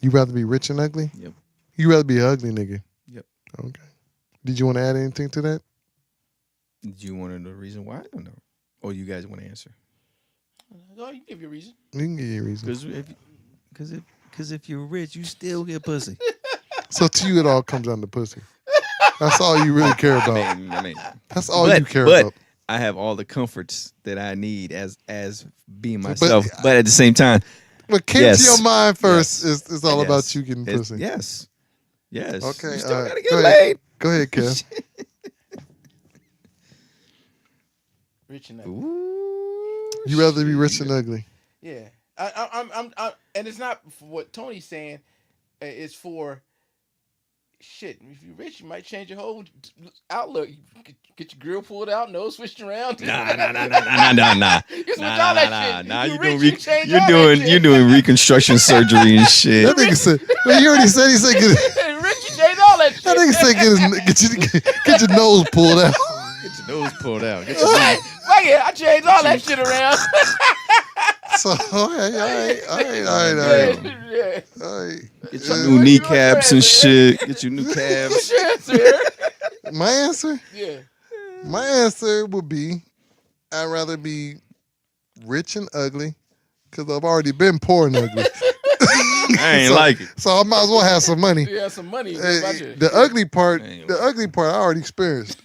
You rather be rich and ugly? Yep. You rather be an ugly nigga? Yep. Okay. Did you want to add anything to that? Did you want to know the reason why? I don't know. Or you guys want to answer? Go, you give your reason. You can give you a reason. Because if you're rich, you still get pussy. So to you, it all comes down to pussy. That's all you really care about. I mean, That's all you care but about. I have all the comforts that I need as being But- myself. But at the same time, What came yes. to your mind first Yes. is all yes, about you getting it's- pussy. Yes. Yes. Okay, You still all right. gotta get Go ahead. laid. Go ahead, Kev. Rich and ugly. Ooh, You rather be rich shit. and ugly. Yeah. I'm and it's not for what Tony's saying. It's for shit. If you're rich, you might change your whole outlook. You get your grill pulled out, nose switched around. Nah. You switch all that shit. Nah, You you're rich, doing you change all that shit. you're doing reconstruction surgery and shit. That nigga said, well, you already said he said get, Rich, you change all that shit. that nigga said get your nose pulled out. Get your nose pulled out. Get your Fuck it, I changed all that shit around. So all right. Yeah. All right. Get your new kneecaps and shit. Get your new calves. What's your answer? My answer? Yeah. My answer would be I'd rather be rich and ugly because I've already been poor and ugly. I ain't like it. So I might as well have some money. You have some money. Hey, About you. the ugly part I already experienced.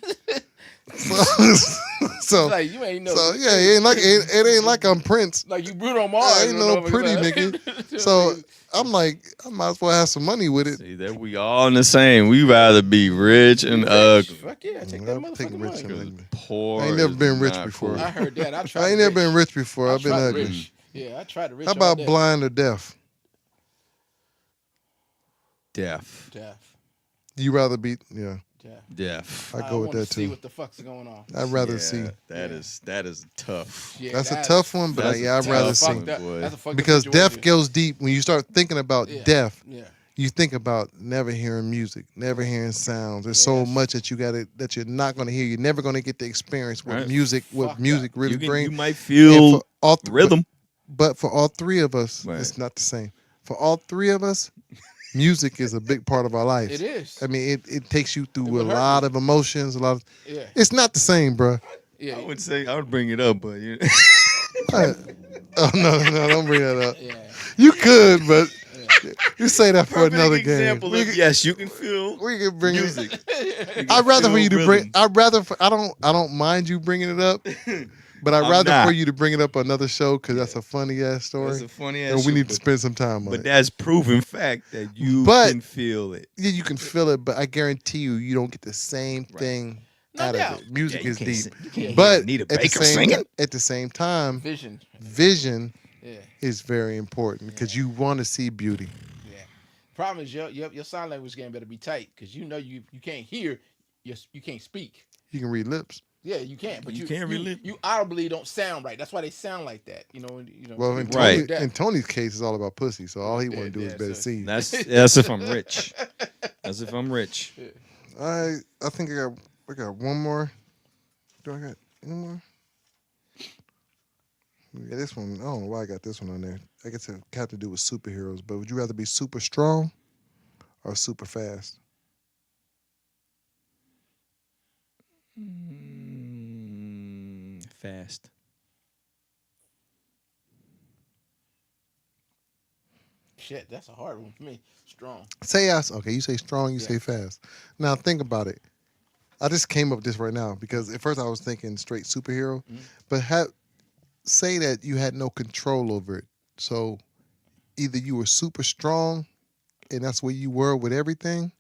So Like you ain't know. yeah, it ain't like I'm Prince. Like you Bruno Mars. I ain't no pretty nigga. So I'm like, I might as well have some money with it. See that we all in the same. We rather be rich and ugly. Fuck yeah, I take that I'm taking motherfucking rich and money. ugly. Poor. I ain't never is been rich not before. cool. I heard that. I tried. I ain't the never been rich. rich before. I've been tried the ugly. rich. Yeah, I tried the rich. How all about day. blind or deaf? Deaf. Deaf. You rather be Yeah. Deaf. I go with wanna that see too. what the fuck's going on. I'd rather see. That is tough. Yeah, That's a tough one, but that's a I'd tough rather one, see. boy. That's a fucked up Because death situation. goes deep. When you start thinking about death, Yeah. you think about never hearing music, never hearing sounds. There's so Yes. much that that you're not going to hear. You're never going to get the experience what Right. music Fuck really You brings. might feel rhythm. But for all three of us, Right. it's not the same. For all three of us, music is a big part of our life. It is. I mean, it takes you through a would hurt lot me. of emotions, a lot of. Yeah. It's not the same, bro. Yeah. I would say I would bring it up, but Oh no, don't bring that up. Yeah. You could, but you say that for another game. example We of could- yes, you can feel We can bring music. it. I'd rather for you to bring. I'd rather. I don't mind you bringing it up, but I'd I'm rather not. for you to bring it up on another show because that's a funny ass story. That's a funny ass. and we need to spend some time on But it. that's proven fact that you But- can feel it. Yeah, you can feel it, but I guarantee you don't get the same Right. thing No out doubt. of it. Music Yeah, you is can't deep, sing- you can't but need a at the baker same singing. at the same time, Vision. vision Yeah. is very important because you want to see beauty. Yeah. Problem is your sign language game better be tight because you can't hear, you can't speak. You can read lips. Yeah, you can't. But You you can't really- You audibly don't sound right. That's why they sound like that. Well, in, Right. in Tony's case, it's all about pussy, so all he want to do is Yeah, better so- see. That's if I'm rich. That's if I'm rich. I think I got one more. Do I got any more? Yeah, this one. I don't know why I got this one on there. I guess it got to do with superheroes. But would you rather be super strong or super fast? Fast. Shit, that's a hard one for me. Strong. Say us. Okay, you say strong. You Yeah. say fast. Now think about it. I just came up with this right now because at first I was thinking straight superhero, but say that you had no control over it. So either you were super strong, and that's where you were with everything,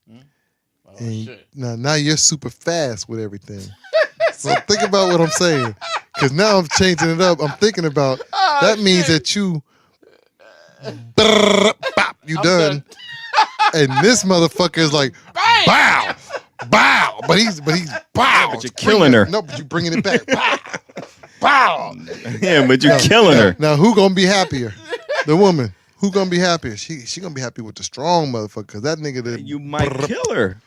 Oh and shit. now you're super fast with everything. So think about what I'm saying, because now I'm changing it up. I'm thinking about that means that you, bop, you done, and this motherfucker is like bow, bow, but he's bow. But you're killing her. No, but you bringing it back. Bow, bow. Yeah, but you're killing her. Now who gonna be happier? The woman. Who gonna be happier? She gonna be happy with the strong motherfucker. Cause that nigga that You might kill her.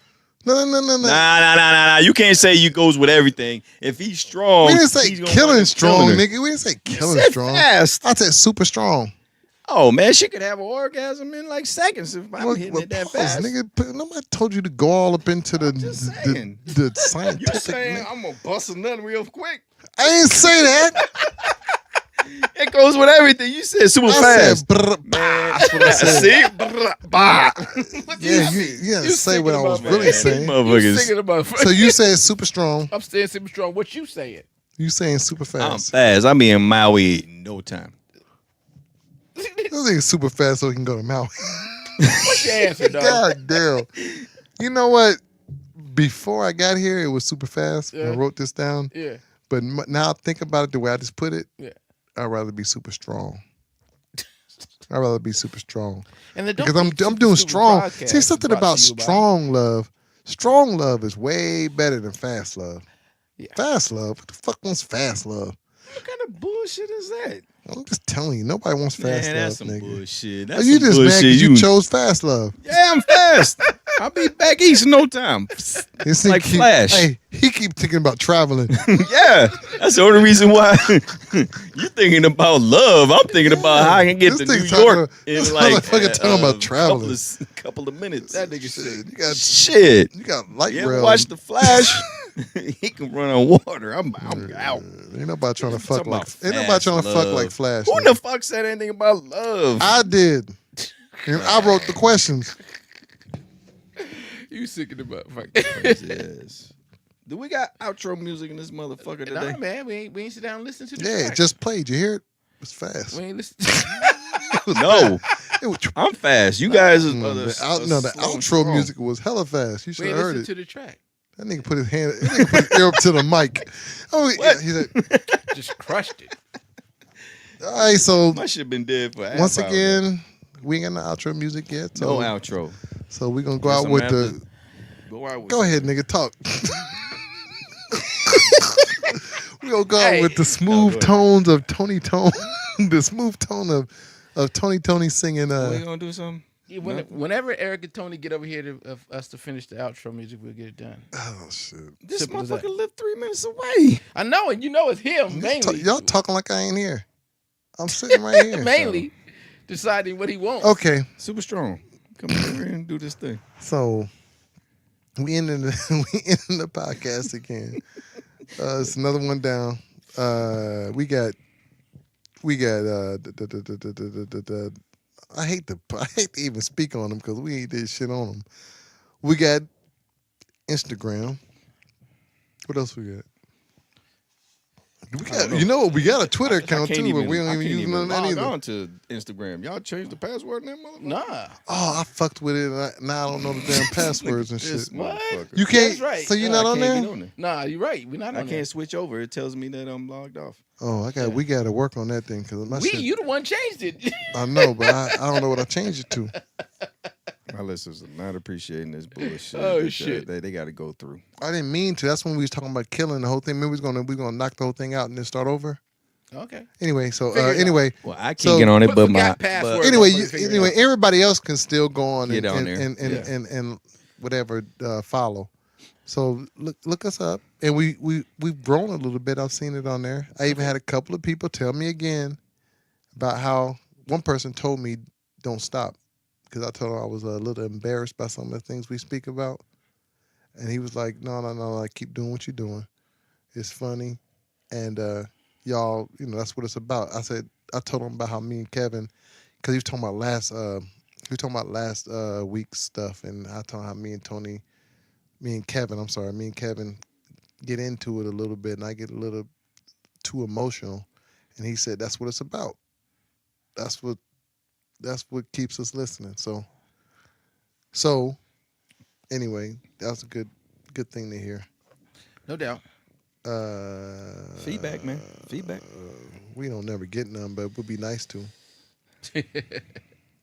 No. Nah. You can't say you goes with everything. If he's strong, We didn't say he's gonna killing wind up strong, killing her. nigga. We didn't say killing said strong. fast. I said super strong. Oh man, she could have an orgasm in like seconds if I'm hitting it that pause, fast. nigga. Nobody told you to go all up into the just the, saying. the You scientific. saying nigga. I'm gonna bust a nut real quick? I didn't say that. It goes with everything. You said super I fast. said brr, Man, that's what I said. see? Brr, bah. Yeah, you didn't say what I was about, really man. saying. You Motherfuckers. singing about. So you said super strong. I'm saying super strong. What you saying? You saying super I'm fast. fast. I'll be in Maui in no time. This nigga super fast so he can go to Maui. What's your answer, dog? God damn. You know what? Before I got here, it was super fast. Yeah. I wrote this down. Yeah. But now I think about it the way I just put it. Yeah. I'd rather be super strong. I'd rather be super strong And the because I'm doing strong. See, something about strong. strong love. Strong love is way better than fast love. Yeah. Fast love. What the fuck wants fast love? What kind of bullshit is that? I'm just telling you, nobody wants fast Man, love, that's some nigga. bullshit. Are That's you some just mad bullshit. because you chose fast love? Yeah, I'm fast. I'll be back east in no time. This Like nigga keep- Flash. Hey, he keep thinking about traveling. Yeah, that's the only reason why you're thinking about love. I'm thinking about how I can get This to New nigga talking York about- in this like motherfucker talking about traveling. couple of minutes. That nigga sick. You got Shit. you got light You ever rail. watch The Flash? He can run on water. I'm out. Ain't nobody trying to fuck Talking like about ain't nobody fast trying to fuck love. like Flash. Who nigga. the fuck said anything about love? I did. And I wrote the questions. You sick of the motherfucker. Yes. Do we got outro music in this motherfucker today? Nah, man, we ain't sit down and listen to the Yeah, track. it just played. You hear it? It's fast. We ain't listen. No, It was, I'm fast. You guys are the slow and outro strong. music was hella fast. You We should ain't have heard listen it. to the track. That nigga put his hand. That nigga put his ear up to the mic. Oh, yeah, he said. Just crushed it. All right, so My shit been dead for a half once hour. again, we ain't got no outro music yet. no So, outro. so we gonna go Guess out I'm with gonna the. have Go out with Go ahead, nigga, talk. We gonna go Hey. with the smooth go ahead. tones of Tony Tone, the smooth tone of Tony singing. We gonna do something? Yeah, Nothing? whenever Eric and Tony get over here to us to finish the outro music, we'll get it done. Oh shit! This Simple as that. motherfucker lived 3 minutes away. I know, and you know it's him mainly. Y'all talking like I ain't here. I'm sitting right here. mainly deciding what he wants. Okay, Super strong. Come over here and do this thing. so we ending the podcast again. It's another one down. We got I hate to even speak on them because we ain't did shit on them. We got Instagram. What else we got? You know what? We got a Twitter account too, but we don't even use none of that either. on to Instagram. Y'all changed the password in that motherfucker? Nah. Oh, I fucked with it. And now I don't know the damn passwords and This shit. motherfucker. You can't. That's right. So you're No, not I on can't there? get on there. Nah, you're right. We're not on I there. can't switch over. It tells me that I'm logged off. Oh, we got to work on that thing because my shit. You the one changed it. I know, but I don't know what I changed it to. My listeners are not appreciating this bullshit. Oh, that, shit. They got to go through. I didn't mean to. That's when we was talking about killing the whole thing. Maybe we was gonna knock the whole thing out and then start over. Okay. Anyway, so Figure it out. anyway, Well, I can't So- get on it, but Forgot my password. but anyway, Hopefully figure it anyway, out. everybody else can still go on Get on there. and whatever follow. So look us up, and we've grown a little bit. I've seen it on there. I even had a couple of people tell me again about how one person told me don't stop because I told him I was a little embarrassed by some of the things we speak about, and he was like, no, like keep doing what you're doing. It's funny, and y'all, that's what it's about. I told him about how me and Kevin, because he was talking about last week's stuff, and I told him how me and Kevin get into it a little bit, and I get a little too emotional, and he said that's what it's about. That's what keeps us listening. So anyway, that was a good thing to hear. No doubt. feedback, man. Feedback. We don't never get none, but it would be nice to.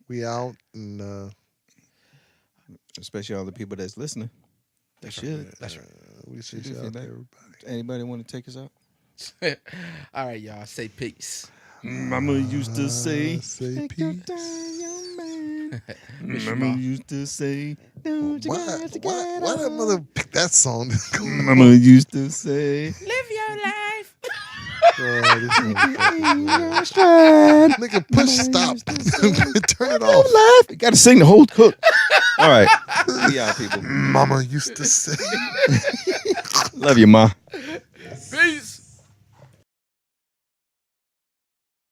We out and Especially all the people that's listening. They should. That's right. we should Should do shout out to feedback. everybody. Anybody want to take us out? All right, y'all. Say peace. Mama used to say, Say "Take your peace. time, young man." Miss your Mama mom. used to say, "Don't you Why got to get that on." mother pick that song? Mama used to say, Live your life. Nigga, push stop. Turn it off. You got to sing the whole hook. All right. We out, people. Mama used to say. Love you, Ma.